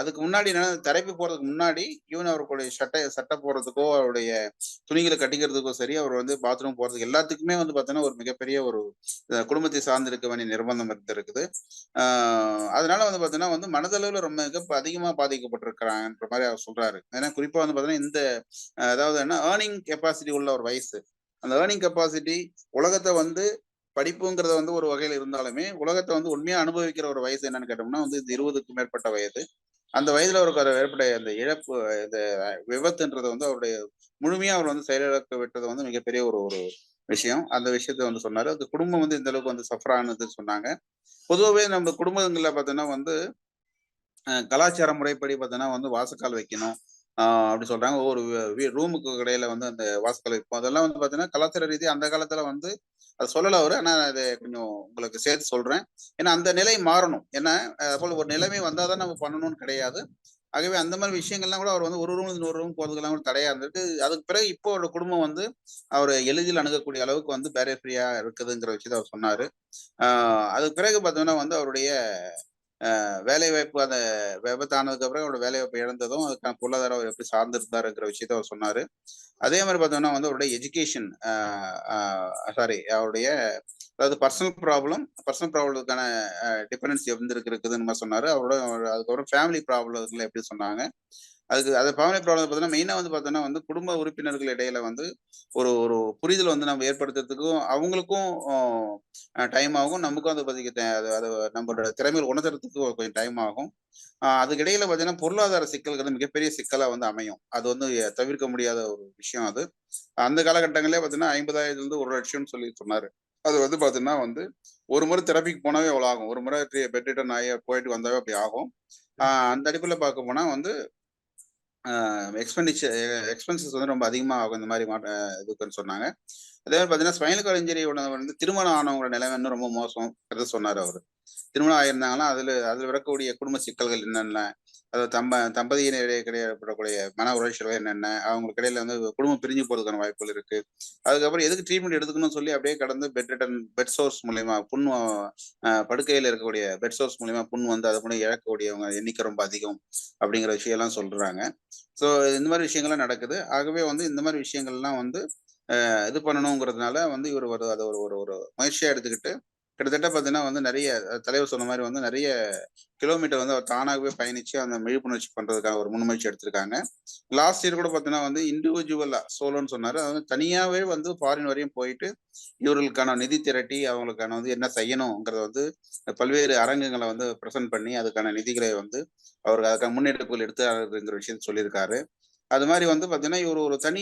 அதுக்கு முன்னாடி தெரப்பி போறதுக்கு முன்னாடி ஈவன் அவருடைய சட்டை போடுறதுக்கோ அவருடைய துணிகளை கட்டிக்கிறதுக்கோ சரி, அவர் வந்து பாத்ரூம் போறதுக்கு எல்லாத்துக்குமே வந்து பார்த்தோன்னா ஒரு மிகப்பெரிய ஒரு குடும்பத்தை சார்ந்து இருக்க வேண்டிய நிர்பந்தம் இருக்குது. அதனால வந்து பார்த்தீங்கன்னா வந்து மனதளவில் ரொம்ப அதிகமாக பாதிக்கப்பட்டிருக்கிறாங்கன்ற மாதிரி அவர் சொல்றாரு. ஏன்னா குறிப்பா வந்து பார்த்தீங்கன்னா இந்த அதாவது என்ன ஏர்னிங் கெப்பாசிட்டி உள்ள ஒரு வயசு, அந்த ஏர்னிங் கெப்பாசிட்டி உலகத்தை வந்து படிப்புங்கிறத வந்து ஒரு வகையில் இருந்தாலுமே உலகத்தை வந்து உண்மையா அனுபவிக்கிற ஒரு வயசு என்னன்னு கேட்டோம்னா வந்து இது 20க்கும் மேற்பட்ட வயது. அந்த வயதுல அவருக்கு ஏற்பட்ட அந்த இழப்பு, இந்த விபத்துன்றது வந்து அவருடைய முழுமையா அவர் வந்து செயலிழக்க விட்டது வந்து மிகப்பெரிய ஒரு விஷயம். அந்த விஷயத்த வந்து சொன்னாரு. அந்த குடும்பம் வந்து இந்த அளவுக்கு வந்து சஃபர் ஆனது சொன்னாங்க. பொதுவாகவே நம்ம குடும்பங்கள்ல பார்த்தோன்னா வந்து கலாச்சார முறைப்படி பார்த்தோன்னா வந்து வாசக்கால் வைக்கணும் அப்படி சொல்றாங்க. ஒவ்வொரு ரூமுக்கு இடையில வந்து அந்த வாசக்கால் வைப்போம். அதெல்லாம் வந்து பார்த்தீங்கன்னா கலாச்சார ரீதியாக அந்த காலத்துல வந்து அது சொல்லல அவரு. ஆனா அதை கொஞ்சம் உங்களுக்கு சேர்த்து சொல்றேன். ஏன்னா அந்த நிலை மாறணும். ஏன்னா போல ஒரு நிலைமை வந்தாதான் நம்ம பண்ணணும்னு கிடையாது. ஆகவே அந்த மாதிரி விஷயங்கள்லாம் கூட அவர் வந்து ஒரு ரூம்ல இன்னொரு ரூம் போறதுக்கெல்லாம் கூட தடையா இருந்திருக்கு. அதுக்கு பிறகு இப்போ அவரோட குடும்பம் வந்து அவர் எளிதில் அணுகக்கூடிய அளவுக்கு வந்து பேரியர் ஃப்ரீயா இருக்குதுங்கிற விஷயத்த அவர் சொன்னாரு. அதுக்கு பிறகு பார்த்தோம்னா வந்து அவருடைய வேலை வாய்ப்பு அந்த விபத்து ஆனதுக்கு அப்புறம் அவரோட வேலை வாய்ப்பு இழந்ததும் அதுக்கான பொருளாதாரம் அவர் எப்படி சார்ந்திருந்தாருங்கிற விஷயத்த அவர் சொன்னாரு. அதே மாதிரி பார்த்தோம்னா வந்து அவருடைய எஜுகேஷன் சாரி அவருடைய அதாவது பர்சனல் ப்ராப்ளத்துக்கான டிபெண்டன்சி இருக்குதுன்னு சொன்னாரு. அதுக்கப்புறம் ஃபேமிலி ப்ராப்ளத்துல எப்படி சொன்னாங்க. அது ஃபேமிலி ப்ராப்ளம் பார்த்தீங்கன்னா மெயினாக வந்து பார்த்தோன்னா வந்து குடும்ப உறுப்பினர்கள் இடையில வந்து ஒரு ஒரு புரிதல் வந்து நம்ம ஏற்படுத்துறதுக்கும் அவங்களுக்கும் டைம் ஆகும், நமக்கும் அதை பற்றி அது நம்மளோட திறமைகள் உணர்த்துறதுக்கு கொஞ்சம் டைம் ஆகும். அதுக்கு இடையில பார்த்தீங்கன்னா பொருளாதார சிக்கல்கள் மிகப்பெரிய சிக்கலாக வந்து அமையும். அது வந்து தவிர்க்க முடியாத ஒரு விஷயம். அது அந்த காலகட்டங்களே பார்த்தீங்கன்னா 50,000 1 லட்சம்னு சொல்லி சொன்னாரு. அது வந்து பார்த்தீங்கன்னா வந்து ஒரு முறை தெரப்பிக்கு போனாவே அவ்வளோ ஆகும். ஒரு முறை பெட் ரிட்டர்ன் ஆகி போயிட்டு வந்தாவே அப்படி ஆகும். அந்த அடிப்படையில் பார்க்க போனா வந்து எக்ஸ்பென்சஸ் வந்து ரொம்ப அதிகமாக ஆகும் இந்த மாதிரி இதுக்குன்னு சொன்னாங்க. அதே மாதிரி பார்த்தீங்கன்னா ஸ்பைனல் கார்டு இன்ஜுரியோட வந்து திருமணம் ஆனவங்களோட நிலைமை இன்னும் ரொம்ப மோசம் சொன்னார் அவர். திருமணம் ஆயிருந்தாங்கன்னா அதில் வரக்கூடிய குடும்ப சிக்கல்கள் என்னென்ன, அதாவது தம்பதியினரிடையே ஏற்படக்கூடிய மன உளைச்சல்கள் என்னென்ன, அவங்களுக்கு இடையில வந்து குடும்பம் பிரிஞ்சு போறதுக்கான வாய்ப்புகள் இருக்கு. அதுக்கப்புறம் எதுக்கு ட்ரீட்மெண்ட் எடுத்துக்கணும்னு சொல்லி அப்படியே கடந்து பெட் சோர்ஸ் மூலியமா புண் படுக்கையில் இருக்கக்கூடிய பெட் சோர்ஸ் மூலியமா புண் வந்து அதை கூட இழக்கக்கூடியவங்க எண்ணிக்கை ரொம்ப அதிகம் அப்படிங்கிற விஷயம் எல்லாம் சொல்றாங்க. ஸோ இந்த மாதிரி விஷயங்கள்லாம் நடக்குது. ஆகவே வந்து இந்த மாதிரி விஷயங்கள்லாம் வந்து இது பண்ணணுங்கிறதுனால வந்து இவர் அதை ஒரு ஒரு முயற்சியா எடுத்துக்கிட்டு கிட்டத்தட்ட பார்த்தீங்கன்னா வந்து நிறைய தலைவர் சொன்ன மாதிரி வந்து நிறைய கிலோமீட்டர் வந்து அவர் தானாகவே பயணிச்சு அந்த விழிப்புணர்ச்சி பண்றதுக்காக ஒரு முன்முயற்சி எடுத்திருக்காங்க. லாஸ்ட் இயர் கூட பார்த்தீங்கன்னா வந்து இண்டிவிஜுவலா சோலோன்னு சொன்னாரு. அது வந்து தனியாவே வந்து ஃபாரின் வரையும் போயிட்டு இவர்களுக்கான நிதி திரட்டி அவங்களுக்கான வந்து என்ன செய்யணுங்கிறத வந்து பல்வேறு அரங்குகளை வந்து பிரசன்ட் பண்ணி அதுக்கான நிதிகளை வந்து அவருக்கு அதுக்கான முன்னெடுப்புகள் எடுத்தாருங்கிற விஷயத்த சொல்லியிருக்காரு. அது மாதிரி வந்து பார்த்தீங்கன்னா இவர் ஒரு தனி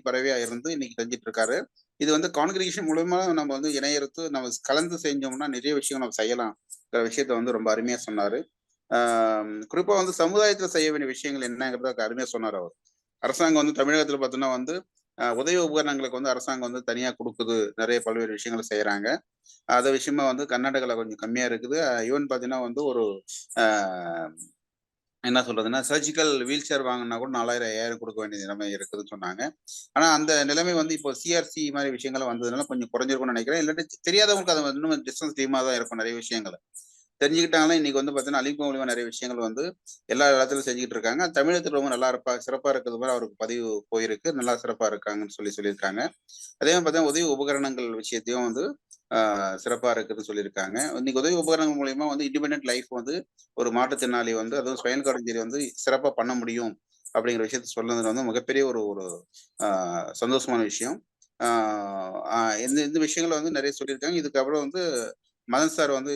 பறவையா இருந்து இன்னைக்கு செஞ்சுட்டு இருக்காரு. இது வந்து கான்கிரிகேஷன் மூலமா நம்ம வந்து இணையறுத்து நம்ம கலந்து செஞ்சோம்னா நிறைய விஷயங்கள் நம்ம செய்யலாம் விஷயத்த வந்து ரொம்ப அருமையா சொன்னாரு. குறிப்பா வந்து சமுதாயத்துல செய்ய வேண்டிய விஷயங்கள் என்னங்கிறத அருமையா சொன்னார் அவர். அரசாங்கம் வந்து தமிழகத்துல பார்த்தோன்னா வந்து உதவி உபகரணங்களுக்கு வந்து அரசாங்கம் வந்து தனியா கொடுக்குது, நிறைய பல்வேறு விஷயங்களை செய்யறாங்க. அது விஷயமா வந்து கர்நாடகால கொஞ்சம் கம்மியா இருக்குது. ஈவன் பார்த்தீங்கன்னா வந்து ஒரு என்ன சொல்றதுன்னா சர்ஜிக்கல் வீல் சேர் வாங்கினா கூட 4,000 5,000 கொடுக்க வேண்டிய நிலைமை இருக்குதுன்னு சொன்னாங்க. ஆனா அந்த நிலைமை வந்து இப்போ சிஆர்சி மாதிரி விஷயங்கள் வந்ததுனால கொஞ்சம் குறைஞ்சிருக்கும்னு நினைக்கிறேன். இல்லாட்டி தெரியாதவங்களுக்கு அது இன்னும் டிஸ்டன்ஸ் டீமாக தான் இருக்கும். நிறைய விஷயங்கள் தெரிஞ்சுக்கிட்டாங்கன்னா இன்னைக்கு வந்து பார்த்தீங்கன்னா அழிப்பு மூலியமா நிறைய விஷயங்கள் வந்து எல்லா இடத்துலையும் செஞ்சுக்கிட்டு இருக்காங்க. தமிழகத்தில் ரொம்ப நல்லா சிறப்பா இருக்கிறது மாதிரி அவருக்கு பதிவு போயிருக்கு. நல்லா சிறப்பா இருக்காங்கன்னு சொல்லியிருக்காங்க. அதே மாதிரி பார்த்தீங்கன்னா உதவி உபகரணங்கள் விஷயத்தையும் வந்து சிறப்பா இருக்குதுன்னு சொல்லியிருக்காங்க. இன்னைக்கு உதவி உபகரணங்கள் மூலியமா வந்து இண்டிபெண்டன்ட் லைஃப் வந்து ஒரு மாற்றுத்திறனாளி வந்து அதுவும் ஸ்பைனல் கார்டு இன்ஜுரி வந்து சிறப்பா பண்ண முடியும் அப்படிங்கிற விஷயத்த சொல்றது வந்து மிகப்பெரிய ஒரு ஒரு சந்தோஷமான விஷயம். இந்த விஷயங்களை வந்து நிறைய சொல்லியிருக்காங்க. இதுக்கப்புறம் வந்து மதன் சார் வந்து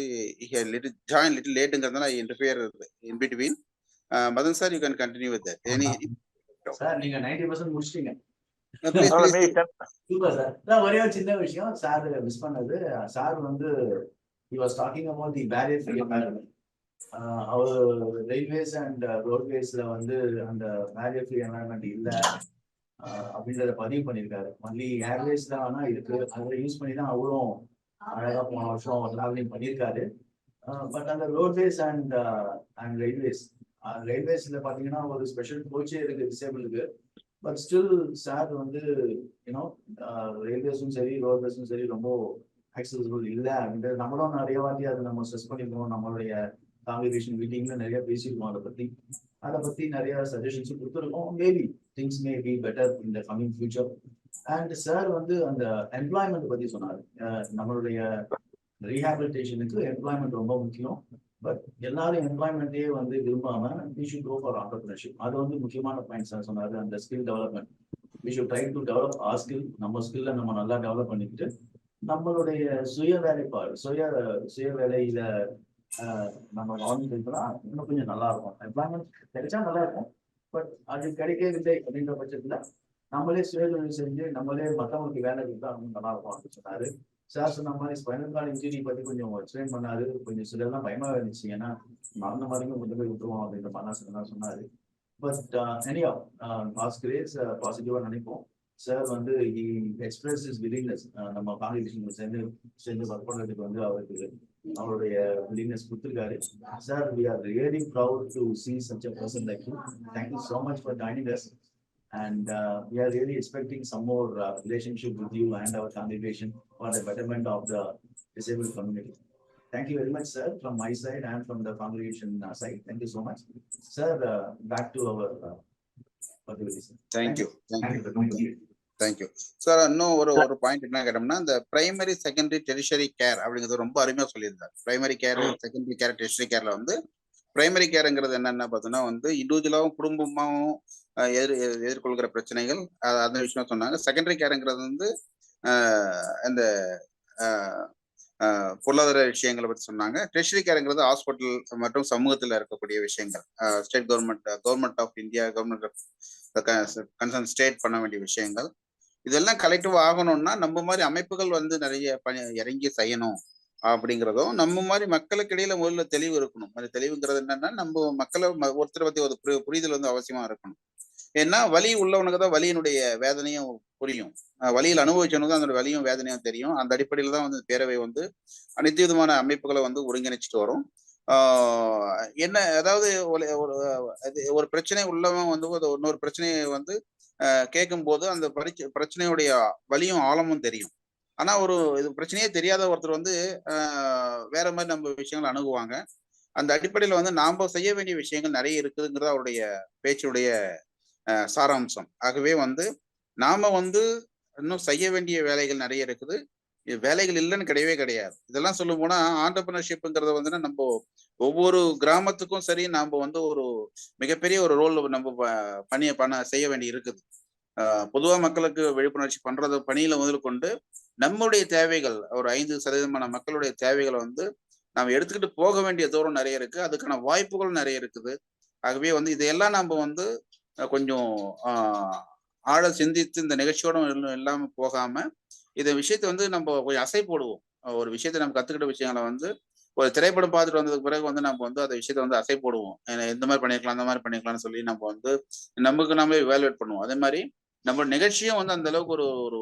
ஜாயின் லிட்டில் லேட்டுங்கிறதுனால interfere in between. Madan sir you can continue with that. Sir நீங்க 90% முடிச்சிட்டீங்க. Super sir. ஒரே ஒரு சின்ன விஷயம் சார் மிஸ் பண்ணது. சார் வந்து he was talking about the barrier free environment. அவர் ரயில்வேஸ் அண்ட் ரோட்வேஸ்ல வந்து அந்த பேரியர் ஃப்ரீ என்வரன்மெண்ட் இல்ல அப்படின்றத பதிவு பண்ணியிருக்காரு. ஒன்லி ஏர்வேஸ்ல ஆனா இருக்கு. அதை யூஸ் பண்ணி தான் அவரும் அழகா போன வருஷம் டிராவலிங் பண்ணியிருக்காரு. பட் அந்த ரோட்வேஸ் அண்ட் ரயில்வேஸ்ல பாத்தீங்கன்னா ஒரு ஸ்பெஷல் கோச்சே இருக்கு டிசேபிளுக்கு. பட் ஸ்டில் சார் வந்து யூனோ ரயில்வேஸும் சரி ரோட்வேஸும் சரி ரொம்ப ஆக்சசபிள் இல்லை அப்படின்றது நம்மளும் நிறைய வாட்டி அதை நம்ம ஸ்ட்ரெஸ் பண்ணிருக்கோம். நம்மளுடைய காங்கிரிகேஷன் மீட்டிங்ல நிறைய பேசியிருக்கோம். அதை பத்தி நிறைய சஜஷன்ஸும் கொடுத்துருக்கோம். Maybe things may be better in the coming future. And sir வந்து அந்த எம்ப்ளாய்மெண்ட் பத்தி சொன்னார். நம்மளுடைய ரீஹாபிலிட்டேஷனுக்கு எம்ப்ளாய்மெண்ட் ரொம்ப முக்கியம். பட் எல்லாரும் எம்ப்ளாய்மெண்ட்டே வந்து விரும்பாம we should go for entrepreneurship. அது வந்து முக்கியமான பாயிண்ட் சார் சொன்னாரு. அந்த skill development we should try to develop our skill. நம்ம ஸ்கில்ல நம்ம நல்லா டெவலப் பண்ணிக்கிட்டு நம்மளுடைய சுய வேலையில நம்ம கவனிக்கிறதுனா இன்னும் கொஞ்சம் நல்லா இருக்கும். எம்ப்ளாய்மெண்ட் கிடைச்சா நல்லா இருக்கும். பட் அது கிடைக்கவில்லை அப்படின்ற பட்சத்துல நம்மளே சுயதொழில் செஞ்சு நம்மளே மற்றவங்களுக்கு வேலை கொடுத்தா நல்லா இருக்கும் அப்படின்னு சொன்னாரு. சார் சொன்ன மாதிரி ஸ்பைனல் கார்டு இன்ஜுரி பத்தி கொஞ்சம் எக்ஸ்பிளைன் பண்ணாரு. கொஞ்சம் சிலர்லாம் பயமா இருந்துச்சு. ஏன்னா மறந்த மாதிரியும் கொஞ்சம் போய் விட்டுருவோம் அப்படின்ற மாதிரிலாம் சொன்னாரு. பட் எனியா பாஸ் கிரேஸ் பாசிட்டிவா நினைப்போம். சார் வந்து எக்ஸ்பிரஸ் இஸ் வில்லிங்னஸ். நம்ம காங்கிரிகேஷன் சேர்ந்து ஒர்க் பண்ணுறதுக்கு வந்து அவருக்கு அவருடைய வில்லிங்னஸ் கொடுத்துருக்காரு. Sir we are really proud to see such a person like you. Thank you so much for joining us. And we are really expecting some more relationship with you and our congregation for the betterment of the disabled community. Thank you very much, sir, from my side and from the congregation side. Thank you so much. Sir, back to our Thank you. Sir இன்னும் ஒரு point என்ன கேட்டோம்னா இந்த primary secondary tertiary care அப்படிங்கிறது ரொம்ப அருமையா சொல்லியிருந்தார். Primary care secondary care tertiary கேர்ல வந்து பிரைமரி கேருங்கிறது என்னென்ன பார்த்தோன்னா வந்து இண்டிவிஜுவலாகவும் குடும்பமாகவும் எதிர்கொள்கிற பிரச்சனைகள் அந்த விஷயம் சொன்னாங்க. செகண்டரி கேருங்கிறது வந்து இந்த பொருளாதார விஷயங்களை பற்றி சொன்னாங்க. டெரிஷரி கேருங்கிறது ஹாஸ்பிட்டல் மற்றும் சமூகத்தில் இருக்கக்கூடிய விஷயங்கள், state government of India, government of concern state பண்ண வேண்டிய விஷயங்கள். இதெல்லாம் கலெக்டிவ் ஆகணும்னா நம்ம மாதிரி அமைப்புகள் வந்து நிறைய இறங்கி செய்யணும் அப்படிங்கிறதும், நம்ம மாதிரி மக்களுக்கு இடையில முதல்ல தெளிவு இருக்கணும். அது தெளிவுங்கிறது என்னன்னா, நம்ம மக்களை ஒருத்தரை பத்தி ஒரு புரிதல் வந்து அவசியமா இருக்கணும். ஏன்னா வலி உள்ளவனுக்கு தான் வலியினுடைய வேதனையும் புரியும். வலியில் அனுபவிச்சவனுக்கு தான் அதோட வலியும் வேதனையும் தெரியும். அந்த அடிப்படையில் தான் வந்து பேரவை வந்து அனைத்து விதமான அமைப்புகளை வந்து ஒருங்கிணைச்சிட்டு வரும். என்ன அதாவது ஒரு பிரச்சனை உள்ளவன் வந்து இன்னொரு பிரச்சனையை வந்து கேட்கும் போது அந்த பிரச்சனையுடைய வலியும் ஆழமும் தெரியும். ஆனா இது பிரச்சனையே தெரியாத ஒருத்தர் வந்து வேற மாதிரி நம்ம விஷயங்கள் அணுகுவாங்க. அந்த அடிப்படையில் வந்து நாம செய்ய வேண்டிய விஷயங்கள் நிறைய இருக்குதுங்கிறது அவருடைய பேச்சுடைய சாராம்சம். ஆகவே வந்து நாம வந்து இன்னும் செய்ய வேண்டிய வேலைகள் நிறைய இருக்குது. வேலைகள் இல்லைன்னு கிடையவே கிடையாது. இதெல்லாம் சொல்லும் போனா ஆண்டர்பிரினர்ஷிப்ங்கிறத வந்து நம்ம ஒவ்வொரு கிராமத்துக்கும் சரி நாம வந்து ஒரு மிகப்பெரிய ஒரு ரோல் நம்ம செய்ய வேண்டி இருக்குது. பொதுவா மக்களுக்கு விழிப்புணர்ச்சி பண்றது பணியில முதல் கொண்டு நம்முடைய தேவைகள் ஒரு 5% மக்களுடைய தேவைகளை வந்து நாம் எடுத்துக்கிட்டு போக வேண்டிய தூரம் நிறைய இருக்கு. அதுக்கான வாய்ப்புகள் நிறைய இருக்குது. ஆகவே வந்து இதையெல்லாம் நம்ம வந்து கொஞ்சம் ஆழ சிந்தித்து இந்த நிகழ்ச்சியோட இல்லாம போகாம இந்த விஷயத்த வந்து நம்ம கொஞ்சம் அசை போடுவோம். ஒரு விஷயத்த நம்ம கத்துக்கிட்ட விஷயங்களை வந்து ஒரு திரைப்படம் பார்த்துட்டு வந்ததுக்கு பிறகு வந்து நம்ம வந்து அந்த விஷயத்த வந்து அசை போடுவோம். இந்த மாதிரி பண்ணிருக்கலாம், அந்த மாதிரி பண்ணிருக்கலாம்னு சொல்லி நம்ம வந்து நமக்கு நாம இவாலுவேட் பண்ணுவோம். அதே மாதிரி நம்ம நிகழ்ச்சியும் வந்து அந்த அளவுக்கு ஒரு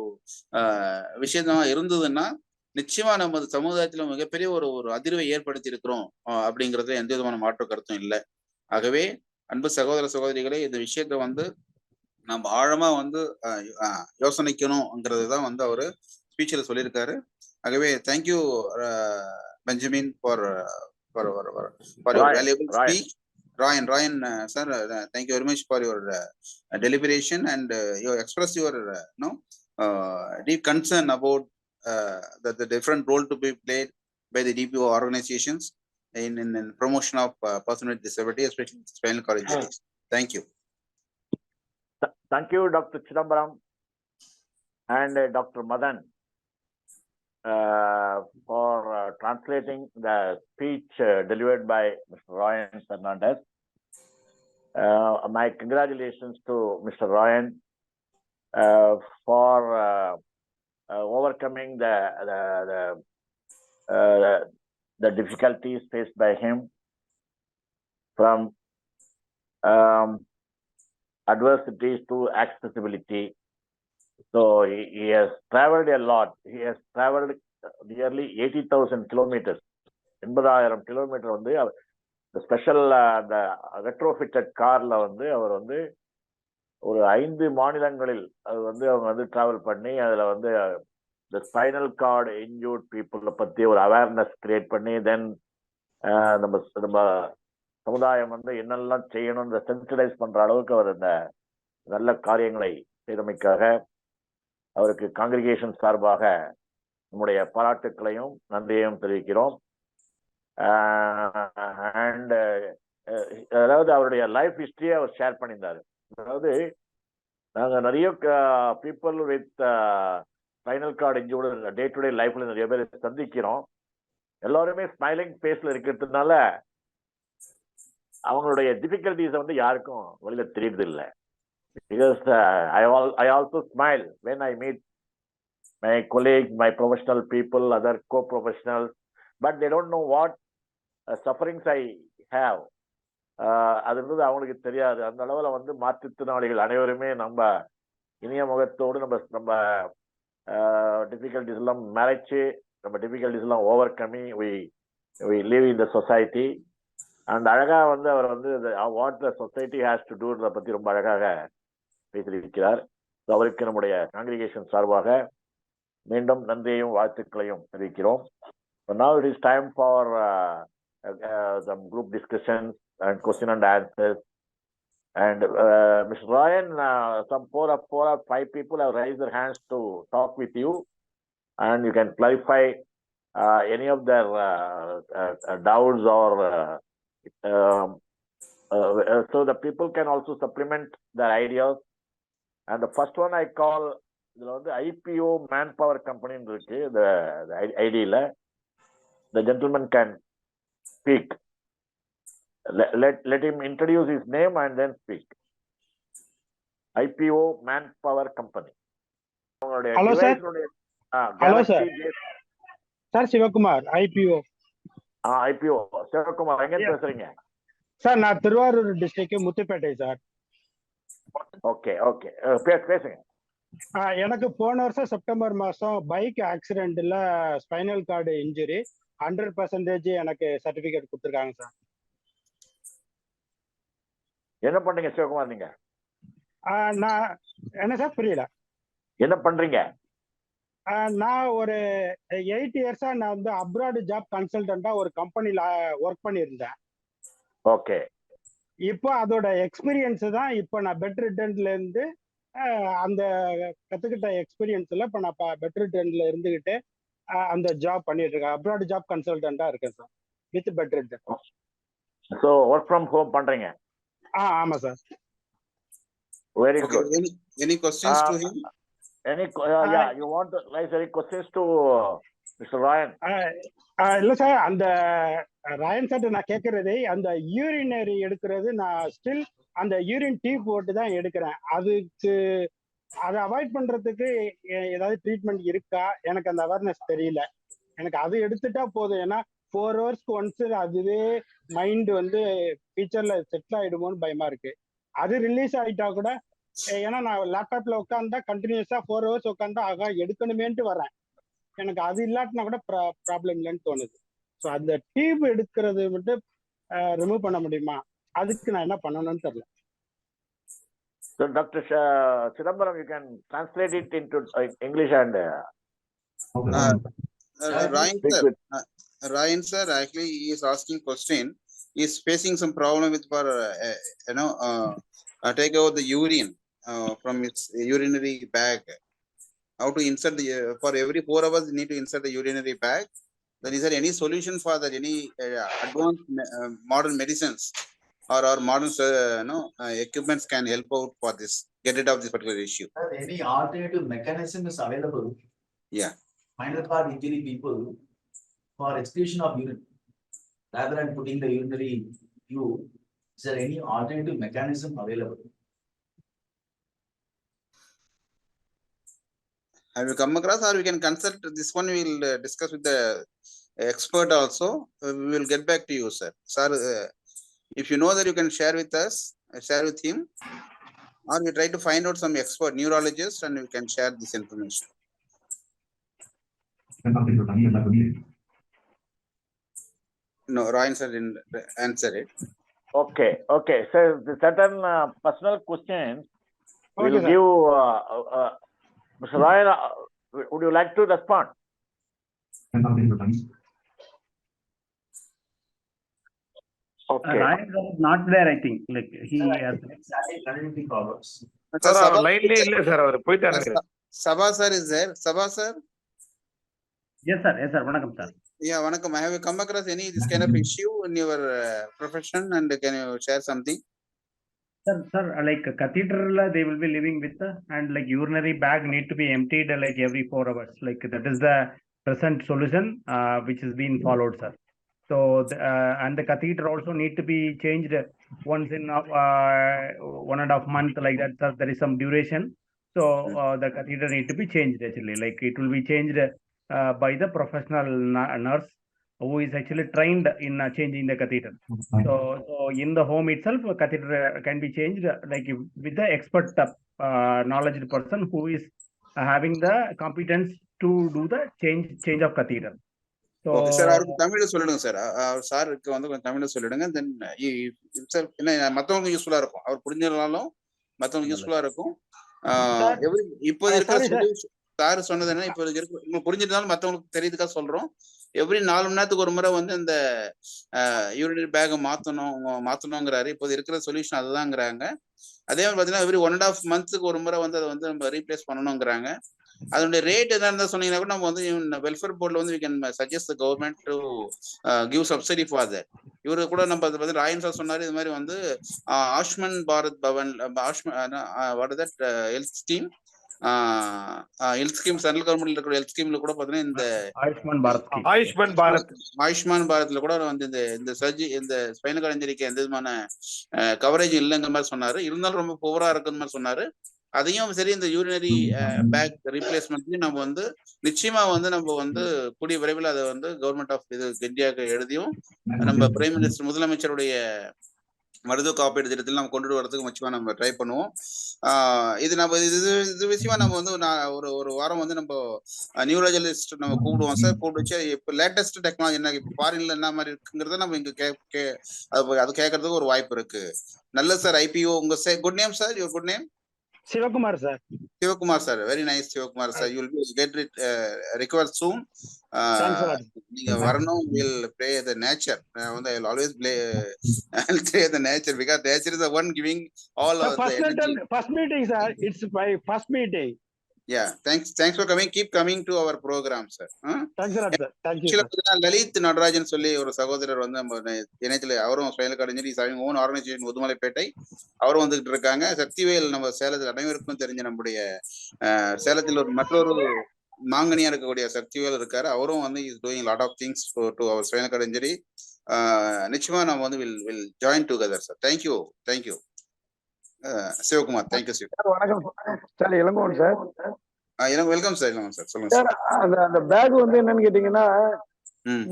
விஷயமா இருந்ததுன்னா நிச்சயமா நம்ம சமுதாயத்துல மிகப்பெரிய ஒரு அதிர்வை ஏற்படுத்தி இருக்கிறோம் அப்படிங்கிறது எந்த விதமான மாற்று கருத்தும் இல்லை. ஆகவே அன்பு சகோதர சகோதரிகளே, இந்த விஷயத்த வந்து நம்ம ஆழமா வந்து யோசனைக்கணும்ங்கிறது தான் வந்து அவரு ஸ்பீச்சில் சொல்லியிருக்காரு. ஆகவே thank you Benjamin for your valuable speech. Rayan, sir, thank you very much for your deliberation and you express your deep concern about the different role to be played by the DPO organizations in promotion of person with disability, especially spinal cord injuries. Thank you. Thank you, Dr. Chidambaram and Dr. Madan for translating the speech delivered by Mr. Rayan Fernandes. My congratulations to Mr. Rayan for overcoming the difficulties faced by him from adversities to accessibility. So he has traveled a lot. He has traveled nearly 80,000 kilometers. 80,000 kilometre வந்து special அந்த retrofitted கார்ல வந்து அவர் வந்து ஒரு 5 மாநிலங்களில் அது வந்து அவங்க வந்து டிராவல் பண்ணி அதில் வந்து இந்த ஸ்பைனல் கார்டு இன்ஜூர்ட் பீப்புளை பற்றி ஒரு அவேர்னஸ் கிரியேட் பண்ணி தென் நம்ம சமுதாயம் வந்து என்னெல்லாம் செய்யணும்னு சென்சிடைஸ் பண்ற அளவுக்கு அவர் இந்த நல்ல காரியங்களை செய்தமைக்காக அவருக்கு காங்கிரிகேஷன் சார்பாக நம்முடைய பாராட்டுக்களையும் நன்றியையும் தெரிவிக்கிறோம். அண்ட் அதாவது அவருடைய லைஃப் ஹிஸ்டரியை அவர் ஷேர் பண்ணியிருந்தாரு. அதாவது நாங்கள் நிறைய people with spinal cord injured day to டே லைஃப்ல நிறைய பேர் சந்திக்கிறோம். எல்லாருமே ஸ்மைலிங் ஃபேஸ்ல இருக்கிறதுனால அவங்களுடைய டிஃபிகல்டிஸை வந்து யாருக்கும் வெளியில தெரியுது இல்லை. Because I also smile when I meet my colleagues, my professional people, other co-professionals, but they don't know what sufferings I have. அதுன்றது அவங்களுக்கு தெரியாது. அந்த அளவில் வந்து மாற்றுத்திறனாளிகள் அனைவருமே நம்ம இனிய முகத்தோடு நம்ம டிஃபிகல்டிஸ் எல்லாம் மறைச்சு நம்ம டிஃபிகல்டிஸ் எல்லாம் ஓவர் கம்மி we live in the society. அந்த அழகாக வந்து அவர் வந்து what the society has to டூன்றதை பற்றி ரொம்ப அழகாக பேசியிருக்கிறார். அவருக்கு நம்முடைய காங்கிரிகேஷன் சார்பாக மீண்டும் நன்றியையும் வாழ்த்துக்களையும் தெரிவிக்கிறோம். Now it is time for some group discussions and question and answers. And Mr. Rayan, some 4 or 5 people have raised their hands to talk with you, and you can clarify any of their doubts or So the people can also supplement their ideas. And the first one I call the IPO manpower company the idea. The gentleman can speak. Let him introduce his name and then speak. IPO manpower company. Hello sir. Hello sir. Sir Sivakumar, IPO. IPO. Sivakumar, எங்க பேசுறீங்க? Sir நான் Tiruvarur district Muthupettai sir. Okay okay பேசுங்க. எனக்கு போன வருஷம் September மாசம் bike ஆக்சிடென்ட்ல spinal cord injury 100% எனக்கு சர்டிபிகேட் கொடுத்துருக்காங்க சார். என்ன பண்றீங்க சிவகுமார் நீங்க? நான் என்ன சார் புரியல. என்ன பண்றீங்க? நான் ஒரு 8 இயர்ஸா நான் வந்து அப்ராட் ஜாப் கன்சல்டண்டா ஒரு கம்பெனில ஒர்க் பண்ணியிருந்தேன். ஓகே. இப்போ அதோட எக்ஸ்பீரியன்ஸ் தான் இப்போ நான் பெட் ரிட்டர்ன்ல இருந்து அந்த கத்துக்கிட்ட எக்ஸ்பீரியன்ஸ்ல இப்போ நான் பெட் ரிட்டர்ன்ல இருந்துகிட்டு அந்த ஜாப் பண்ணிட்டு இருக்கேன். அப்ராட் ஜாப் கன்சல்டண்டா இருக்கேன் sir with pet return. So work from home பண்றீங்க? ஆமா sir. Very good. Any questions to him? Yeah, you want to raise any questions to Mr. Rayan? இல்ல சார், அந்த ராயன் சார் நான் கேட்கறது அந்த யூரினரி எடுக்கிறது நான் ஸ்டில் அந்த யூரின் டியூப் போட்டு தான் எடுக்கிறேன். அதுக்கு அதை அவாய்ட் பண்றதுக்கு ஏதாவது ட்ரீட்மெண்ட் இருக்கா? எனக்கு அந்த அவேர்னஸ் தெரியல. எனக்கு அது எடுத்துட்டா போதும். ஏன்னா 4 hours ஒன்ஸ் அதுவே மைண்ட் வந்து ஃபியூச்சர்ல செட்டில் ஆயிடுமோன்னு பயமா இருக்கு. அது ரிலீஸ் ஆயிட்டா கூட, ஏன்னா நான் லேப்டாப்ல உட்காந்தா கண்டினியூஸா 4 hours உட்காந்தா எடுக்கணுமேன்ட்டு வரேன். எனக்கு அது இல்லாட்டினா கூட ப்ராப்ளம் இல்லைன்னு தோணுது. ஸோ அந்த டியூப் எடுக்கிறது மட்டும் ரிமூவ் பண்ண முடியுமா? அதுக்கு நான் என்ன பண்ணணும்னு தெரியல. So Dr. Chidambaram, you can translate it into English and Ryan sir, actually he is asking question. He is facing some problem with for take out the urine from his urinary bag. How to insert the for every 4 hours you need to insert the urinary bag. Then is there any solution for that? Any advanced modern medicines or modern equipments can help out for this, get rid of this particular issue? Any alternative mechanism is available? Yeah. Spinal cord injury people for excretion of urine, rather than putting the urinary tube, is there any alternative mechanism available? Have you come across, or we can consult this one? We will discuss with the expert also. We will get back to you, sir. Sir, if you know that, you can share with us, share with him, or we try to find out some expert neurologist and we can share this information. No, Ryan sir didn't answer it. Okay. So the certain personal questions we will give. Mr. Rayan, would you like to respond? Okay. Rayan is not there, I think. Like he has cognitive problems. line le illa sir, avaru poitaanga. Sabha sir is there. Sabha sir? Yes sir. Vanakkam sir. Yeah, vanakkam. Have you come across any this kind of issue in your profession, and can you share something? Sir, like catheter they will be living with and like urinary bag need to be emptied like every 4 hours. Like that is the present solution which is being followed, sir. So and the catheter also need to be changed once in 1.5 months, like that, sir. There is some duration. So the catheter need to be changed actually. Like it will be changed by the professional nurse who is actually trained in changing the catheter. So in the home itself, catheter can be changed like with the expert knowledge person who is having the competence to do the change of catheter. So okay sir, அவருக்கு தமிழ்ல சொல்லுங்க sir. சாருக்கு வந்து கொஞ்சம் தமிழ்ல சொல்லிடுங்க. Then sir என்ன மத்தவங்களுக்கு யூஸ்ஃபுல்லா இருக்கும். அவர் புரிஞ்சனாலும் மத்தவங்களுக்கு யூஸ்ஃபுல்லா இருக்கும். இப்போ இருக்கிற சொல்யூஷன் சார் சொன்னது என்ன, இப்போ உங்களுக்கு புரிஞ்சிருந்தாலும் மத்தவங்களுக்கு தெரியுதுக்கா சொல்றோம். எவ்ரி 4 மணி நேரத்துக்கு ஒரு முறை வந்து இந்த யூரினரி பேக்கை மாற்றணுங்கிறாரு. இப்போது இருக்கிற சொல்யூஷன் அதுதான்ங்கிறாங்க. அதே மாதிரி பார்த்தீங்கன்னா எவ்ரி 1.5 மந்த்ஸுக்கு ஒரு முறை வந்து அதை வந்து நம்ம ரீப்ளேஸ் பண்ணணுங்கிறாங்க. அதனுடைய ரேட் என்ன இருந்தால் சொன்னீங்கன்னா கூட நம்ம வந்து வெல்ஃபேர் போர்டில் வந்து we can suggest the government to give subsidy for that. இவரு கூட நம்ம அதை பற்றி ராயன் சார் சொன்னார். இது மாதிரி வந்து Ayushman Bharat Bhavan what that health scheme health scheme central கவர்மெண்ட்ல இருக்கிற ஹெல்த் ஸ்கீம்ல கூட பாத்தீங்கன்னா இந்த ஆயுஷ்மான் பாரத்ல கூட வந்து இந்த சர்ஜரி இந்த ஸ்பைனல் கார்டு இன்ஜரிக்கு எந்த விதமான கவரேஜ் இல்லைங்கிற மாதிரி சொன்னாரு. இருந்தாலும் ரொம்ப புவரா இருக்குன்னு மாதிரி சொன்னாரு. அதையும் சரி இந்த யூரினரி பேக் ரீப்ளேஸ்மெண்ட்லையும் நம்ம வந்து நிச்சயமா வந்து நம்ம வந்து கூடிய விரைவில் அதை வந்து கவர்மெண்ட் ஆஃப் இந்தியாவுக்கு எழுதியும் நம்ம பிரைம் மினிஸ்டர் முதலமைச்சருடைய மருத்துவ காப்பீடு திட்டத்தில் நம்ம கொண்டு வரதுக்கு முக்கியமா நம்ம ட்ரை பண்ணுவோம். இது நம்ம இது விஷயமா நம்ம வந்து ஒரு வாரம் வந்து நம்ம நியூரோலஜிஸ்ட் நம்ம கூப்பிடுவோம் சார். கூப்பிடுச்சு இப்போ லேட்டஸ்ட் டெக்னாலஜி என்ன இப்போ ஃபாரின்ல என்ன மாதிரி இருக்குங்கிறத நம்ம இங்க அது கேட்கறதுக்கு ஒரு வாய்ப்பு இருக்கு. நல்ல சார். ஐபிஓ உங்க good name sir. Your good name? Sivakumar sir. Sivakumar sir. Very nice Sivakumar sir. You will get it recover soon. நீங்க வரணும். Will play the nature. வந்து I will always play the nature because nature is the one giving all of the energy. First meeting sir. It's my first meeting. Yeah, thanks for coming. Keep coming to our program, sir. Thanks a lot, sir. Thank you, sir. Lalit Natarajan சொல்லி ஒரு சகோதரர் வந்து நம்ம இணையத்துல அவரும் spinal cord injury அவங்க own organisation Udumalaipettai அவரும் வந்துகிட்டு இருக்காங்க. சக்திவேல் நம்ம சேலத்தில் அனைவருக்கும் தெரிஞ்ச நம்முடைய சேலத்தில் ஒரு மற்றொரு மாங்கனியா இருக்கக்கூடிய சக்திவேல் இருக்காரு. அவரும் வந்து is doing lot of things to அவர் ஸ்பைனல் கார்டு இன்ஜரி. நிச்சயமா நம்ம வந்து will join together sir. Thank you Sivakumar. Thank you Sivakumar. வணக்கம் sir. Ilangovan sir. Welcome sir. Ilangovan sir. சொல்லுங்க சார். அந்த பேக் வந்து என்னன்னு கேட்டீங்கன்னா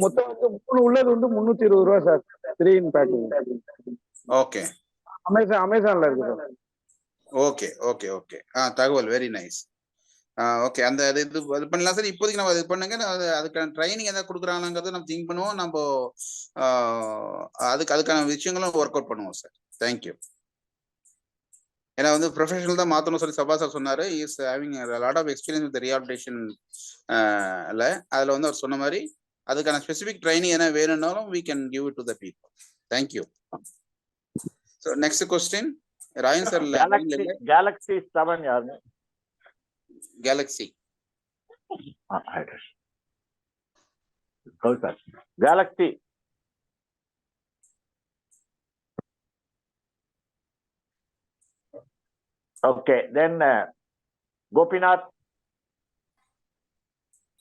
மொத்தம் வந்து 3 உள்ளது வந்து 320 ரூபா சார். 3 in packing. ஓகே. அமேசான்ல இருக்கு சார். ஓகே. தகவல் வெரி நைஸ். ஓகே. அந்த இது பண்ணலாம் சார். இப்போதைக்கு நம்ம இது பண்ணுங்க. அதுக்கான ட்ரைனிங் ஏதாவது கொடுக்குறாங்கிறத நம்ம திங்க் பண்ணுவோம். நம்ம அதுக்கான விஷயங்களும் ஒர்க் அவுட் பண்ணுவோம் சார். தேங்க்யூ. ஏன்னா வந்து ப்ரொஃபஷனல் தான் மாற்றணும் சொல்லி சபா சார் சொன்னார். Is having lot of experience with rehabilitation. அதில் வந்து அவர் சொன்ன மாதிரி அதுக்கான ஸ்பெசிஃபிக் ட்ரைனிங் என்ன வேணும்னாலும் we can give it to the people. Thank you. So next question. Rayan sir. Galaxy 7 யாரு? Galaxy. Galaxy. Okay, then Gopinath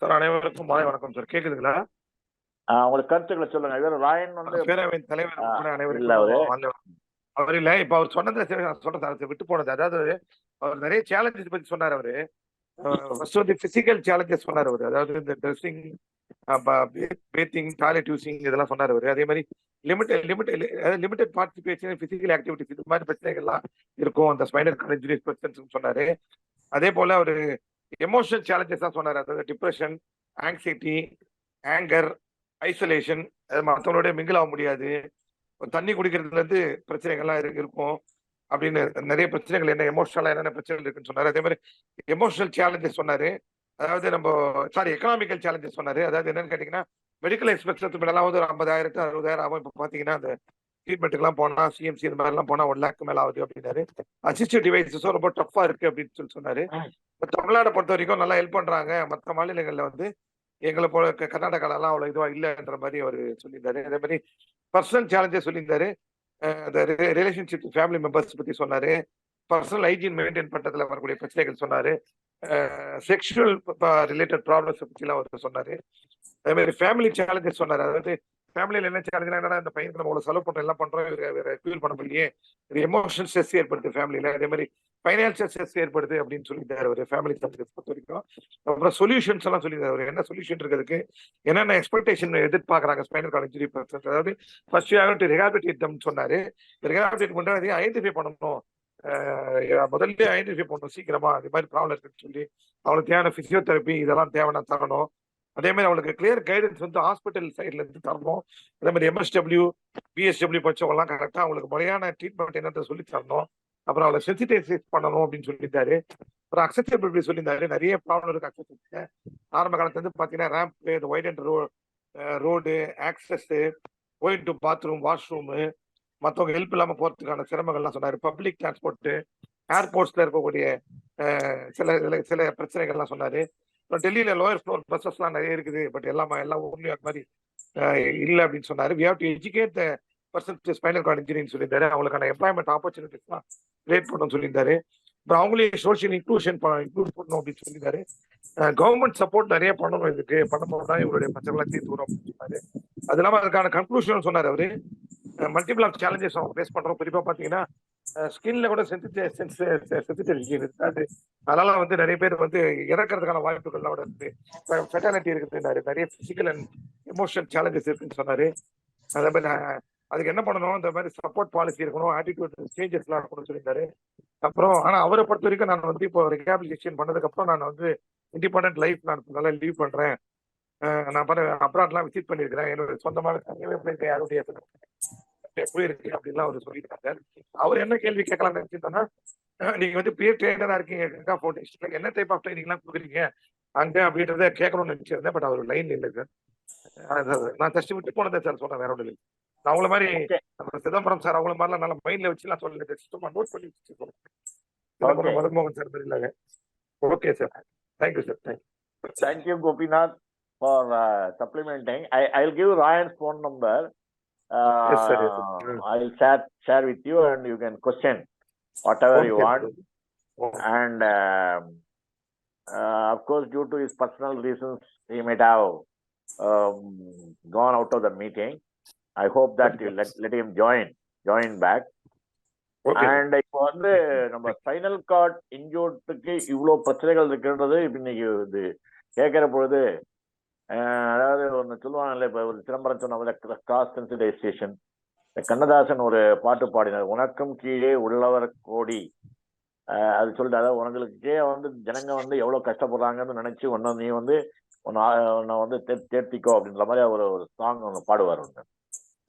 sir. அனைவருக்கும் மாலை வணக்கம் சார். கேக்குதுங்களா? உங்களுக்கு கருத்துக்களை சொல்லுங்க. இவர் ராயன் வந்து பேரவையின் தலைவர் அனைவருக்கும் அவர் இல்ல. இப்ப அவர் சொன்னதை சொல்றேன் விட்டு போனது. அதாவது அவர் நிறைய சேலஞ்சஸ் பத்தி சொன்னார். அவரு ஃபர்ஸ்ட் வந்து பிசிக்கல் சேலஞ்சஸ் சொன்னார் அவரு. அதாவது இந்த ட்ரெஸ்ஸிங், பேத்திங், டாய்லெட் யூசிங் இதெல்லாம் சொன்னார் அவரு. அதே மாதிரி லிமிடெட் பார்ட்டிசிபேஷன் பிசிக்கல் ஆக்டிவிட்டிஸ் இது மாதிரி பிரச்சனைகள்லாம் இருக்கும் அந்த ஸ்பைனல் கார்டு இன்ஜுரிஸ் பர்சன்ஸ் சொன்னாரு. அதே போல அவரு எமோஷனல் சேலஞ்சஸ் தான் சொன்னாரு. அதாவது டிப்ரெஷன், ஆங்ஸைட்டி, ஆங்கர், ஐசோலேஷன், மற்றவங்களோட மிங்கிள் ஆக முடியாது, தண்ணி குடிக்கிறதுல இருந்து பிரச்சனைகள்லாம் இருக்கும் அப்படின்னு நிறைய பிரச்சனைகள் என்ன எமோஷனலா என்னென்ன பிரச்சனைகள் இருக்குன்னு சொன்னாரு. அதே மாதிரி எமோஷனல் சேலஞ்சஸ் சொன்னாரு. அதாவது எக்கனாமிக்கல் சேலஞ்சஸ் சொன்னாரு. அதாவது என்னன்னு கேட்டீங்கன்னா மெடிக்கல் எக்ஸ்பென்சஸ் முன்னெல்லாம் வந்து ஒரு 50,000 60,000 ஆகும். இப்போ பாத்தீங்கன்னா அந்த ட்ரீட்மெண்ட்டுக்குலாம் போனா சிஎம்சி இந்த மாதிரிலாம் போனா 1 lakh மேல ஆகுது அப்படின்னாரு. அசிஸ்டிவ் டிவைசஸும் ரொம்ப டஃபா இருக்கு அப்படின்னு சொன்னாரு. தமிழ்நாடை பொறுத்த வரைக்கும் நல்லா ஹெல்ப் பண்றாங்க. மற்ற மாநிலங்கள்ல வந்து எங்களை போல கர்நாடகாலாம் அவ்வளவு இதுவா இல்லைன்ற மாதிரி அவர் சொல்லியிருந்தாரு. அதே மாதிரி பர்சனல் சேலஞ்சஸ் சொல்லியிருந்தாரு. ரிலேஷன்ஷிப் ஃபேமிலி மெம்பர்ஸ் பத்தி சொன்னாரு. பர்சனல் ஹைஜீன் மெயின்டைன் பண்றதுல வரக்கூடிய பிரச்சனைகள் சொன்னாரு. செக்ஷுவல் ரிலேட்டட் ப்ராப்ளம்ஸ் பத்திலாம் அவர் சொன்னாரு. அதே மாதிரி ஃபேமிலி சேலஞ்சஸ் சொன்னாரு. அதாவது ஃபேமிலியில் என்ன சேலஞ்சுனா என்னன்னா இந்த பையனுக்கு நம்ம செலவு பண்றோம் எல்லாம் பண்றோம் வேற ஃபீல் பண்ண முடியலையே, ஒரு எமோஷனல் ஸ்ட்ரெஸ் ஏற்படுது ஃபேமிலியில. அதே மாதிரி ஃபைனான்சியல் ஸ்ட்ரெஸ் ஏற்படுது அப்படின்னு சொல்லியிருந்தாரு ஒரு ஃபேமிலி சேலஞ்சஸ் பொறுத்த வரைக்கும். அப்புறம் சொல்யூஷன்ஸ் எல்லாம் சொல்லியிருந்தாரு. ஒரு என்ன சொல்யூஷன் இருக்கிறதுக்கு என்னென்ன எக்ஸ்பெக்டேஷன் எதிர்பார்க்கறாங்க ஸ்பைனல் கார்டு இன்ஜுரி பர்சன்ஸ். அதாவது first you have to rehabilitate them சொன்னாரு. ரிஹாபிலிட்டேட் பண்றது ஐடென்டிஃபை பண்ணணும். முதல்ல ஐடென்டிஃபை பண்ணணும் சீக்கிரமா அது மாதிரி ப்ராப்ளம் இருக்குன்னு சொல்லி அவங்களுக்கு தேவையான பிசியோதெரப்பி இதெல்லாம் தேவையான தரணும். அதே மாதிரி அவங்களுக்கு கிளியர் கைடன்ஸ் வந்து ஹாஸ்பிட்டல் சைட்ல இருந்து தரணும். அதே மாதிரி MSW, BSW படிச்சவங்கலாம் கரெக்டா அவங்களுக்கு முறையான ட்ரீட்மெண்ட் என்னத்தை சொல்லி தரணும். அப்புறம் அவளை சென்சிடைசைஸ் பண்ணணும் அப்படின்னு சொல்லியிருந்தாரு. அப்புறம் அக்செசிபிலிட்டி சொல்லியிருந்தாரு. நிறைய ப்ராப்ளம் இருக்கு அக்செசிபிலிட்டி. ஆரம்ப காலத்துல இருந்து பாத்தீங்கன்னா ரேம்ப், இந்த white and road, access, going to bathroom, washroom, மற்றவங்க ஹெல்ப் இல்லாமல் போகிறதுக்கான சிரமங்கள்லாம் சொன்னார். பப்ளிக் டிரான்ஸ்போர்ட்டு, ஏர்போர்ட்ஸில் இருக்கக்கூடிய சில பிரச்சனைகள்லாம் சொன்னார். அப்புறம் டெல்லியில் லோயர் ஃப்ளோர் பஸ்ஸஸ்லாம் நிறைய இருக்குது, பட் எல்லாம் ஒன்றும் அது மாதிரி இல்லை அப்படின்னு சொன்னார். We have to educate the persons spinal cord இன்ஜினின்னு சொல்லியிருந்தாரு. அவங்களுக்கான எம்ப்ளாய்மெண்ட் ஆப்பர்ச்சுனிட்டிஸ்லாம் கிரியேட் பண்ணணும்னு சொல்லியிருந்தாரு. அப்புறம் அவங்களே சோஷியல் இன்க்ளூட் பண்ணணும் அப்படின்னு சொல்லியிருந்தாரு. கவர்மெண்ட் சப்போர்ட் நிறைய பண்ணணும், இதுக்கு பண்ணும்போது தான் இவருடைய பிரச்சனைலாம் தீர்த்து வரும் அப்படின்னு சொன்னாரு. அது இல்லாமல் அதுக்கான கன்க்ளூஷன் சொன்னார் அவரு. மல்டிபிள் ஆஃப் சேலஞ்சஸ் அவங்க ஃபேஸ் பண்றோம். குறிப்பா பாத்தீங்கன்னா ஸ்கின்ல கூட சென்சிட்டிவிட்டி இருக்காது. அதனால வந்து நிறைய பேர் வந்து இறக்கிறதுக்கான வாய்ப்புகள்லாம் கூட இருக்கு. ஃபெட்டாலிட்டி இருக்குது, நிறைய பிசிக்கல் அண்ட் எமோஷனல் சேலஞ்சஸ் இருக்குன்னு சொன்னாரு. அதே மாதிரி அதுக்கு என்ன பண்ணணும், இந்த மாதிரி சப்போர்ட் பாலிசி இருக்கணும், ஆட்டிடியூட் சேஞ்சஸ்லாம் இருக்கணும்னு சொல்லியிருந்தாரு. அப்புறம் ஆனா அவரை பொறுத்த வரைக்கும் நான் வந்து இப்போ ரிஹாபிலிட்டேஷன் பண்ணதுக்கு அப்புறம் நான் வந்து இண்டிபெண்டன்ட் லைஃப் நான் நல்லா லீவ் பண்றேன். நான் அப்ராட்லாம் விசிட் பண்ணியிருக்கிறேன். என்னோட சொந்தமான யாருடைய எப்படி இருக்கு அப்படின்லாம் அவர் சொல்லியிருக்காங்க. அவர் என்ன கேள்வி கேட்கலாம்னு நினைச்சிருந்தோம்னா, நீங்க வந்து பியர் ட்ரெயினரா இருக்கீங்க கங்கா ஃபவுண்டேஷன்ல, என்ன டைப் ஆஃப் ட்ரைனிங் எல்லாம் கொடுக்குறீங்க அங்க அப்படின்றத கேட்கணும்னு நினைச்சிருந்தேன். பட் அவர் லைன் இல்லை சார். நான் ஜஸ்ட் விட்டு போனதே சார் சொல்றேன், வேற ஒன்றும் இல்லை. நான் அவங்கள மாதிரி நம்ம சிதம்பரம் சார் அவங்கள மாதிரிலாம் நல்லா மைண்ட்ல வச்சு நான் சொல்லல, சும்மா நோட் பண்ணி வச்சு சொல்றேன். சிதம்பரம் மதன்மோகன் சார் மாதிரி இல்லாங்க. Okay sir, thank you sir. Thank you, Gopinath, for supplementing. I'll give Ryan's phone number. Yes, sir. Yes, sir. I'll share with you, and you can question whatever you want. And of course, due to his personal reasons, he might have gone out of the meeting. I hope that you let him join back. And இப்போ வந்து நம்ம spinal card இன்ஜூர்டுக்கு இவ்வளோ பிரச்சனைகள் இருக்குன்றது இப்போ இன்னைக்கு இது கேட்கிற பொழுது, அதாவது ஒன்று சொல்லுவாங்கல்ல, இப்போ ஒரு சிதம்பரம் சொன்ன கிராஸ் சென்சிடைசேஷன், கண்ணதாசன் ஒரு பாட்டு பாடினார், உனக்கும் கீழே உள்ளவர் கோடி. அது சொல்லிட்டு, அதாவது உனங்களுக்கே வந்து ஜனங்க வந்து எவ்வளோ கஷ்டப்படுறாங்கன்னு நினைச்சு ஒன்று நீ வந்து உன்னை வந்து தேர்த்திக்கோ அப்படின்ற மாதிரி அவர் ஒரு சாங் ஒன்று பாடுவார். ஒன்று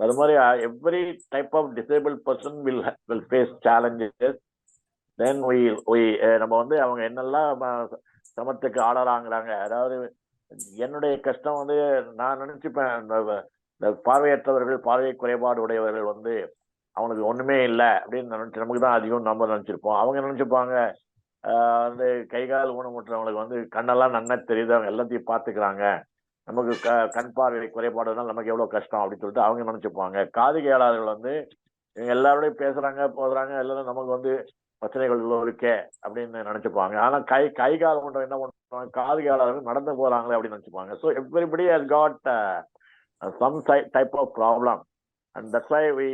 அது மாதிரி every type of disable person will face challenges. Then நம்ம வந்து அவங்க என்னெல்லாம் சமத்துக்கு ஆளராங்கிறாங்க. அதாவது என்னுடைய கஷ்டம் வந்து நான் நினைச்சுப்பேன், இந்த பார்வையற்றவர்கள், பார்வை குறைபாடு உடையவர்கள் வந்து அவனுக்கு ஒண்ணுமே இல்லை அப்படின்னு நினைச்சு நமக்கு தான் அதிகம் நம்ம நினைச்சிருப்போம். அவங்க நினைச்சுப்பாங்க வந்து கை கால் ஊனமுற்றவங்களுக்கு வந்து கண்ணெல்லாம் நன்னா தெரியுது, அவங்க எல்லாத்தையும் பார்த்துக்கிறாங்க, நமக்கு கண் பார்வை குறைபாடுனால நமக்கு எவ்வளவு கஷ்டம் அப்படின்னு சொல்லிட்டு அவங்க நினைச்சுப்பாங்க. காது கேளாளர்கள் வந்து இவங்க எல்லாரோடையும் பேசுறாங்க போதுறாங்க, எல்லாரும் நமக்கு வந்து பிரச்சனைகள் இருக்கே அப்படின்னு நினைச்சுப்பாங்க. ஆனா கை கால் கொண்ட என்ன பண்ணுவாங்க, காது கேளாளர்கள் நடந்து போறாங்களே அப்படின்னு நினைச்சுப்பாங்க. So everybody has got some type of problem, and that's why we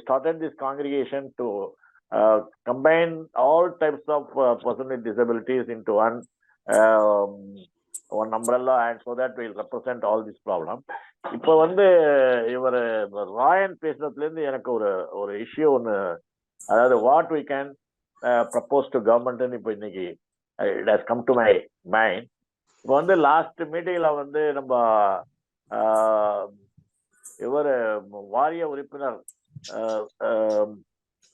started this congregation to combine all types of person with disabilities into one umbrella, and so that we'll represent all this problem. இப்போ வந்து இவர் ராயன் பேசுறதுல இருந்து எனக்கு ஒரு issue ஒன்று, அதாவது what we can propose to government, இப்போ இன்னைக்கு it has come to my mind. இப்போ வந்து லாஸ்ட் மீட்டிங்ல வந்து நம்ம இவர் வாரிய உறுப்பினர்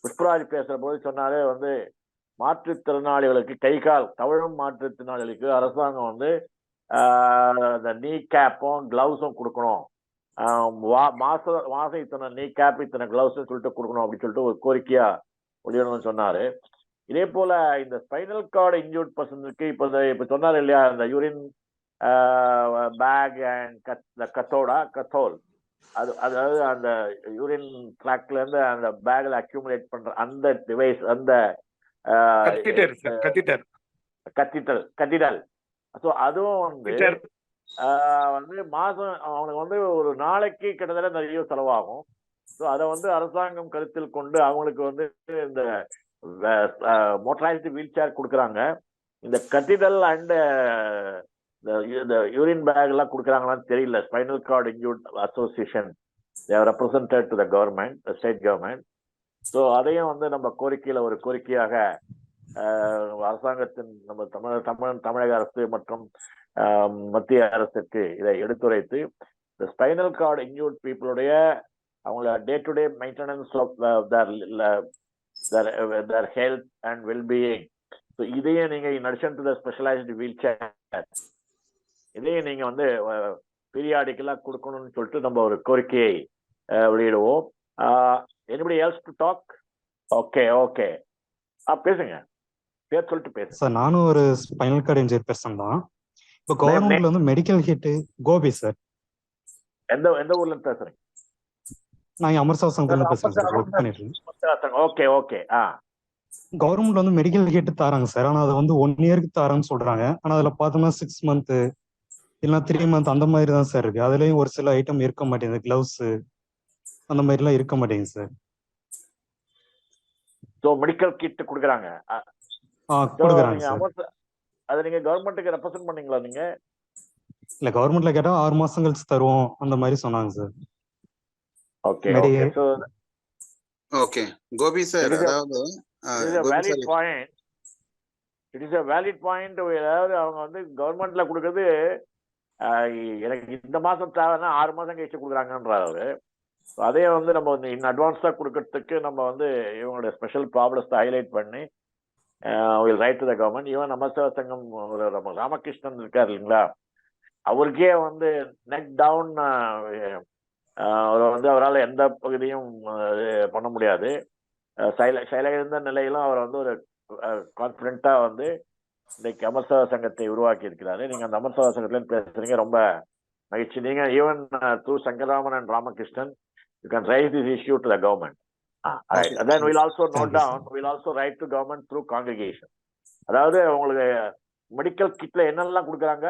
புஷ்பராஜ் பேசுற போது சொன்னாலே வந்து மாற்றுத்திறனாளிகளுக்கு, கை கால் தவழும் மாற்றுத்திறனாளிகளுக்கு அரசாங்கம் வந்து இந்த நீ கேப்பும் கிளவுஸும் கொடுக்கணும், மாசம் இத்தனை நீ கேப் இத்தனை கிளவுஸ் சொல்லிட்டு கொடுக்கணும் அப்படின்னு சொல்லிட்டு ஒரு கோரிக்கையா வெளியிடணும்னு சொன்னாரு. இதே போல இந்த ஸ்பைனல் கார்டு இன்ஜூர்ட் பர்சனுக்கு இப்ப சொன்னாரு இல்லையா, இந்த யூரின் பேக் அண்ட் கத்தோல், அதாவது அந்த யூரின் ட்ராக்ல இருந்து அந்த பேக்ல அக்யூமுலேட் பண்ற அந்த டிவைஸ், அந்த கத்திட்டல். ஸோ அதுவும் வந்து மாசம் அவனுக்கு வந்து ஒரு நாளைக்கு கிட்டத்தட்ட நிறைய செலவாகும். ஸோ அதை வந்து அரசாங்கம் கருத்தில் கொண்டு அவங்களுக்கு வந்து இந்த மோட்டரைஸ்டு வீல் சேர் கொடுக்குறாங்க. இந்த கத்திடல் அண்ட் இந்த யூரின் பேக் எல்லாம் கொடுக்குறாங்களான்னு தெரியல. Spinal cord injured association represented to the government, state government. So அதையும் வந்து நம்ம ஒரு கோரிக்கையாக அரசாங்கத்தின் நம்ம தமிழக அரசு மற்றும் மத்திய அரசுக்கு இதை எடுத்துரைத்து, இந்த ஸ்பைனல் கார்டு இன்ஜூர்ட் பீப்புளுடைய அவங்களோட day to day maintenance of their health and well-being. So இதையே நீங்க in addition to the specialized wheelchair, இதையும் நீங்க வந்து பீரியாடிக்கலா கொடுக்கணும்னு சொல்லிட்டு நம்ம ஒரு கோரிக்கையை வெளியிடுவோம். Anybody else to talk? Okay okay, பேசுங்க, பேர் சொல்லிட்டு பேசுங்க. சார் நானும் ஒரு ஸ்பைனல் கார்டு இன்ஜரி பர்சன் தான். இப்போ கவர்மெண்ட்ல வந்து மெடிக்கல் கிட் கோபி சார். எந்த ஊர்ல இருந்து பேசுறீங்க? நான் அமர்சாசங்கத்துல பேசுறேன் சார், ஒர்க் பண்ணிட்டு இருக்கேன். Okay okay. கவர்மெண்ட் வந்து மெடிக்கல் கிட் தராங்க சார். ஆனா அதை வந்து 1 இயருக்கு தரான்னு சொல்றாங்க. ஆனா அதுல பார்த்தோம்னா 6 மந்த் இல்லைன்னா 3 மந்த் அந்த மாதிரி தான் சார் இருக்கு. அதுலயும் ஒரு சில ஐட்டம் இருக்க மாட்டேங்குது, கிளவுஸ் அந்த மாதிரிலாம் இருக்க மாட்டேங்குது சார். ஸோ மெடிக்கல் கிட் கொடுக்குறாங்க. கொடுக்குறாங்க சார். அதை நீங்க கவர்மெண்ட்டுக்கு ரெப்ரசென்ட் பண்ணீங்களா நீங்க? இல்ல, கவர்மெண்ட்ல கேட்டா 6 மாசம் கழிச்சு தருவோம் அந்த மாதிரி சொன்னாங்க sir. Okay okay Gopi sir, அதாவது it is a valid point. அதாவது அவங்க வந்து கவர்மெண்ட்ல கொடுக்கறது எனக்கு இந்த மாசம் தேவைன்னா 6 மாசம் கழிச்சு கொடுக்குறாங்கன்றாரு. அதே வந்து நம்ம வந்து இன் அட்வான்ஸா கொடுக்கறதுக்கு நம்ம வந்து இவங்களுடைய ஸ்பெஷல் ப்ராப்ளம்ஸ் ஹைலைட் பண்ணி will write to the government. Even Namasta Sangam நம்ம ராமகிருஷ்ணன் இருக்காரு இல்லைங்களா, அவருக்கே வந்து நெக் டவுன் அவர் வந்து அவரால் எந்த பகுதியும் பண்ண முடியாது. செயலிழந்த நிலையிலும் அவர் வந்து ஒரு கான்ஃபிடென்ட்டா வந்து இன்னைக்கு அமர்சவ சங்கத்தை உருவாக்கி இருக்கிறாரு. நீங்க அந்த அமர்சவ சங்கத்துல பேசுறீங்க, ரொம்ப மகிழ்ச்சி. நீங்க even through Sankaraman and Ramakrishnan you can raise this issue to the government. Then we'll also note down, we'll also write to government through congregation. அதாவது உங்களுக்கு மெடிக்கல் கிட்ல என்னெல்லாம் கொடுக்குறாங்க?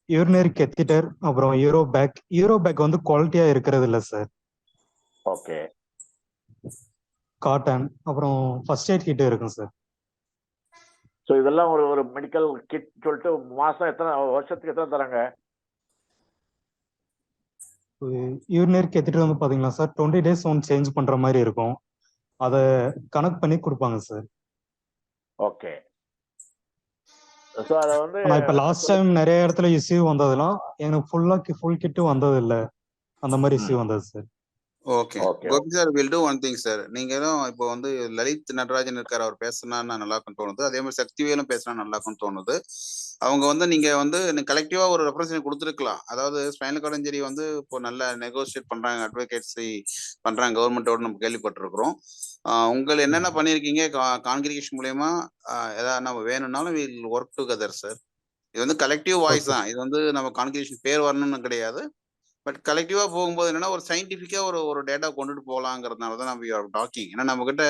யூரினரி கெத்திட்டர், அப்புறம் யூரோ பேக் வந்து குவாலிட்டியா இருக்கிறது இல்ல சார். ஓகே. காட்டன், அப்புறம் ஃபர்ஸ்ட் எய்ட் கிட் இருக்கும் சார். ஸோ இதெல்லாம் ஒரு மெடிக்கல் கிட் சொல்லிட்டு மாசம் எத்தனை, வருஷத்துக்கு எத்தனை தராங்க? யூரினரி கெத்திட்டர் வந்து பாத்தீங்கன்னா சார் 20 days ஒன்று சேஞ்ச் பண்ற மாதிரி இருக்கும். அதை கனெக்ட் பண்ணி கொடுப்பாங்க சார். ஓகே. ஸோ அதை வந்து இப்போ லாஸ்ட் டைம் நிறைய இடத்துல இஷ்யூ வந்ததுலாம் எனக்கு ஃபுல் கிட்டு வந்தது இல்லை, அந்த மாதிரி இஷ்யூ வந்தது sir. Okay Gopi sir, will do one thing sir. நீங்களும் இப்போ வந்து லலித் நடராஜன் இருக்கார், அவர் பேசினா நல்லா இருக்கும்னு தோணுது. அதே மாதிரி சக்திவேலும் பேசினா நல்லா இருக்கும்னு தோணுது. அவங்க வந்து நீங்க வந்து கலெக்டிவா ஒரு ரெப்ரசன்ட் கொடுத்துருக்கலாம். அதாவது ஸ்பைனல் கார்டு இன்ஜரி வந்து இப்போ நல்லா நெகோசியேட் பண்றாங்க, அட்வொகேட்ஸி பண்றாங்க கவர்மெண்டோட நம்ம கேள்விப்பட்டிருக்கிறோம். உங்களை என்னென்ன பண்ணிருக்கீங்க கான்கிரிகேஷன் மூலயமா, ஏதாவது நம்ம வேணும்னாலும் வில் ஒர்க் டுகெதர் சார். இது வந்து கலெக்டிவ் வாய்ஸ் தான். இது வந்து நம்ம கான்கிரிகேஷன் பேர் வரணும்னு கிடையாது. பட் கலெக்டிவா போகும்போது என்னன்னா ஒரு சயின்டிஃபிக்கா ஒரு டேட்டா கொண்டுட்டு போகலாங்கிறதுனால தான் நம்ம டாக்கிங். ஏன்னா நம்ம கிட்ட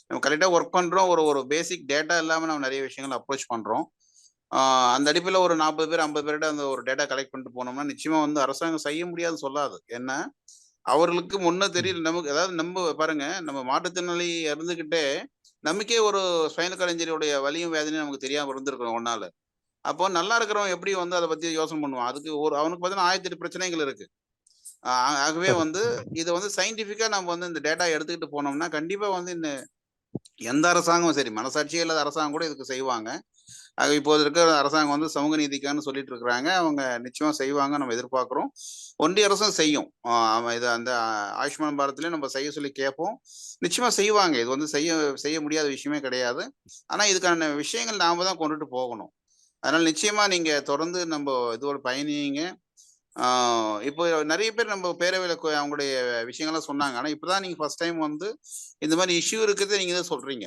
நம்ம கரெக்டா ஒர்க் பண்றோம், ஒரு பேசிக் டேட்டா இல்லாம நம்ம நிறைய விஷயங்கள் அப்ரோச் பண்றோம். அந்த அடிப்பில் ஒரு 40 பேர் 50 பேர்கிட்ட அந்த ஒரு டேட்டா கலெக்ட் பண்ணிட்டு போனோம்னா நிச்சயமா வந்து அரசாங்கம் செய்ய முடியாதுன்னு சொல்லாது. ஏன்னா அவர்களுக்கு முன்ன தெரியல நமக்கு. அதாவது நம்ம பாருங்க, நம்ம மாற்றுத்திறனாளி இருந்துகிட்டே நமக்கே ஒரு ஸ்பைனல் கார்டு இன்ஜரியோடைய வலியும் வேதனையும் நமக்கு தெரியாம இருந்திருக்கிறோம் ஒன்னால. அப்போ நல்லா இருக்கிறவன் எப்படி வந்து அதை பத்தி யோசனை பண்ணுவான்? அதுக்கு அவனுக்கு பார்த்தீங்கன்னா 1008 பிரச்சனைகள் இருக்கு. ஆகவே வந்து இதை வந்து சயின்டிபிக்கா நம்ம வந்து இந்த டேட்டா எடுத்துக்கிட்டு போனோம்னா கண்டிப்பா வந்து இந்த எந்த அரசாங்கமும் சரி, மனசாட்சியே இல்லாத அரசாங்கம் கூட இதுக்கு செய்வாங்க. ஆக இப்போது இருக்கிற அரசாங்கம் வந்து சமூக நீதிக்கான்னு சொல்லிட்டு இருக்கிறாங்க. அவங்க நிச்சயமா செய்வாங்க, நம்ம எதிர்பார்க்கிறோம். ஒன்றிய அரசும் செய்யும். இது அந்த ஆயுஷ்மான் பாரத்லயும் நம்ம செய்ய சொல்லி கேட்போம், நிச்சயமா செய்வாங்க. இது வந்து செய்ய முடியாத விஷயமே கிடையாது. ஆனா இதுக்கான விஷயங்கள் நாம தான் கொண்டுட்டு போகணும். அதனால நிச்சயமா நீங்க தொடர்ந்து நம்ம இதோட பயணிங்க. இப்போ நிறைய பேர் நம்ம பேரவையில அவங்களுடைய விஷயங்கள்லாம் சொன்னாங்க. ஆனா இப்பதான் நீங்க ஃபர்ஸ்ட் டைம் வந்து இந்த மாதிரி இஷ்யூ இருக்கிறத நீங்க தான் சொல்றீங்க.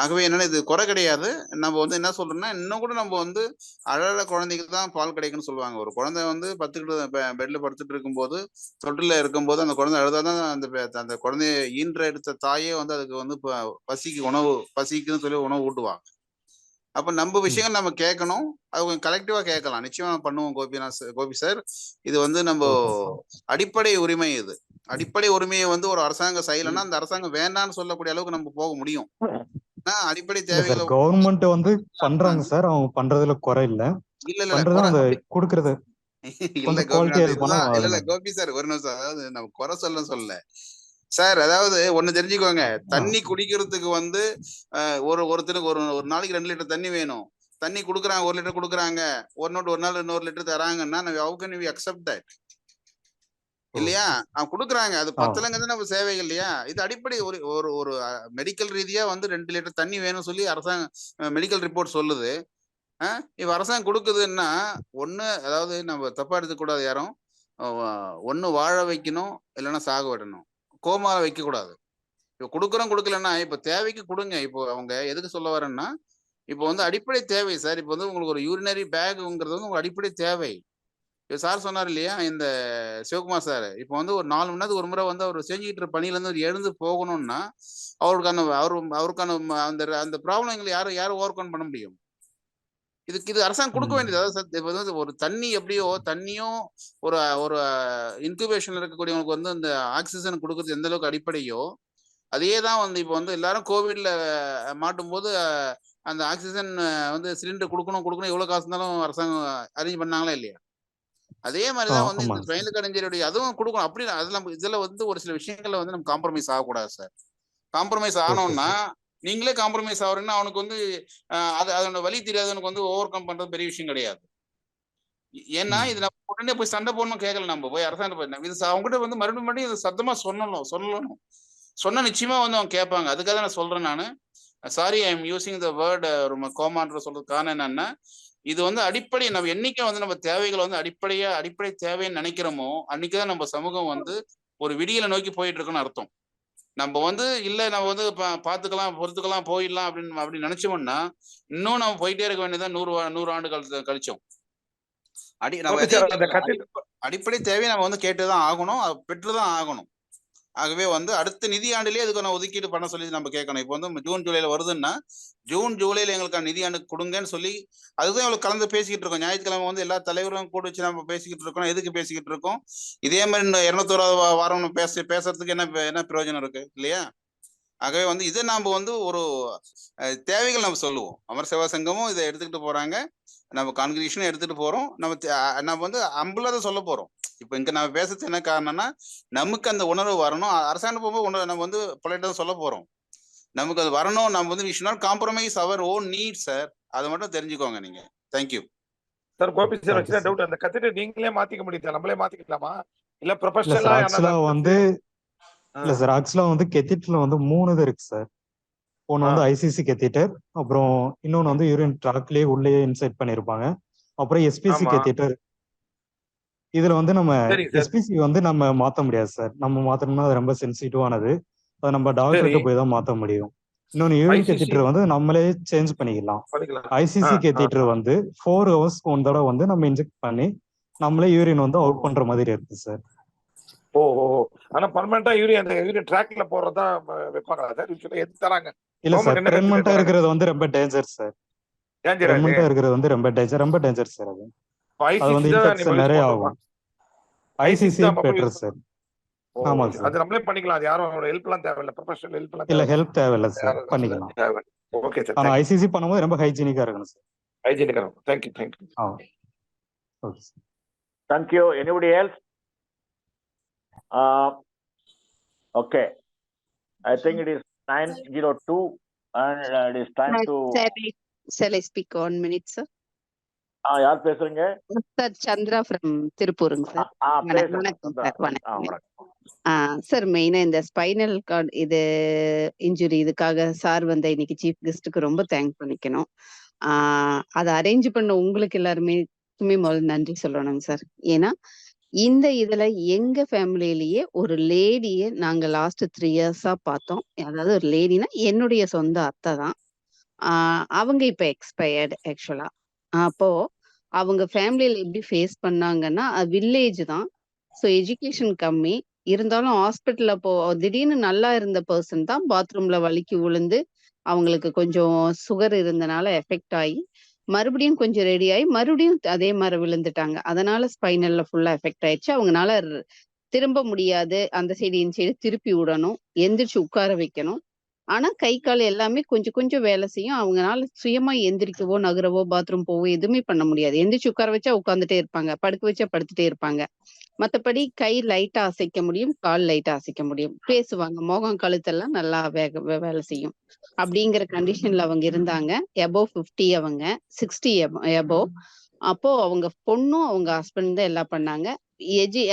ஆகவே என்னன்னா இது குறை கிடையாது. நம்ம வந்து என்ன சொல்றோம்னா, இன்னும் கூட நம்ம வந்து அழற குழந்தைக்கு தான் பால் கிடைக்குன்னு சொல்லுவாங்க. ஒரு குழந்தை வந்து பெட்ல படுத்துட்டு இருக்கும்போது, தொட்டில இருக்கும்போது அந்த குழந்தை அழுதாதான் அந்த குழந்தைய எடுத்த தாயே வந்து அதுக்கு வந்து பசிக்குன்னு சொல்லி உணவு ஊட்டுவாங்க. அப்ப நம்ம விஷயங்கள் நம்ம கேட்கணும், அது கொஞ்சம் கலெக்டிவா கேட்கலாம். நிச்சயமா பண்ணுவோம் கோபி சார். இது வந்து நம்ம அடிப்படை உரிமை. இது அடிப்படை உரிமையை வந்து ஒரு அரசாங்கம் செய்யலைன்னா அந்த அரசாங்கம் வேண்டாம்னு சொல்லக்கூடிய அளவுக்கு நம்ம போக முடியும். அடிப்படை தேவைகளை கவர்மெண்ட் வந்து பண்றாங்க சார், அவங்க பண்றதுல குறை இல்ல. கொடுக்கறது இல்ல கோபி சார், ஒரு நிமிஷம். அதாவது நம்ம குறை சொல்லல சார். அதாவது ஒண்ணு தெரிஞ்சுக்கோங்க, தண்ணி குடிக்கிறதுக்கு வந்து ஒருத்தருக்கு ஒரு நாளைக்கு 2 லிட்டர் தண்ணி வேணும். தண்ணி குடுக்குறாங்க, 1 லிட்டர் குடுக்குறாங்க, ஒரு நாள் 1 litre தராங்கன்னா how can we accept that? இல்லையா? அவங்க குடுக்குறாங்க, அது பத்தலங்கிறது நம்ம சேவைகள் இல்லையா? இது அடிப்படை ஒரு மெடிக்கல் ரீதியா வந்து 2 லிட்டர் தண்ணி வேணும்னு சொல்லி அரசாங்கம் மெடிக்கல் ரிப்போர்ட் சொல்லுது. இப்ப அரசாங்கம் கொடுக்குதுன்னா ஒண்ணு, அதாவது நம்ம தப்பா எடுத்துக்கூடாது யாரும். ஒண்ணு வாழ வைக்கணும், இல்லைன்னா சாக விடணும். கோமால வைக்க கூடாது. இப்ப கொடுக்குறோம் கொடுக்கலன்னா இப்ப தேவைக்கு கொடுங்க. இப்போ அவங்க எதுக்கு சொல்ல வரேன்னா, இப்போ வந்து அடிப்படை தேவை சார். இப்போ வந்து உங்களுக்கு ஒரு யூரினரி பேக்ங்கிறது வந்து உங்களுக்கு அடிப்படை தேவை. இப்போ சார் சொன்னார் இல்லையா, இந்த சிவகுமார் சார், இப்போ வந்து ஒரு 4 மணி நேரத்துக்கு ஒரு முறை வந்து அவர் செஞ்சுக்கிட்டு இருக்க பணியில இருந்து எழுந்து போகணும்னா அவருக்கான அந்த அந்த ப்ராப்ளங்களை யாரும் ஓவர் கம் பண்ண முடியும்? இது அரசாங்கம் கொடுக்க வேண்டியது. அதாவது இப்போ வந்து ஒரு தண்ணி எப்படியோ தண்ணியும் ஒரு ஒரு இன்குபேஷன்ல இருக்கக்கூடியவங்களுக்கு வந்து அந்த ஆக்சிஜன் கொடுக்கறது எந்த அளவுக்கு அடிப்படையோ, அதே தான் வந்து இப்போ வந்து எல்லாரும் கோவிட்ல மாட்டும் போது அந்த ஆக்சிஜன் வந்து சிலிண்டர் கொடுக்கணும் எவ்வளவு காசு இருந்தாலும் அரசாங்கம் அரேஞ்ச் பண்ணாங்களா இல்லையா? அதே மாதிரிதான் வந்து இந்த ஸ்பைனல் கார்டு இன்ஜுரியுடைய அதுவும் கொடுக்கணும். அப்படி அதெல்லாம் இதுல வந்து ஒரு சில விஷயங்கள்ல வந்து நம்ம காம்ப்ரமைஸ் ஆகக்கூடாது சார். காம்ப்ரமைஸ் ஆனோம்னா நீங்களே காம்ப்ரமைஸ் ஆகுறீங்கன்னா அவனுக்கு வந்து அதோட வழி தெரியாதவனுக்கு வந்து ஓவர் கம் பண்றது பெரிய விஷயம் கிடையாது. ஏன்னா இது நம்ம உடனே போய் சண்டை போடணும் கேட்கல. நம்ம போய் அரசாங்கம் இது அவங்ககிட்ட வந்து மறுபடியும் இதை சத்தமா சொல்லணும். சொன்னா நிச்சயமா வந்து அவங்க கேட்பாங்க. அதுக்காக நான் சொல்றேன் நானு. Sorry, I am using the word ரொம்ப கோமான்ற சொல்றது காரணம் என்னன்னா, இது வந்து அடிப்படை நம்ம என்னைக்கு வந்து நம்ம தேவைகளை வந்து அடிப்படை தேவைன்னு நினைக்கிறோமோ அன்னைக்குதான் நம்ம சமூகம் வந்து ஒரு விடியலை நோக்கி போயிட்டு இருக்குன்னு அர்த்தம். நம்ம வந்து நம்ம வந்து பாத்துக்கலாம் பொறுத்துக்கலாம் போயிடலாம் அப்படின்னு நினைச்சோம்னா இன்னும் நம்ம போயிட்டே இருக்க வேண்டியதான் 100 ஆண்டுகள் கழிச்சோம். அடிப்படை தேவையை நம்ம வந்து கேட்டுதான் ஆகணும், பெற்றுதான் ஆகணும். ஆகவே வந்து அடுத்த நிதியாண்டிலேயே அதுக்கான ஒதுக்கீடு பண்ண சொல்லி நம்ம கேட்கணும். இப்போ வந்து ஜூன் ஜூலைல வருதுன்னா ஜூன் ஜூலைல எங்களுக்கான நிதியாண்டு கொடுங்கன்னு சொல்லி அதுதான் இவ்வளவு கலந்து பேசிக்கிட்டு இருக்கோம். ஞாயிற்றுக்கிழமை வந்து எல்லா தலைவரும் கூட வச்சு நம்ம பேசிக்கிட்டு இருக்கோம். எதுக்கு பேசிக்கிட்டு இருக்கோம்? இதே மாதிரி 201வது வாரம் பேசுறதுக்கு என்ன பிரயோஜனம் இருக்கு இல்லையா? ஆகவே வந்து இதை நாம வந்து ஒரு தேவைகள் நம்ம சொல்லுவோம். அமர் சேவா சங்கமும் இதை எடுத்துக்கிட்டு போறாங்க, நம்ம கான்கிரீஷனும் எடுத்துட்டு போறோம். நம்ம வந்து அம்புலாத சொல்ல போறோம். இப்ப இங்க நம்ம பேசுறது என்ன காரணம்னா நமக்கு அந்த உணர்வு வரணும். அரசாங்கம் போகும்போது நம்ம வந்து பொலைட்டா சொல்ல போறோம். நமக்கு அது வரணும். நம்ம வந்து we should not compromise our own needs sir. அதை மட்டும் தெரிஞ்சுக்கோங்க நீங்க. Thank you sir. கோபி சார் வச்சுனா டவுட், அந்த கத்திட்டு நீங்களே மாத்திக்க முடியுதா? நம்மளே மாத்திக்கலாமா இல்ல ப்ரொபஷனலா வந்து இல்ல சார், ஆக்சுவலா வந்து கெத்திட்டர்ல வந்து 3 இது இருக்கு சார். ஒன்னு வந்து ஐசிசி கெத்திட்டர், அப்புறம் இன்னொன்னு வந்து யூரின் ட்ராக்லயே உள்ளே இன்சைட் பண்ணிருப்பாங்க, அப்புறம் எஸ்பிசி கெத்திட்டர். இதுல வந்து நம்ம எஸ்பிசி வந்து நம்ம மாத்த முடியாது சார். நம்ம மாத்தணும்னா அது ரொம்ப சென்சிட்டிவானது. அதை நம்ம டாக்டர்கிட்ட போய் தான் மாத்த முடியும். இன்னொன்னு யூரின் கெத்திட்டர் வந்து நம்மளே சேஞ்ச் பண்ணிக்கலாம். ஐசிசி கெத்திட்டர் வந்து 4 hours ஒன் தடவை வந்து நம்ம இன்ஜெக்ட் பண்ணி நம்மளே யூரின் வந்து அவுட் பண்ற மாதிரி இருக்கு சார். ஆனா பர்மனண்டா யூரின் ட்ராக்ல போறதா வைப்பாங்களா சார்? எது தராங்க? இல்ல சார், பெர்மனண்டா இருக்கிறது வந்து ரொம்ப டேஞ்சர் சார். பெர்மனண்டா இருக்கிறது வந்து ரொம்ப டேஞ்சர் சார். அது வந்து இன்ஃபெக்ஷன் நிறைய ஆகும். ICC better sir. ஆமா சார், அது நம்மளே பண்ணிக்கலாம். அது யாரும் ஹெல்ப்லாம் தேவையில்ல, ப்ரொபஷனல் ஹெல்ப்லாம் இல்ல ஹெல்ப் தேவையில்ல சார், பண்ணிக்கலாம். Okay sir. ஆனா ஐசிசி பண்ணும்போது ரொம்ப ஹைஜீனிக்கா இருக்கணும் சார். ஹைஜீனிக்கா இருக்கும். Thank you. Okay sir. Thank you. Anybody else? Okay. I think it is 9:02 and it is time to. Shall I speak 1 minute, sir? யார் பேசுறீங்க? சார் சந்திரா ஃப்ரம் திருப்பூருங்க சார். வணக்கம் சார். வணக்கம் சார். மெயினா இந்த ஸ்பைனல் கார்டு இது injury இதுக்காக sir வந்த இன்னைக்கு சீஃப் கெஸ்ட்டுக்கு ரொம்ப தேங்க் பண்ணிக்கணும். அதை அரேஞ்ச் பண்ண உங்களுக்கு எல்லாருமே முதல்ல நன்றி சொல்லணுங்க சார். ஏன்னா இந்த இதுல எங்க ஃபேமிலியிலேயே ஒரு லேடியை நாங்க லாஸ்ட் 3 years பார்த்தோம். அதாவது ஒரு லேடினா என்னுடைய சொந்த அத்தை தான். அவங்க இப்ப எக்ஸ்பயர்டு ஆக்சுவலா. அப்போ அவங்க ஃபேமிலியில எப்படி ஃபேஸ் பண்ணாங்கன்னா, வில்லேஜ் தான். ஸோ எஜுகேஷன் கம்மி இருந்தாலும் ஹாஸ்பிட்டல்ல திடீர்னு நல்லா இருந்த பர்சன் தான் பாத்ரூம்ல வலிக்கு விழுந்து அவங்களுக்கு கொஞ்சம் சுகர் இருந்தனால எஃபெக்ட் ஆகி மறுபடியும் கொஞ்சம் ரெடி ஆகி மறுபடியும் அதே மாதிரி விழுந்துட்டாங்க. அதனால ஸ்பைனல்ல ஃபுல்லா எஃபெக்ட் ஆயிடுச்சு. அவங்கனால திரும்ப முடியாது. அந்த சைடு இந்த சைடு திருப்பி விடணும், எந்திரிச்சு உட்கார வைக்கணும். ஆனா கை கால் எல்லாமே கொஞ்சம் கொஞ்சம் வேலை செய்யும். அவங்கனால சுயமா எந்திரிக்கவோ நகரவோ பாத்ரூம் போவோ எதுவுமே பண்ண முடியாது. எந்திரிச்சு உட்கார வச்சா உட்காந்துட்டே இருப்பாங்க, படுக்க வச்சா படுத்துட்டே இருப்பாங்க. மத்தபடி கை லைட்டா அசைக்க முடியும், கால் லைட்டா அசைக்க முடியும், பேசுவாங்க, முகம் கழுத்தெல்லாம் நல்லா வேலை செய்யும். அப்படிங்கிற கண்டிஷன்ல அவங்க இருந்தாங்க. above 50 அவங்க 60 above. அப்போ அவங்க பொண்ணும் அவங்க ஹஸ்பண்ட் தான் எல்லாம் பண்ணாங்க.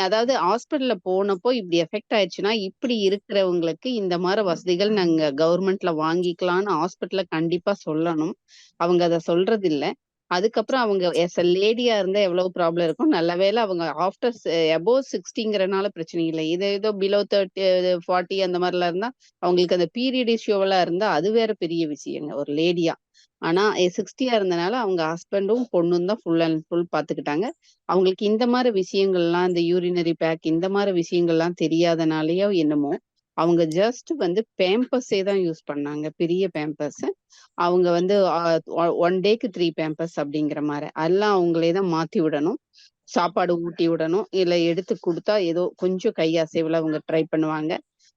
அதாவது ஹாஸ்பிட்டல்ல போனப்போ இப்படி எஃபெக்ட் ஆயிடுச்சுன்னா இப்படி இருக்கிறவங்களுக்கு இந்த மாதிரி வசதிகள் நாங்க கவர்மெண்ட்ல வாங்கிக்கலாம்னு ஹாஸ்பிட்டல்ல கண்டிப்பா சொல்லணும். அவங்க அதை சொல்றது இல்ல. அதுக்கப்புறம் அவங்க எஸ் லேடியா இருந்தா எவ்வளவு ப்ராப்ளம் இருக்கும். நல்ல வேளை அவங்க ஆஃப்டர் அபோவ் 60ங்கிறனால பிரச்சனை இல்லை. இது ஏதோ பிலோ 30 40 அந்த மாதிரிலாம் இருந்தா அவங்களுக்கு அந்த பீரியட் இஷ்யூவெல்லாம் இருந்தா அது வேற பெரிய விஷயங்க ஒரு லேடியா. ஆனா 60யா இருந்தனால அவங்க ஹஸ்பண்டும் பொண்ணும் தான் ஃபுல் அண்ட் ஃபுல் பாத்துக்கிட்டாங்க. அவங்களுக்கு இந்த மாதிரி விஷயங்கள்லாம் இந்த யூரினரி பேக் இந்த மாதிரி விஷயங்கள்லாம் தெரியாதனாலயோ என்னமோ அவங்க ஜஸ்ட் வந்து பேம்பஸே தான் யூஸ் பண்ணாங்க. பெரிய பேம்பஸ். அவங்க வந்து 1 டேக்கு 3 பேம்பஸ் அப்படிங்கிற மாதிரி எல்லாம் அவங்களே தான் மாத்தி விடணும். சாப்பாடு ஊட்டி விடணும். இல்ல எடுத்து கொடுத்தா ஏதோ கொஞ்சம் கை அசைவுல அவங்க ட்ரை பண்ணுவாங்க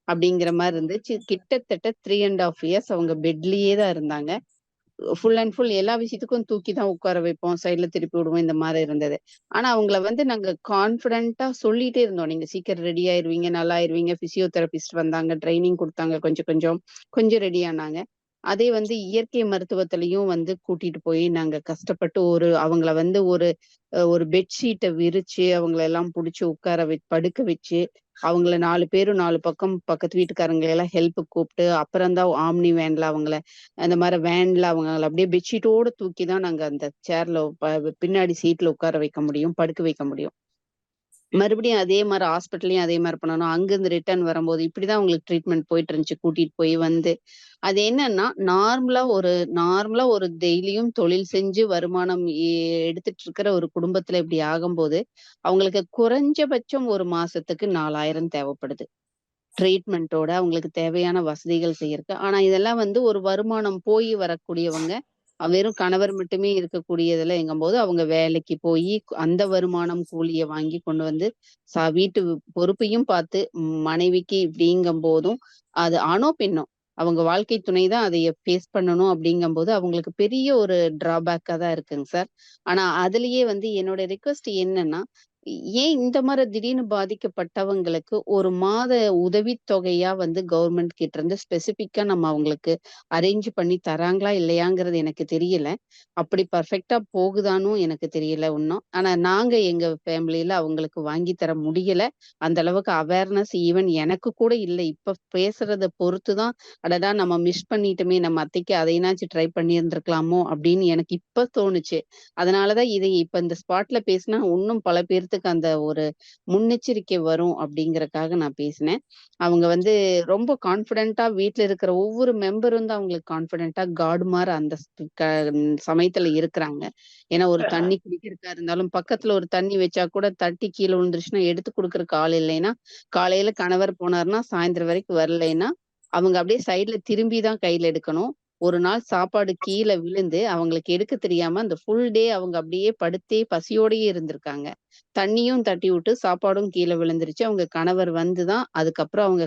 அப்படிங்கிற மாதிரி இருந்துச்சு. கிட்டத்தட்ட 3.5 இயர்ஸ் அவங்க பெட்லயே தான் இருந்தாங்க. ஃபுல் அண்ட் ஃபுல் எல்லா விஷயத்துக்கும் தூக்கி தான் உட்கார வைப்போம், சைட்ல திருப்பி விடுவோம், இந்த மாதிரி இருந்தது. ஆனா அவங்கள வந்து நாங்க கான்பிடென்ட்டா சொல்லிட்டே இருந்தோம், நீங்க சீக்கிரம் ரெடி ஆயிருவீங்க, நல்லா ஆயிருவீங்க. பிசியோதெரபிஸ்ட் வந்தாங்க, ட்ரைனிங் கொடுத்தாங்க, கொஞ்சம் கொஞ்சம் கொஞ்சம் ரெடி ஆனாங்க. அதே வந்து இயற்கை மருத்துவத்திலையும் வந்து கூட்டிட்டு போய் நாங்க கஷ்டப்பட்டு அவங்கள வந்து ஒரு பெட்ஷீட்டை விரிச்சு அவங்கள எல்லாம் புடிச்சு உட்கார படுக்க வச்சு அவங்கள 4 பேரும் 4 பக்கம் பக்கத்து வீட்டுக்காரங்களை எல்லாம் ஹெல்ப் கூப்பிட்டு அப்புறம்தான் ஆம்னி வேன்ல அவங்கள அந்த மாதிரி வேன்ல அவங்கள அப்படியே பெட்ஷீட்டோட தூக்கி தான் நாங்க அந்த சேர்ல பின்னாடி சீட்ல உட்கார வைக்க முடியும், படுக்க வைக்க முடியும். மறுபடியும் அதே மாதிரி ஹாஸ்பிட்டல்லையும் அதே மாதிரி பண்ணணும். அங்கிருந்து ரிட்டர்ன் வரும்போது இப்படிதான் அவங்களுக்கு ட்ரீட்மெண்ட் போயிட்டு இருந்துச்சு. கூட்டிட்டு போய் வந்து அது என்னன்னா நார்மலா ஒரு டெய்லியும் தொழில் செஞ்சு வருமானம் எடுத்துட்டு இருக்கிற ஒரு குடும்பத்துல இப்படி ஆகும்போது அவங்களுக்கு குறைஞ்சபட்சம் ஒரு மாசத்துக்கு 4000 தேவைப்படுது ட்ரீட்மெண்ட்டோட. அவங்களுக்கு தேவையான வசதிகள் செய்யறதுக்கு. ஆனா இதெல்லாம் வந்து ஒரு வருமானம் போய் வரக்கூடியவங்க வெறும் கணவர் மட்டுமே இருக்கக்கூடியதுல எங்கும்போது அவங்க வேலைக்கு போய் அந்த வருமானம் கூலிய வாங்கி கொண்டு வந்து வீட்டு பொறுப்பையும் பார்த்து மனைவிக்கு இப்படிங்கும் போதும் அது ஆணோ பெண்ணோ அவங்க வாழ்க்கை துணை தான் அதை ஃபேஸ் பண்ணணும் அப்படிங்கும்போது அவங்களுக்கு பெரிய ஒரு டிராபேக்கா தான் இருக்குங்க சார். ஆனா அதுலயே வந்து என்னோட ரிக்வெஸ்ட் என்னன்னா, ஏன் இந்த மாதிரி திடீர்னு பாதிக்கப்பட்டவங்களுக்கு ஒரு மாத உதவித்தொகையா வந்து கவர்மெண்ட் கிட்ட இருந்து ஸ்பெசிபிக்கா நம்ம அவங்களுக்கு அரேஞ்ச் பண்ணி தராங்களா இல்லையாங்கிறது எனக்கு தெரியல. அப்படி பர்ஃபெக்டா போகுதானும் எனக்கு தெரியல இன்னும். ஆனா நாங்க எங்க ஃபேமிலியில அவங்களுக்கு வாங்கி தர முடியல. அந்த அளவுக்கு அவேர்னஸ் ஈவன் எனக்கு கூட இல்லை. இப்ப பேசுறத பொறுத்துதான் அடடா நம்ம மிஸ் பண்ணிட்டோமே, நம்ம அத்தைக்கு அதைனாச்சும் ட்ரை பண்ணியிருந்திருக்கலாமோ அப்படின்னு எனக்கு இப்ப தோணுச்சு. அதனாலதான் இதை இப்ப இந்த ஸ்பாட்ல பேசினா இன்னும் பல பேர்த்துக்கு அந்த ஒரு முன்னெச்சரிக்கை வரும் அப்படிங்கறக்காக நான் பேசினேன். அவங்க வந்து ரொம்ப கான்பிடென்ட்டா வீட்டுல இருக்கிற ஒவ்வொரு மெம்பரும் தான் அவங்களுக்கு கான்பிடென்ட்டா காட் மாதிரி அந்த சமயத்துல இருக்கிறாங்க. ஏன்னா ஒரு தண்ணி குடிக்கிறதுக்கா இருந்தாலும் பக்கத்துல ஒரு தண்ணி வச்சா கூட தட்டி கீழே விழுந்துருச்சுன்னா எடுத்து கொடுக்கறக்கு ஆள் இல்லைன்னா, காலையில கணவர் போனாருன்னா சாயந்தரம் வரைக்கும் வரலைன்னா அவங்க அப்படியே சைட்ல திரும்பிதான் கையில எடுக்கணும். ஒரு நாள் சாப்பாடு கீழே விழுந்து அவங்களுக்கு எடுக்க தெரியாம அந்த ஃபுல் டே அவங்க அப்படியே படுத்தே பசியோடயே இருந்திருக்காங்க. தண்ணியும் தட்டி விட்டு சாப்பாடும் கீழே விழுந்துருச்சு. அவங்க கணவர் வந்துதான் அதுக்கப்புறம் அவங்க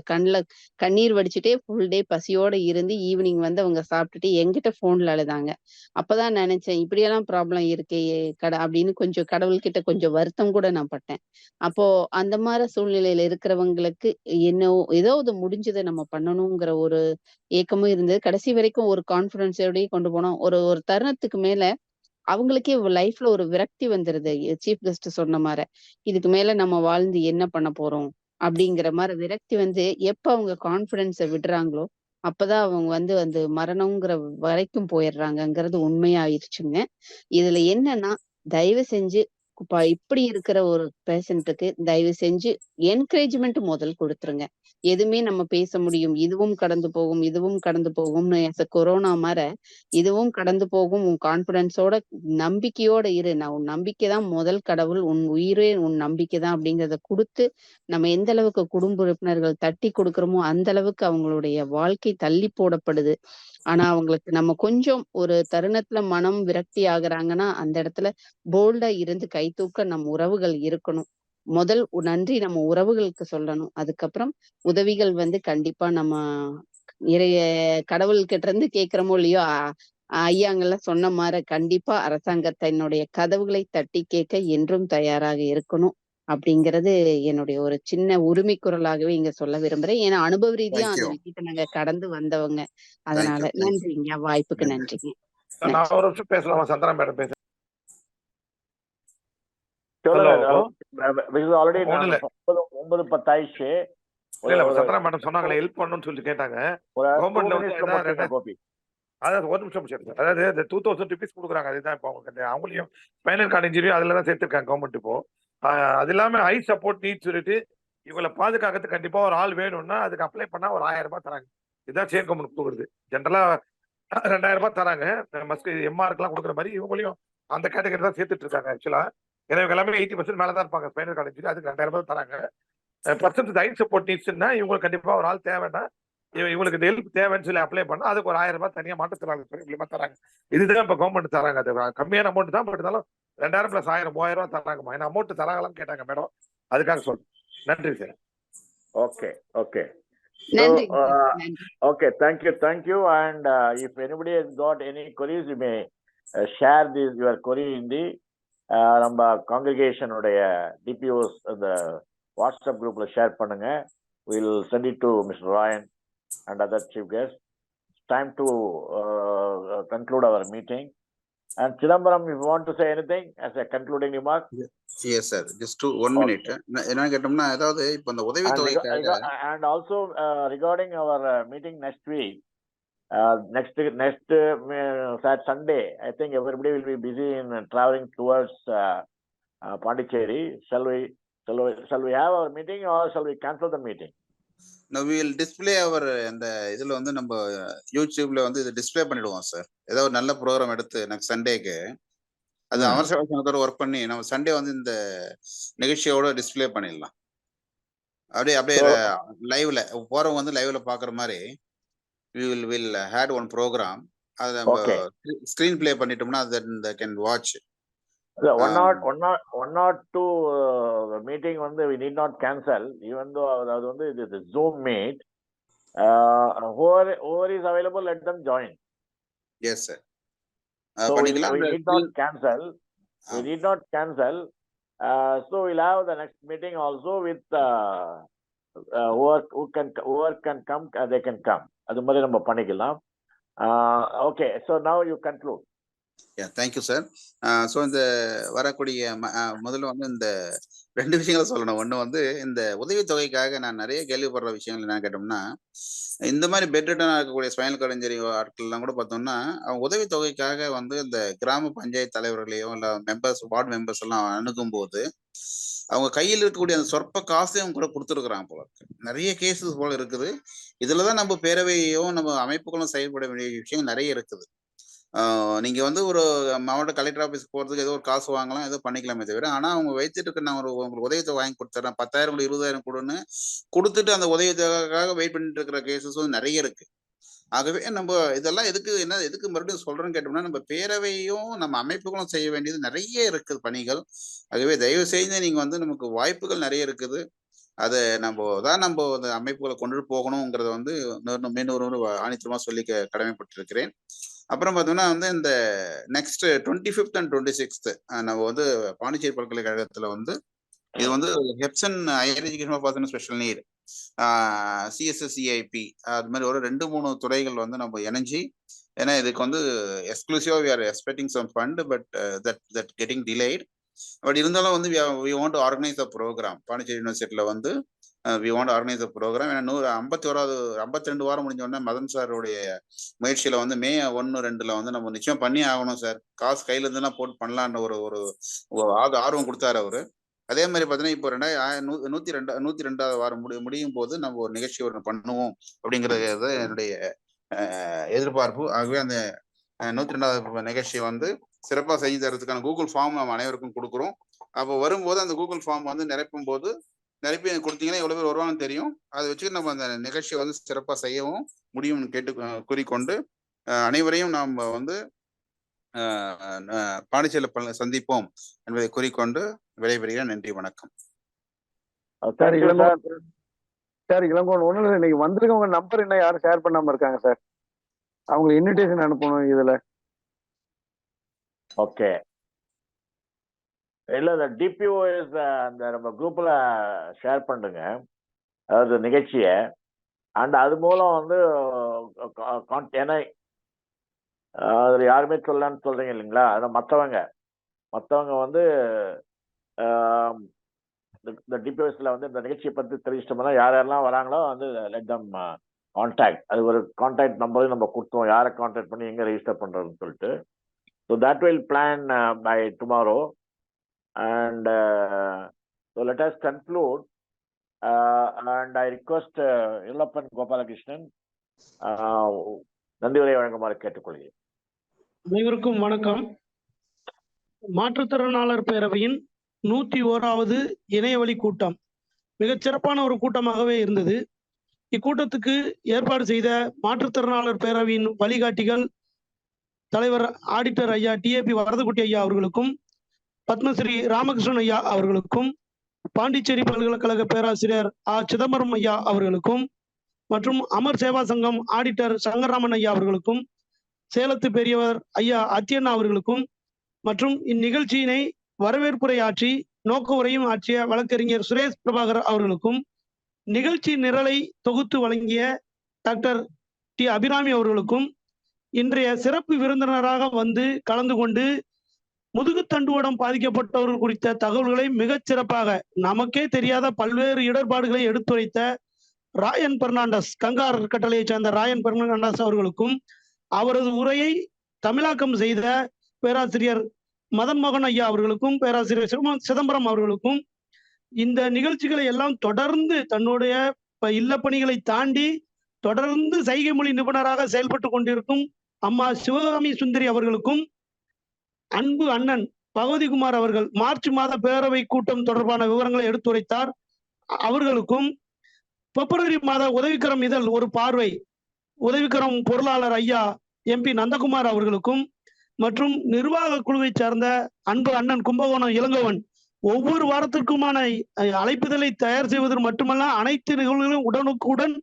கண்ணீர் வடிச்சுட்டே ஃபுல் டே பசியோட இருந்து ஈவினிங் வந்து அவங்க சாப்பிட்டுட்டு என்கிட்ட போன்ல அழுதாங்க. அப்பதான் நினைச்சேன் இப்படியெல்லாம் ப்ராப்ளம் இருக்கே அப்படின்னு கொஞ்சம் கடவுள்கிட்ட கொஞ்சம் வருத்தம் கூட நான் பட்டேன். அப்போ அந்த மாதிரி சூழ்நிலையில இருக்கிறவங்களுக்கு ஏதோ முடிஞ்சதை நம்ம பண்ணணுங்கிற ஒரு ஏக்கமும் இருந்தது. கடைசி வரைக்கும் ஒரு கான்பிடன்ஸோடயே கொண்டு போனோம். ஒரு தருணத்துக்கு மேல அவங்களுக்கே லைஃப்ல ஒரு விரக்தி வந்துருது. சீஃப் கெஸ்ட் சொன்ன மாதிரி இதுக்கு மேல நம்ம வாழ்ந்து என்ன பண்ண போறோம் அப்படிங்கிற மாதிரி விரக்தி வந்து எப்ப அவங்க கான்பிடன்ஸ விடுறாங்களோ அப்பதான் அவங்க வந்து அந்த மரணம்ங்கிற வரைக்கும் போயிடுறாங்கங்கிறது உண்மையாயிருச்சுங்க. இதுல என்னன்னா தயவு செஞ்சு இப்படி இருக்கிற ஒரு பேஷண்ட்டுக்கு தயவு செஞ்சு என்கரேஜ்மெண்ட் முதல் கொடுத்துருங்க. எதுவுமே நம்ம பேச முடியும், இதுவும் கடந்து போகும், இதுவும் கடந்து போகும்னு கொரோனா மாதிரி இதுவும் கடந்து போகும், உன் கான்பிடன்ஸோட நம்பிக்கையோட இரு, நான் உன் நம்பிக்கை தான் முதல் கடவுள், உன் உயிரே உன் நம்பிக்கை தான் அப்படிங்கிறத கொடுத்து நம்ம எந்த அளவுக்கு குடும்ப உறுப்பினர்கள் தட்டி கொடுக்குறோமோ அந்த அளவுக்கு அவங்களுடைய வாழ்க்கை தள்ளி போடப்படுது. ஆனா அவங்களுக்கு நம்ம கொஞ்சம் ஒரு தருணத்துல மனம் விரக்தி ஆகுறாங்கன்னா அந்த இடத்துல போல்டா இருந்து கை தூக்க நம்ம உறவுகள் இருக்கணும். முதல் நன்றி நம்ம உறவுகளுக்கு சொல்லணும். அதுக்கப்புறம் உதவிகள் வந்து கண்டிப்பா நம்ம நிறைய கடவுள்கிட்ட இருந்து கேட்கிறோமோ இல்லையோ ஐயாங்கெல்லாம் சொன்ன மாதிரி கண்டிப்பா அரசாங்கத்தினுடைய கதவுகளை தட்டி கேட்க என்றும் தயாராக இருக்கணும் அப்படிங்கிறது என்னுடைய ஒரு சின்ன உரிமை குரலாகவே இங்க சொல்ல விரும்புறேன். ஏன்னா அனுபவ ரீதியா அந்த விஷயத்தை நாங்க கடந்து வந்தவங்க. அதனால நன்றிங்க, வாய்ப்புக்கு நன்றிங்க. நான் ஒரு நிமிஷம் பேசலாமா? சந்திரா மேடம் பேச ஆல்ரெடி 9:10 ஆயிடுச்சு. சந்திரா மேடம் சொன்னாங்களே ஹெல்ப் பண்ணணும்னு சொல்லிட்டு கேட்டாங்க. கவர்மெண்ட்ல வந்து அதாவது ஒரு நிமிஷம் முடிச்சிடுறேன் சார். அதாவது இந்த 2000 ருபீஸ் கொடுக்குறாங்க. அதுதான் இப்போ அவங்களையும் ஸ்பைனல் கார்டு இன்ஜுரி அதில் தான் சேர்த்துருக்காங்க கவர்மெண்ட் இப்போ. அது இல்லாமல் ஐ சப்போர்ட் நீட் சொல்லிட்டு இவங்களை பாதுகாக்கிறதுக்கு கண்டிப்பாக ஒரு ஆள் வேணும்னா அதுக்கு அப்ளை பண்ணால் ஒரு 1000 ரூபாய் தராங்க. இதுதான் ஸ்டேட் கவர்மெண்ட் கொடுக்குறது. ஜென்ரலாக 2000 ரூபாய் தராங்க. மஸ்ட் எம்ஆர்க்கெலாம் கொடுக்குற மாதிரி இவங்களையும் அந்த கேட்டகரி தான் சேர்த்துட்டு இருக்காங்க ஆக்சுவலாக. ஏன்னா இவங்க எல்லாமே 80% மேலே தான் இருப்பாங்க ஸ்பைனல் கார்டு இன்ஜுரி. அதுக்கு 2000 ரூபாய் தராங்க. பர்சன்ட் ஐ சப்போர்ட் நீட்ஸ்னா இவங்களுக்கு கண்டிப்பாக ஒரு ஆள் தேவைன்னா இவங்களுக்கு இந்த ஹெல்ப் தேவைன்னு சொல்லி அப்ளை பண்ணா அதுக்கு ஒரு 1000 ரூபாய் தனியாக மாற்றுத்திறனாளி தராங்க. இதுதான் இப்போ கவர்மெண்ட் தராங்க. அது கம்மியான அமௌண்ட் தான், பட் இருந்தாலும் 2000 + 1000 3000 ரூபாய் தராங்கம்மா. ஏன்னா அமௌண்ட் தராங்களான்னு கேட்டாங்க மேடம், அதுக்காக சொல்றேன். நன்றி சார். Okay, okay. So, நன்றி okay, thank you. And if anybody has got any queries, you may share your query in the நம்ம congregation உடைய DPOs the WhatsApp groupல ஷேர் பண்ணுங்க. We'll send it to Mr. Rayan and other chief guests. It's time to conclude our meeting. And Chidambaram, if you want to say anything as a concluding remark? Yes, sir. Just 1 minute. என்ன கேட்டோம்னா அதாவது இப்போ அந்த உதவி தொகைக்காக and also regarding our meeting next week, next Sunday, I think everybody will be busy in traveling towards Pondicherry. Shall we have our meeting or shall we cancel the meeting? Now we will display our அந்த இதுல வந்து நம்ம யூடியூப்ல வந்து இது display பண்ணிடுவோம் sir. ஏதோ ஒரு நல்ல ப்ரோக்ராம் எடுத்து நெக்ஸ்ட் சண்டேக்கு அது அவசரத்தோட ஒர்க் பண்ணி நம்ம சண்டே வந்து இந்த நிகழ்ச்சியோட டிஸ்ப்ளே பண்ணிடலாம். அப்படியே லைவ்ல போறவங்க வந்து லைவ்ல பாக்குற மாதிரி will had one program. அது நம்ம ஸ்கிரீன் பிளே பண்ணிட்டோம்னா they can watch. One or two meeting வந்து we need not cancel, even though அது வந்து இது Zoom meet. Whoever is available, let them join. Yes, sir. So we need not cancel. We need not cancel. So we'll have the next meeting also with whoever can come, they can come. அது மாதிரி நம்ம பண்ணிக்கலாம். Okay, so now you conclude. Yeah, thank you, sir. So இந்த வரக்கூடிய முதல்ல வந்து இந்த 2 விஷயங்களை சொல்லணும். ஒன்று வந்து இந்த உதவித்தொகைக்காக நான் நிறைய கேள்விப்படுற விஷயங்கள் என்ன கேட்டோம்னா, இந்த மாதிரி பெட் ரிட்டனாக இருக்கக்கூடிய ஸ்பைனல் கார்டு இன்ஜரி ஆட்கள்லாம் கூட பார்த்தோம்னா அவங்க உதவித்தொகைக்காக வந்து இந்த கிராம பஞ்சாயத்து தலைவர்களையோ இல்லை வார்டு மெம்பர்ஸ் எல்லாம் அணுகும்போது அவங்க கையில் இருக்கக்கூடிய அந்த சொற்ப காசையும் கூட கொடுத்துருக்குறாங்க போல இருக்கு. நிறைய கேசஸ் போல இருக்குது. இதுலதான் நம்ம பேரவையும் நம்ம அமைப்புகளும் செயல்பட வேண்டிய விஷயம் நிறைய இருக்குது. நீங்க வந்து ஒரு மாவட்ட கலெக்டர் ஆஃபீஸ் போறதுக்கு ஏதோ ஒரு காசு வாங்கலாம், ஏதோ பண்ணிக்கலாமே தவிர, ஆனா அவங்க வைத்துட்டு இருக்க நான் உங்களுக்கு உதவித்தொகை வாங்கி கொடுத்துறேன் 10,000 20,000 கொடுன்னு கொடுத்துட்டு அந்த உதவித்தொகைக்காக வெயிட் பண்ணிட்டு இருக்கிற கேசஸும் நிறைய இருக்கு. ஆகவே நம்ம இதெல்லாம் எதுக்கு மறுபடியும் சொல்றேன்னு கேட்டோம்னா, நம்ம பேரவையும் நம்ம அமைப்புகளும் செய்ய வேண்டியது நிறைய இருக்குது பணிகள். ஆகவே தயவு செய்து நீங்க வந்து நமக்கு வாய்ப்புகள் நிறைய இருக்குது. அதை நம்ம அந்த அமைப்புகளை கொண்டு போகணுங்கிறத வந்து இன்னொரு ஆணித்தரமா சொல்லி கடமைப்பட்டிருக்கிறேன். அப்புறம் பார்த்தோம்னா வந்து இந்த நெக்ஸ்ட் 25th and 26th நம்ம வந்து பாண்டிச்சேரி பல்கலைக்கழகத்துல வந்து இது வந்து ஹெப்சன் higher education person special need CSSCIP அது மாதிரி ஒரு 2-3 துறைகள் வந்து நம்ம இணைஞ்சி, ஏன்னா இதுக்கு வந்து எக்ஸ்க்ளூசிவா we are expecting some fund but that getting delayed. But இருந்தாலும் வந்து we want to organize a program. Pondicherry யூனிவர்சிட்டியில வந்து we want to organize a program. ஏன்னா 52 வாரம் முடிஞ்ச உடனே மதன் சாருடைய முயற்சியில வந்து May 1-2 வந்து நம்ம நிச்சயம் பண்ணி ஆகணும் சார். காசு கையில இருந்துன்னா போட்டு பண்ணலான்ற ஒரு ஆர்வம் கொடுத்தாரு அவரு. அதே மாதிரி பார்த்தீங்கன்னா இப்போ 102வது வாரம் முடியும் போது நம்ம ஒரு நிகழ்ச்சி ஒன்று பண்ணுவோம் அப்படிங்கிறது என்னுடைய எதிர்பார்ப்பு. ஆகவே அந்த 102வது நிகழ்ச்சியை வந்து சிறப்பாக செஞ்சு தரதுக்கான கூகுள் ஃபார்ம் நம்ம அனைவருக்கும் கொடுக்குறோம். அப்போ வரும்போது அந்த கூகுள் ஃபார்ம் வந்து நிரப்பி கொடுத்தீங்கன்னா எவ்வளவு பேர் வருவாங்கன்னு தெரியும். அதை வச்சு நம்ம அந்த நிகழ்ச்சியை வந்து சிறப்பாக செய்யவும் முடியும்னு கூறிக்கொண்டு அனைவரையும் நாம் வந்து பாண்டிச்சேரியில் சந்திப்போம் என்பதை கூறிக்கொண்டு விடைபெறுகிறேன். நன்றி, வணக்கம். சார் இளங்கோன் ஒண்ணு இல்லை, இன்னைக்கு வந்திருக்கவங்க நம்பர் என்ன யாரும் ஷேர் பண்ணாம இருக்காங்க சார். அவங்களுக்கு இன்விடேஷன் அனுப்பணும் இதுல. ஓகே, இல்ல இந்த டிபிஓஎஸ் அந்த நம்ம குரூப்ல ஷேர் பண்ணுங்க, அதாவது நிகழ்ச்சியை. அண்ட் அது மூலம் வந்து ஏன்னா அதுல யாருமே சொல்லலான்னு சொல்றீங்க இல்லைங்களா, அதை மற்றவங்க வந்து இந்த டிபிஓஎஸ்ல வந்து இந்த நிகழ்ச்சியை பத்தி தெரிஞ்சிட்டோம்னா யாரெல்லாம் வராங்களோ வந்து லெட் தம் கான்டாக்ட், அது ஒரு கான்டாக்ட் நம்பரையும் நம்ம கொடுத்தோம், யாரை கான்டாக்ட் பண்ணி எங்கே ரெஜிஸ்டர் பண்ணுறதுன்னு சொல்லிட்டு. So that will plan by tomorrow. And so let us conclude. And I request Illappan Gopalakrishnan நன்றி உரை வழங்குமாறு கேட்டுக்கொள்கிறேன். அனைவருக்கும் வணக்கம். மாற்றுத்திறனாளர் பேரவையின் 101வது இணையவழி கூட்டம் மிகச் சிறப்பான ஒரு கூட்டமாகவே இருந்தது. இக்கூட்டத்துக்கு ஏற்பாடு செய்த மாற்றுத்திறனாளர் பேரவையின் வழிகாட்டிகள் தலைவர் ஆடிட்டர் ஐயா T.A.P வரதக்குட்டி ஐயா அவர்களுக்கும், பத்மஸ்ரீ ராமகிருஷ்ணன் ஐயா அவர்களுக்கும், பாண்டிச்சேரி பல்கலைக்கழக பேராசிரியர் சிதம்பரம் ஐயா அவர்களுக்கும், மற்றும் அமர் சேவா சங்கம் ஆடிட்டர் சங்கராமன் ஐயா அவர்களுக்கும், சேலத்து பெரியவர் ஐயா அத்தியண்ணா அவர்களுக்கும், மற்றும் இந்நிகழ்ச்சியினை வரவேற்புரை ஆற்றி நோக்க உரையும் ஆற்றிய வழக்கறிஞர் சுரேஷ் பிரபாகர் அவர்களுக்கும், நிகழ்ச்சி நிரலை தொகுத்து வழங்கிய டாக்டர் டி அபிராமி அவர்களுக்கும், இன்றைய சிறப்பு விருந்தினராக வந்து கலந்து கொண்டு முதுகுத்தண்டுவடம் பாதிக்கப்பட்டவர்கள் குறித்த தகவல்களை மிகச் சிறப்பாக நமக்கே தெரியாத பல்வேறு இடர்பாடுகளை எடுத்துரைத்த ராயன் பெர்னாண்டஸ், கங்கார் கட்டளையை சேர்ந்த ராயன் பெர்னாண்டஸ் அவர்களுக்கும், அவரது உரையை தமிழாக்கம் செய்த பேராசிரியர் மதன் மோகன் ஐயா அவர்களுக்கும், பேராசிரியர் சிதம்பரம் அவர்களுக்கும், இந்த நிகழ்ச்சிகளை எல்லாம் தொடர்ந்து தன்னுடைய இல்ல பணிகளை தாண்டி தொடர்ந்து சைகை மொழி நிபுணராக செயல்பட்டு கொண்டிருக்கும் அம்மா சிவகாமி சுந்தரி அவர்களுக்கும், அன்பு அண்ணன் பகவதிகுமார் அவர்கள் மார்ச் மாத பேரவை கூட்டம் தொடர்பான விவரங்களை எடுத்துரைத்தார், அவர்களுக்கும், பிப்ரவரி மாத உதவிக்கரம் இதழ் ஒரு பார்வை உதவிக்கரம் பொருளாளர் ஐயா MP நந்தகுமார் அவர்களுக்கும், மற்றும் நிர்வாக குழுவை சார்ந்த அன்பு அண்ணன் கும்பகோணம் இளங்கோவன் ஒவ்வொரு வாரத்திற்குமான அழைப்புதலை தயார் செய்வதற்கு மட்டுமல்ல அனைத்து நிகழ்வுகளும் உடனுக்குடன்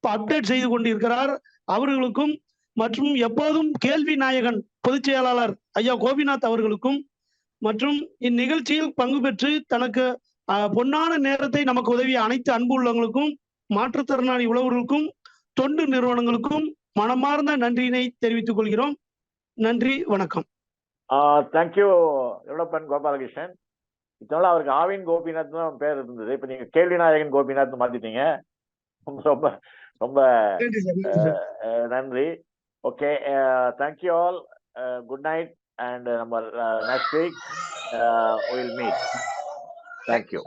அப்டேட் செய்து கொண்டிருக்கிறார், அவர்களுக்கும், மற்றும் எப்போதும் கேள்வி நாயகன் பொதுச் செயலாளர் ஐயா கோபிநாத் அவர்களுக்கும், மற்றும் இந்நிகழ்ச்சியில் பங்கு பெற்று தனக்கு பொன்னான நேரத்தை நமக்கு உதவிய அனைத்து அன்பு உள்ளவங்களுக்கும், மாற்றுத்திறனாளி உழவர்களுக்கும், தொண்டு நிறுவனங்களுக்கும் மனமார்ந்த நன்றியினை தெரிவித்துக் கொள்கிறோம். நன்றி, வணக்கம். தேங்க்யூ எவ்வளப்பன் கோபாலகிருஷ்ணன். இதனால அவருக்கு ஆவின் கோபிநாத் தான் பேர் இருந்தது, இப்ப நீங்க கேள்வி நாயகன் கோபிநாத் மாத்திட்டீங்க. ரொம்ப ரொம்ப நன்றி. Okay, thank you all. Good night and நம்ம next week will meet. Thank you.